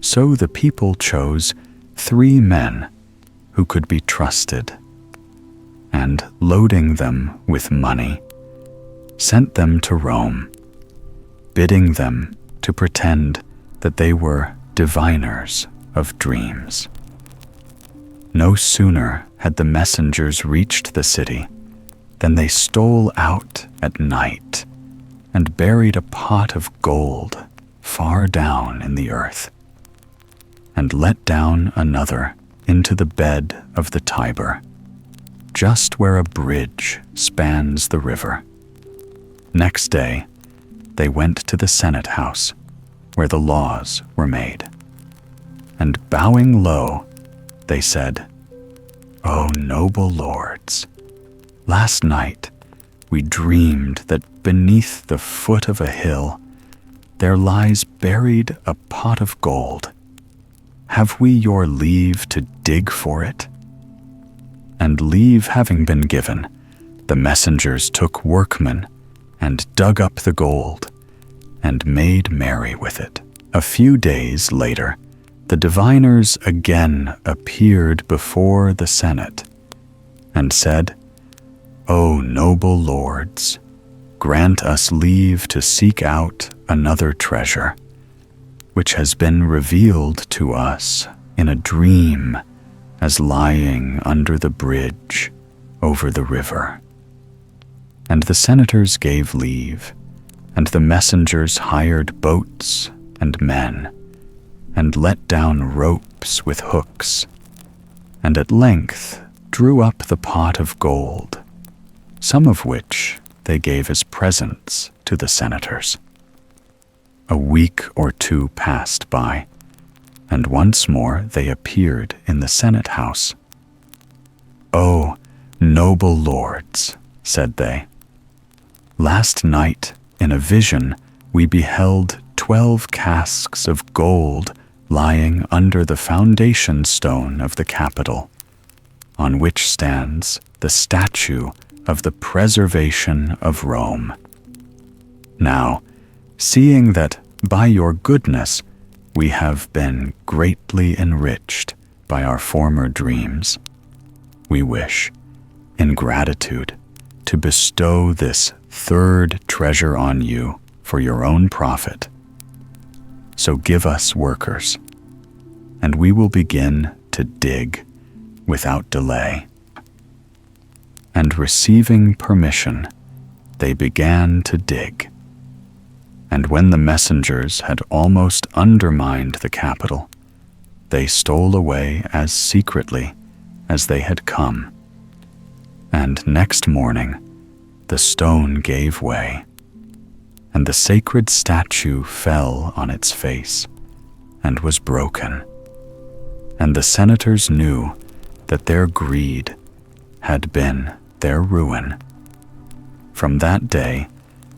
So the people chose 3 men who could be trusted, and loading them with money, sent them to Rome, bidding them to pretend that they were diviners of dreams. No sooner had the messengers reached the city than they stole out at night and buried a pot of gold far down in the earth, and let down another into the bed of the Tiber, just where a bridge spans the river. Next day, they went to the Senate house, where the laws were made, and bowing low, they said, "O noble lords, last night we dreamed that beneath the foot of a hill there lies buried a pot of gold. Have we your leave to dig for it?" And leave having been given, the messengers took workmen and dug up the gold and made merry with it. A few days later, the diviners again appeared before the Senate and said, "O noble lords, grant us leave to seek out another treasure, which has been revealed to us in a dream as lying under the bridge over the river." And the senators gave leave, and the messengers hired boats and men, and let down ropes with hooks, and at length drew up the pot of gold, some of which they gave as presents to the senators. A week or 2 passed by, and once more they appeared in the Senate house. "O noble lords," said they, "last night in a vision we beheld 12 casks of gold lying under the foundation stone of the Capitol, on which stands the statue of the preservation of Rome. Now, seeing that by your goodness we have been greatly enriched by our former dreams, we wish, in gratitude, to bestow this 3rd treasure on you for your own profit. So give us workers, and we will begin to dig without delay." And receiving permission, they began to dig. And when the messengers had almost undermined the Capitol, they stole away as secretly as they had come. And next morning, the stone gave way, and the sacred statue fell on its face and was broken. And the senators knew that their greed had been their ruin. From that day,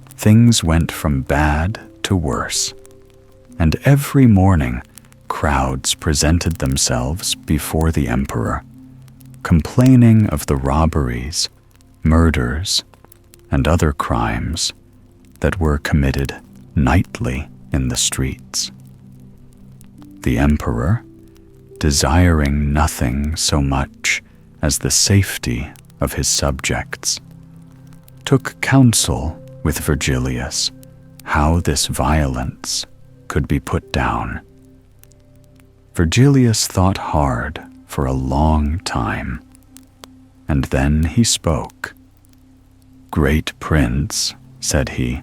things went from bad to worse, and every morning crowds presented themselves before the emperor, complaining of the robberies, murders, and other crimes that were committed nightly in the streets. The emperor, desiring nothing so much as the safety of his subjects, took counsel with Virgilius how this violence could be put down. Virgilius thought hard for a long time, and then he spoke. "Great prince," said he,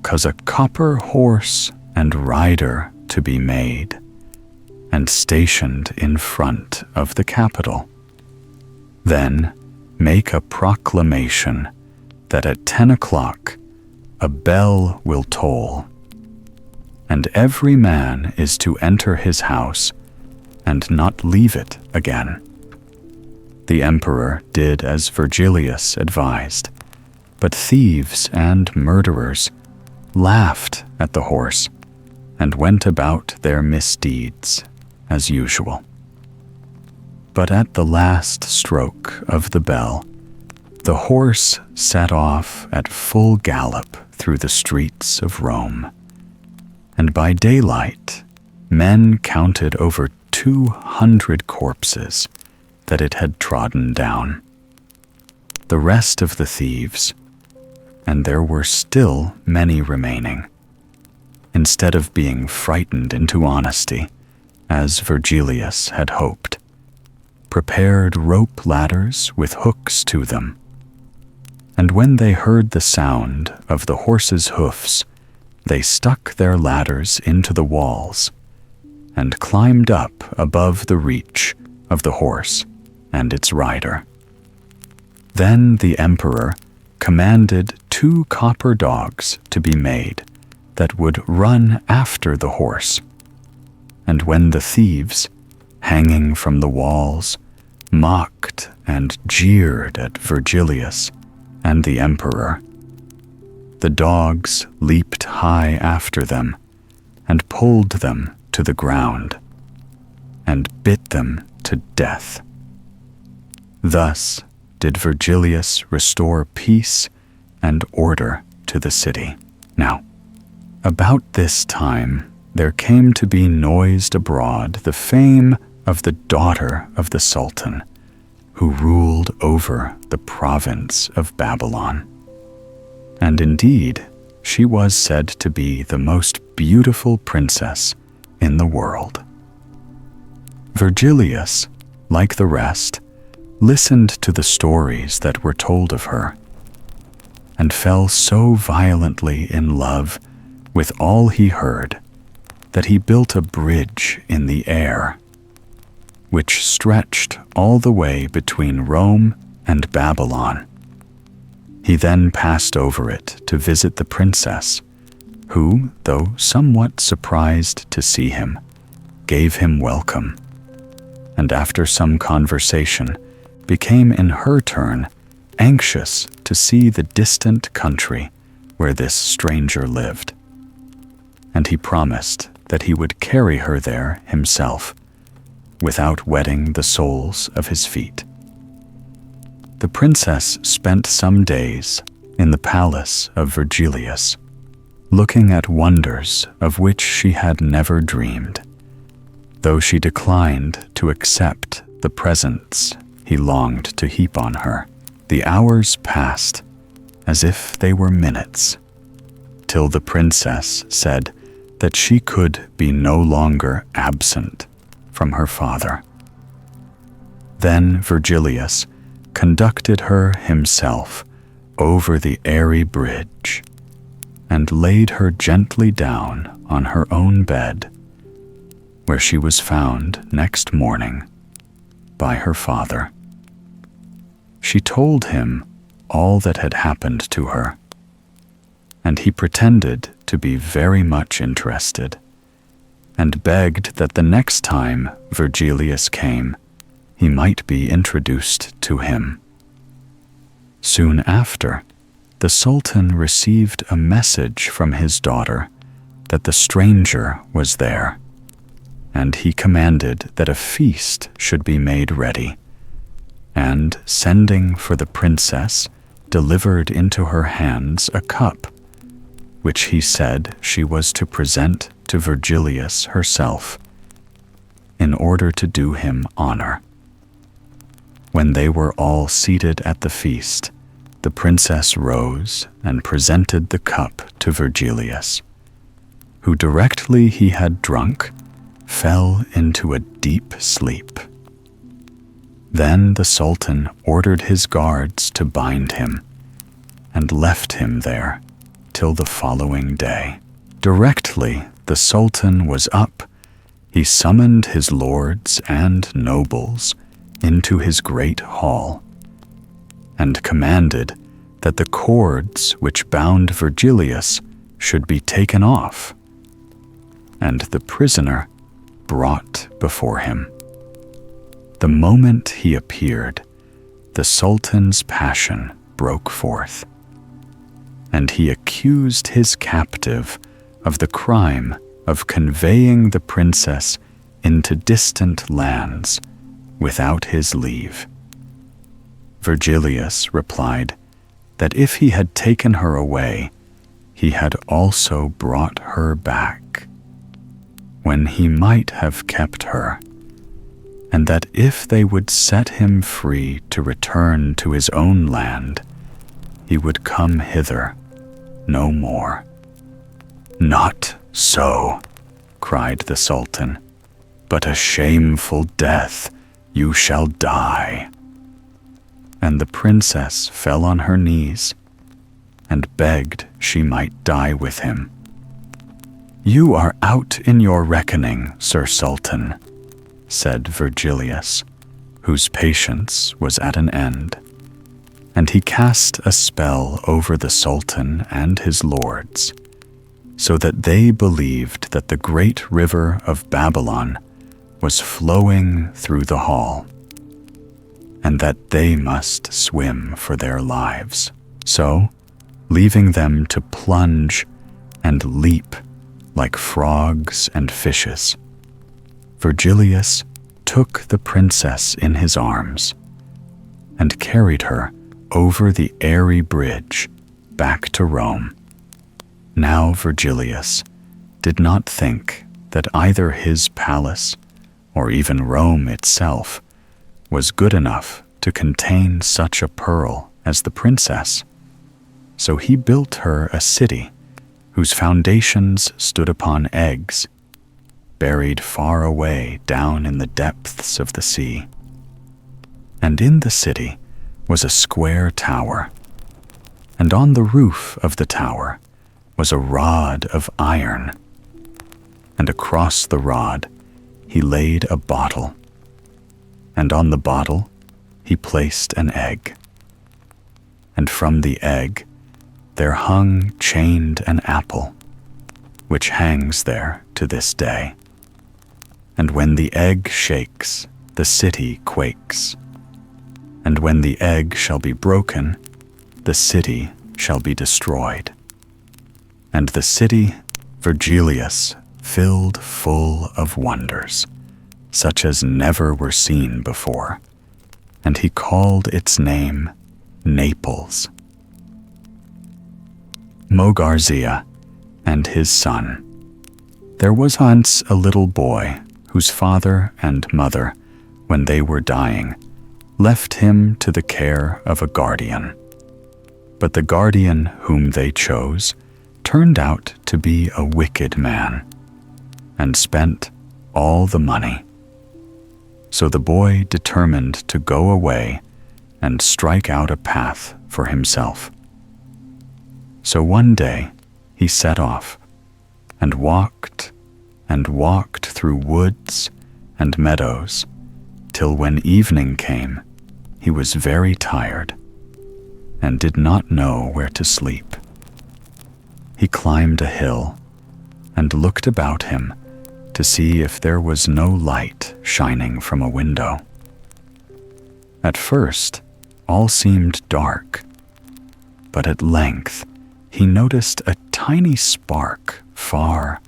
"'cause a copper horse and rider to be made, and stationed in front of the capital. Then make a proclamation that at 10 o'clock a bell will toll, and every man is to enter his house and not leave it again." The emperor did as Virgilius advised, but thieves and murderers laughed at the horse and went about their misdeeds as usual. But at the last stroke of the bell, the horse set off at full gallop through the streets of Rome, and by daylight men counted over 200 corpses that it had trodden down. The rest of the thieves, and there were still many remaining, instead of being frightened into honesty, as Virgilius had hoped, prepared rope ladders with hooks to them. And when they heard the sound of the horses' hoofs, they stuck their ladders into the walls and climbed up above the reach of the horse and its rider. Then the emperor commanded 2 copper dogs to be made that would run after the horse. And when the thieves, hanging from the walls, mocked and jeered at Virgilius and the emperor, the dogs leaped high after them and pulled them to the ground and bit them to death. Thus did Virgilius restore peace and order to the city. Now, about this time there came to be noised abroad the fame of the daughter of the Sultan, who ruled over the province of Babylon. And indeed, she was said to be the most beautiful princess in the world. Virgilius, like the rest, listened to the stories that were told of her, and fell so violently in love with all he heard that he built a bridge in the air, which stretched all the way between Rome and Babylon. He then passed over it to visit the princess, who, though somewhat surprised to see him, gave him welcome, and after some conversation, became in her turn anxious to see the distant country where this stranger lived. And he promised that he would carry her there himself, without wetting the soles of his feet. The princess spent some days in the palace of Virgilius, looking at wonders of which she had never dreamed, though she declined to accept the presents he longed to heap on her. The hours passed as if they were minutes, till the princess said that she could be no longer absent from her father. Then Virgilius conducted her himself over the airy bridge and laid her gently down on her own bed, where she was found next morning by her father. She told him all that had happened to her, and he pretended to be very much interested, and begged that the next time Virgilius came, he might be introduced to him. Soon after, the Sultan received a message from his daughter that the stranger was there, and he commanded that a feast should be made ready, and sending for the princess delivered into her hands a cup, which he said she was to present to Virgilius herself, in order to do him honor. When they were all seated at the feast, the princess rose and presented the cup to Virgilius, who directly he had drunk, fell into a deep sleep. Then the Sultan ordered his guards to bind him, and left him there till the following day. Directly the Sultan was up, he summoned his lords and nobles into his great hall, and commanded that the cords which bound Virgilius should be taken off, and the prisoner brought before him. The moment he appeared, the Sultan's passion broke forth, and he accused his captive of the crime of conveying the princess into distant lands without his leave. Virgilius replied that if he had taken her away, he had also brought her back, when he might have kept her, and that if they would set him free to return to his own land, he would come hither no more. "Not so," cried the Sultan, "but a shameful death you shall die." And the princess fell on her knees and begged she might die with him. "You are out in your reckoning, Sir Sultan," said Virgilius, whose patience was at an end, and he cast a spell over the Sultan and his lords, so that they believed that the great river of Babylon was flowing through the hall, and that they must swim for their lives. So, leaving them to plunge and leap like frogs and fishes, Virgilius took the princess in his arms and carried her over the airy bridge back to Rome. Now Virgilius did not think that either his palace or even Rome itself was good enough to contain such a pearl as the princess, so he built her a city whose foundations stood upon eggs, buried far away down in the depths of the sea. And in the city was a square tower, and on the roof of the tower was a rod of iron, and across the rod he laid a bottle, and on the bottle he placed an egg, and from the egg there hung chained an apple, which hangs there to this day. And when the egg shakes, the city quakes, and when the egg shall be broken, the city shall be destroyed. And the city Virgilius filled full of wonders, such as never were seen before, and he called its name Naples. Mogarzea and His Son. There was once a little boy whose father and mother, when they were dying, left him to the care of a guardian. But the guardian whom they chose turned out to be a wicked man, and spent all the money. So the boy determined to go away and strike out a path for himself. So one day he set off, and walked through woods and meadows, till when evening came, he was very tired, and did not know where to sleep. He climbed a hill, and looked about him to see if there was no light shining from a window. At first, all seemed dark, but at length he noticed a tiny spark far,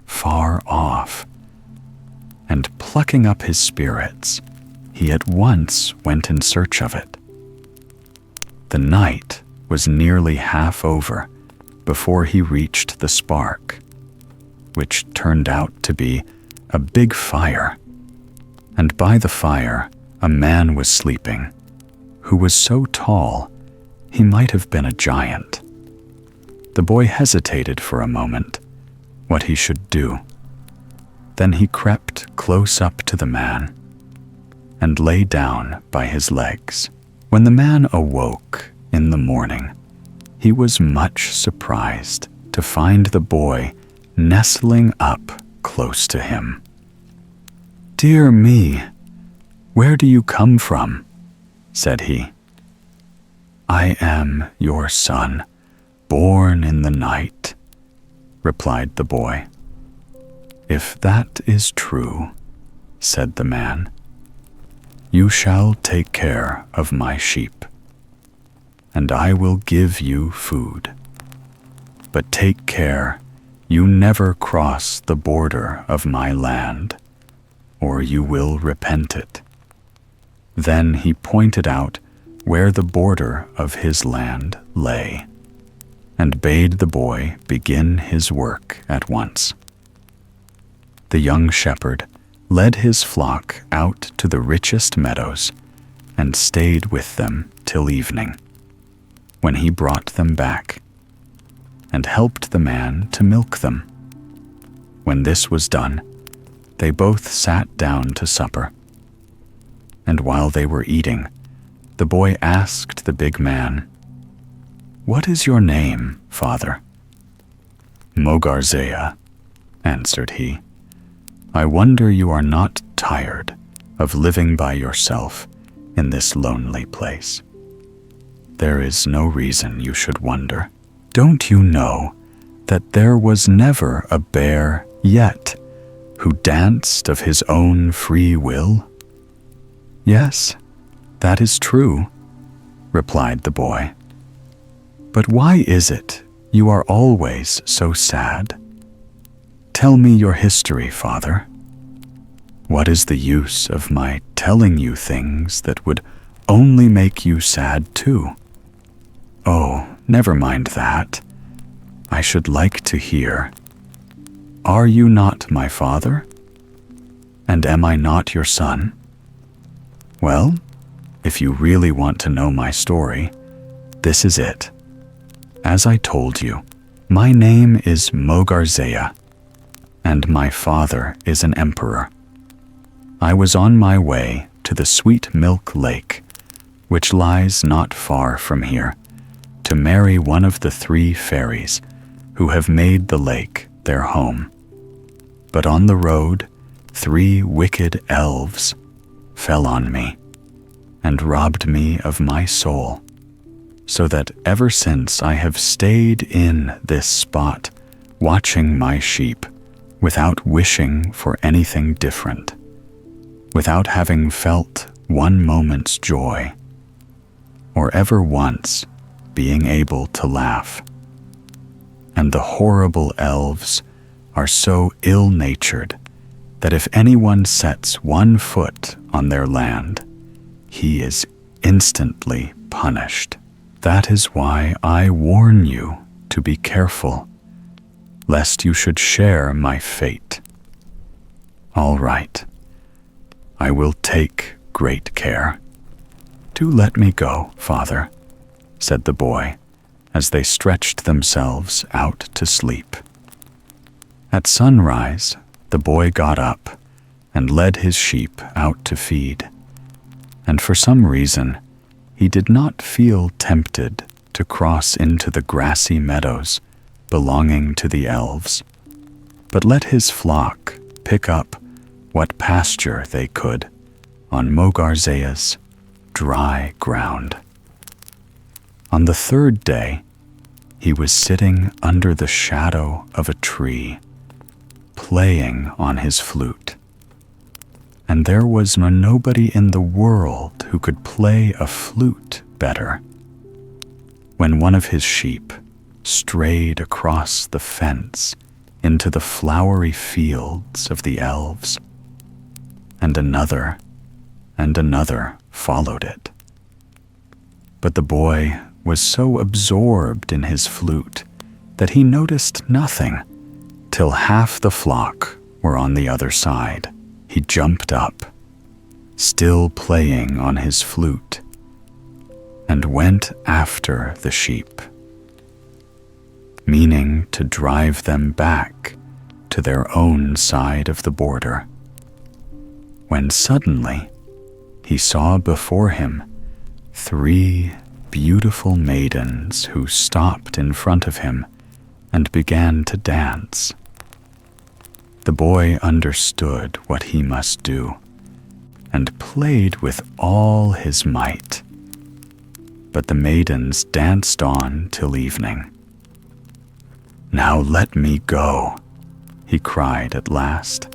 far off, and plucking up his spirits, he at once went in search of it. The night was nearly half over before he reached the spark, which turned out to be a big fire. And by the fire, a man was sleeping, who was so tall he might have been a giant. The boy hesitated for a moment what he should do. Then he crept close up to the man and lay down by his legs. When the man awoke in the morning, he was much surprised to find the boy nestling up close to him. "Dear me, where do you come from?" said he. "I am your son, born in the night," replied the boy. "If that is true," said the man, "you shall take care of my sheep, and I will give you food. But take care you never cross the border of my land, or you will repent it." Then he pointed out where the border of his land lay, and bade the boy begin his work at once. The young shepherd led his flock out to the richest meadows and stayed with them till evening, when he brought them back, and helped the man to milk them. When this was done, they both sat down to supper. And while they were eating, the boy asked the big man, "What is your name, father?" "Mogarzea," answered he. "I wonder you are not tired of living by yourself in this lonely place." "There is no reason you should wonder. Don't you know that there was never a bear yet who danced of his own free will?" "Yes, that is true," replied the boy. "But why is it you are always so sad? Tell me your history, father." "What is the use of my telling you things that would only make you sad too?" "Oh, never mind that. I should like to hear. Are you not my father? And am I not your son? Well, if you really want to know my story, this is it. As I told you, my name is Mogarzea, and my father is an emperor. I was on my way to the Sweet Milk Lake, which lies not far from here, to marry one of the 3 fairies who have made the lake their home. But on the road, 3 wicked elves fell on me and robbed me of my soul, so that ever since I have stayed in this spot, watching my sheep without wishing for anything different, without having felt one moment's joy, or ever once being able to laugh. And the horrible elves are so ill-natured that if anyone sets one foot on their land, he is instantly punished. That is why I warn you to be careful, lest you should share my fate. All right, I will take great care. Do let me go, father, said the boy, as they stretched themselves out to sleep. At sunrise, the boy got up and led his sheep out to feed, and for some reason, he did not feel tempted to cross into the grassy meadows belonging to the elves, but let his flock pick up what pasture they could on Mogarzea's dry ground. On the 3rd day, he was sitting under the shadow of a tree, playing on his flute, and there was nobody in the world who could play a flute better, when one of his sheep strayed across the fence into the flowery fields of the elves, and another followed it. But the boy was so absorbed in his flute that he noticed nothing till half the flock were on the other side. He jumped up, still playing on his flute, and went after the sheep, meaning to drive them back to their own side of the border, when suddenly he saw before him 3 beautiful maidens who stopped in front of him and began to dance. The boy understood what he must do and played with all his might. But the maidens danced on till evening. "Now let me go," he cried at last,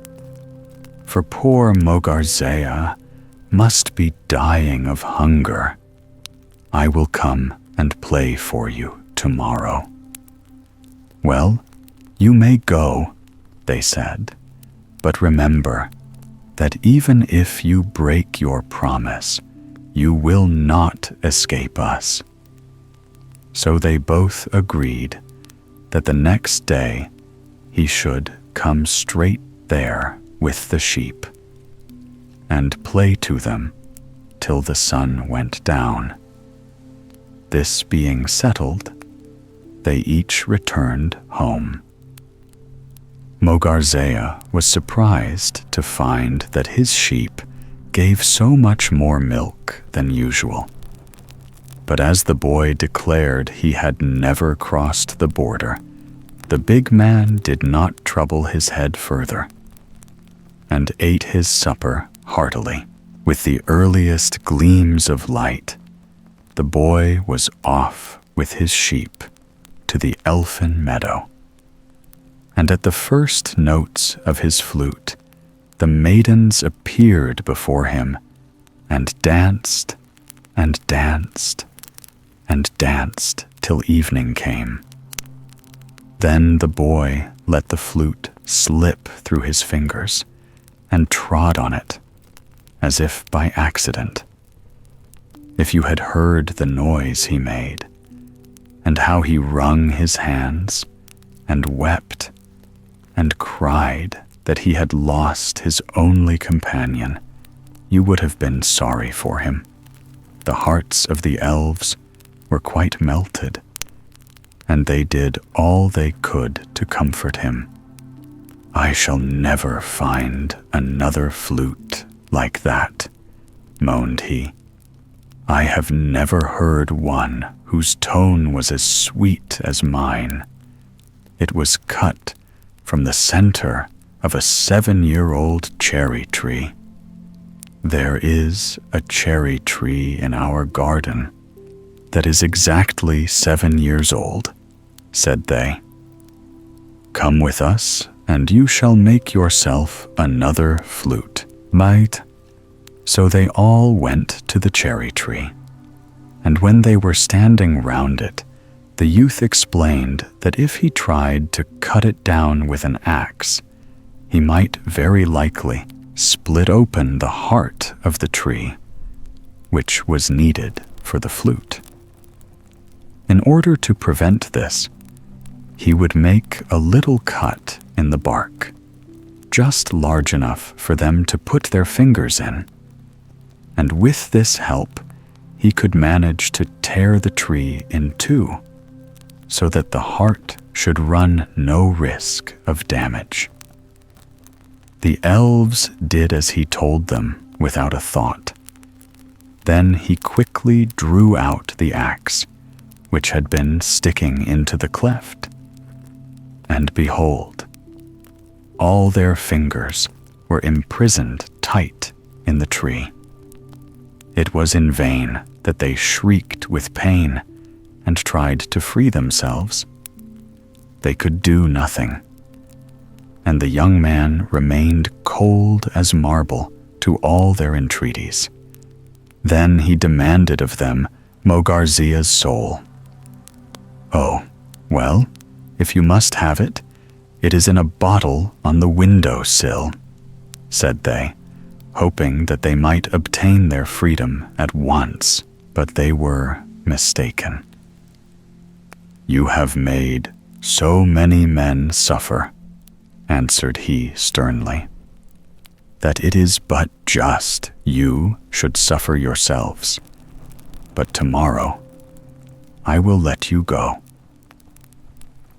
"for poor Mogarzea must be dying of hunger. I will come and play for you tomorrow." "Well, you may go," they said, "but remember that even if you break your promise, you will not escape us." So they both agreed that the next day he should come straight there with the sheep and play to them till the sun went down. This being settled, they each returned home. Mogarzea was surprised to find that his sheep gave so much more milk than usual. But as the boy declared he had never crossed the border, the big man did not trouble his head further, and ate his supper heartily. With the earliest gleams of light, the boy was off with his sheep to the elfin meadow. And at the first notes of his flute, the maidens appeared before him and danced and danced and danced till evening came. Then the boy let the flute slip through his fingers and trod on it, as if by accident. If you had heard the noise he made, and how he wrung his hands and wept and cried that he had lost his only companion, you would have been sorry for him. The hearts of the elves were quite melted, and they did all they could to comfort him. "I shall never find another flute like that," moaned he. "I have never heard one whose tone was as sweet as mine. It was cut from the center of a 7-year-old cherry tree. There is a cherry tree in our garden that is exactly 7 years old," said they. "Come with us, and you shall make yourself another flute, mate." So they all went to the cherry tree, and when they were standing round it, the youth explained that if he tried to cut it down with an axe, he might very likely split open the heart of the tree, which was needed for the flute. In order to prevent this, he would make a little cut in the bark, just large enough for them to put their fingers in, and with this help, he could manage to tear the tree in two, so that the heart should run no risk of damage. The elves did as he told them without a thought. Then he quickly drew out the axe, which had been sticking into the cleft. And behold, all their fingers were imprisoned tight in the tree. It was in vain that they shrieked with pain and tried to free themselves. They could do nothing, and the young man remained cold as marble to all their entreaties. Then he demanded of them Mogarzea's soul. "Oh, well, if you must have it, it is in a bottle on the window sill," said they, hoping that they might obtain their freedom at once, but they were mistaken. "You have made so many men suffer," answered he sternly, "that it is but just you should suffer yourselves. But tomorrow I will let you go."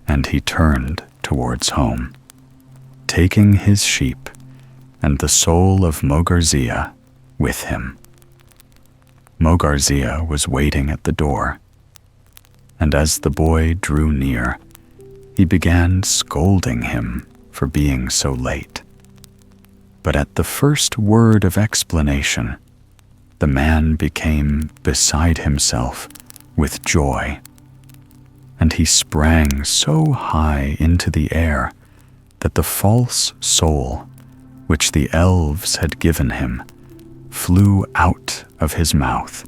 And he turned towards home, taking his sheep and the soul of Mogarzea with him. Mogarzea was waiting at the door, and as the boy drew near, he began scolding him for being so late. But at the first word of explanation, the man became beside himself with joy, and he sprang so high into the air that the false soul, which the elves had given him, flew out of his mouth,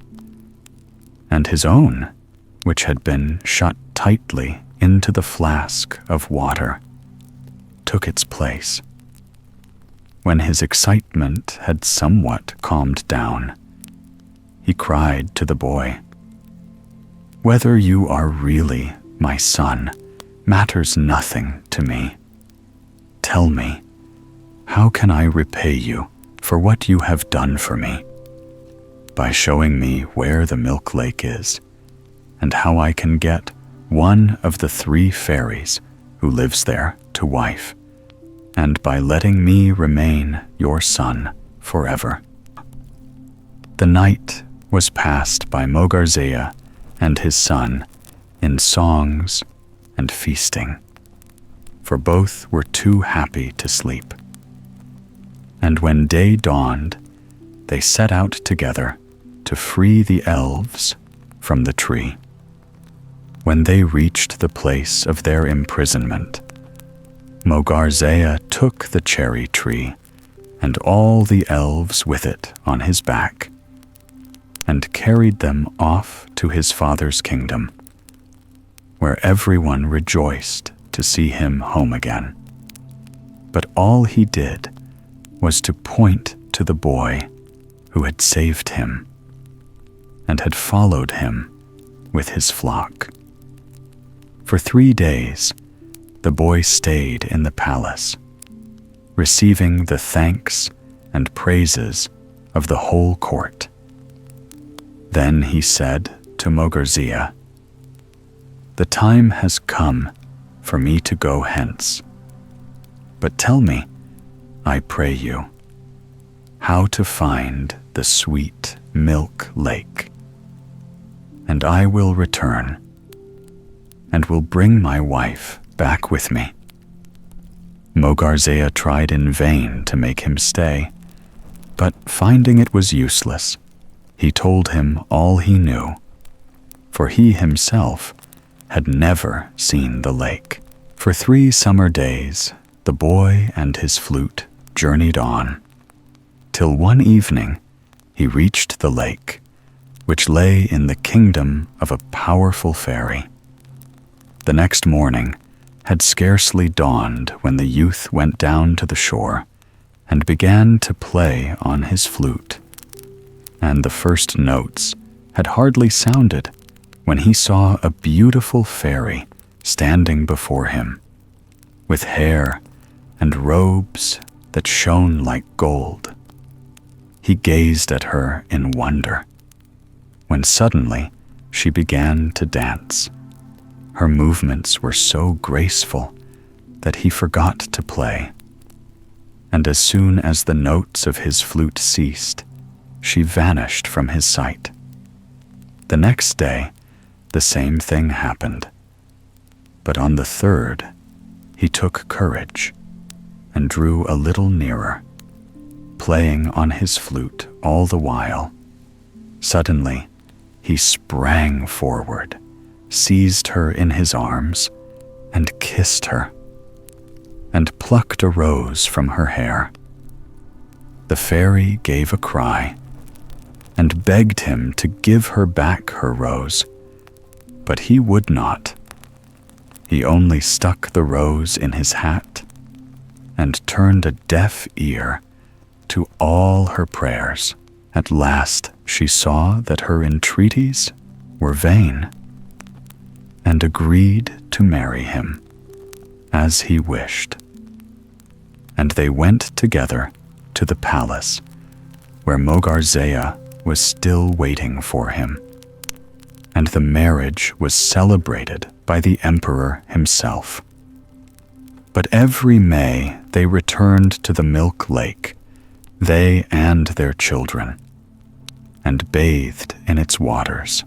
and his own, which had been shut tightly into the flask of water, took its place. When his excitement had somewhat calmed down, he cried to the boy, "Whether you are really my son matters nothing to me. Tell me, how can I repay you for what you have done for me? By showing me where the milk lake is, and how I can get one of the 3 fairies who lives there to wife, and by letting me remain your son forever." The night was passed by Mogarzea and his son in songs and feasting, for both were too happy to sleep. And when day dawned, they set out together to free the elves from the tree. When they reached the place of their imprisonment, Mogarzea took the cherry tree and all the elves with it on his back, and carried them off to his father's kingdom, where everyone rejoiced to see him home again. But all he did was to point to the boy who had saved him and had followed him with his flock. For 3 days, the boy stayed in the palace, receiving the thanks and praises of the whole court. Then he said to Mogarzea, "The time has come for me to go hence. But tell me, I pray you, how to find the sweet milk lake. And I will return, and will bring my wife back with me." Mogarzea tried in vain to make him stay, but finding it was useless, he told him all he knew, for he himself had never seen the lake. For 3 summer days, the boy and his flute journeyed on, till one evening he reached the lake, which lay in the kingdom of a powerful fairy. The next morning had scarcely dawned when the youth went down to the shore and began to play on his flute. And the first notes had hardly sounded when he saw a beautiful fairy standing before him, with hair and robes that shone like gold. He gazed at her in wonder, when suddenly she began to dance. Her movements were so graceful that he forgot to play, and as soon as the notes of his flute ceased, she vanished from his sight. The next day, the same thing happened, but on the 3rd, he took courage and drew a little nearer, playing on his flute all the while. Suddenly, he sprang forward, seized her in his arms, and kissed her, and plucked a rose from her hair. The fairy gave a cry, and begged him to give her back her rose, but he would not. He only stuck the rose in his hat, and turned a deaf ear to all her prayers. At last she saw that her entreaties were vain. and agreed to marry him, as he wished. And they went together to the palace, where Mogarzea was still waiting for him, and the marriage was celebrated by the emperor himself. But every May they returned to the milk lake, they and their children, and bathed in its waters.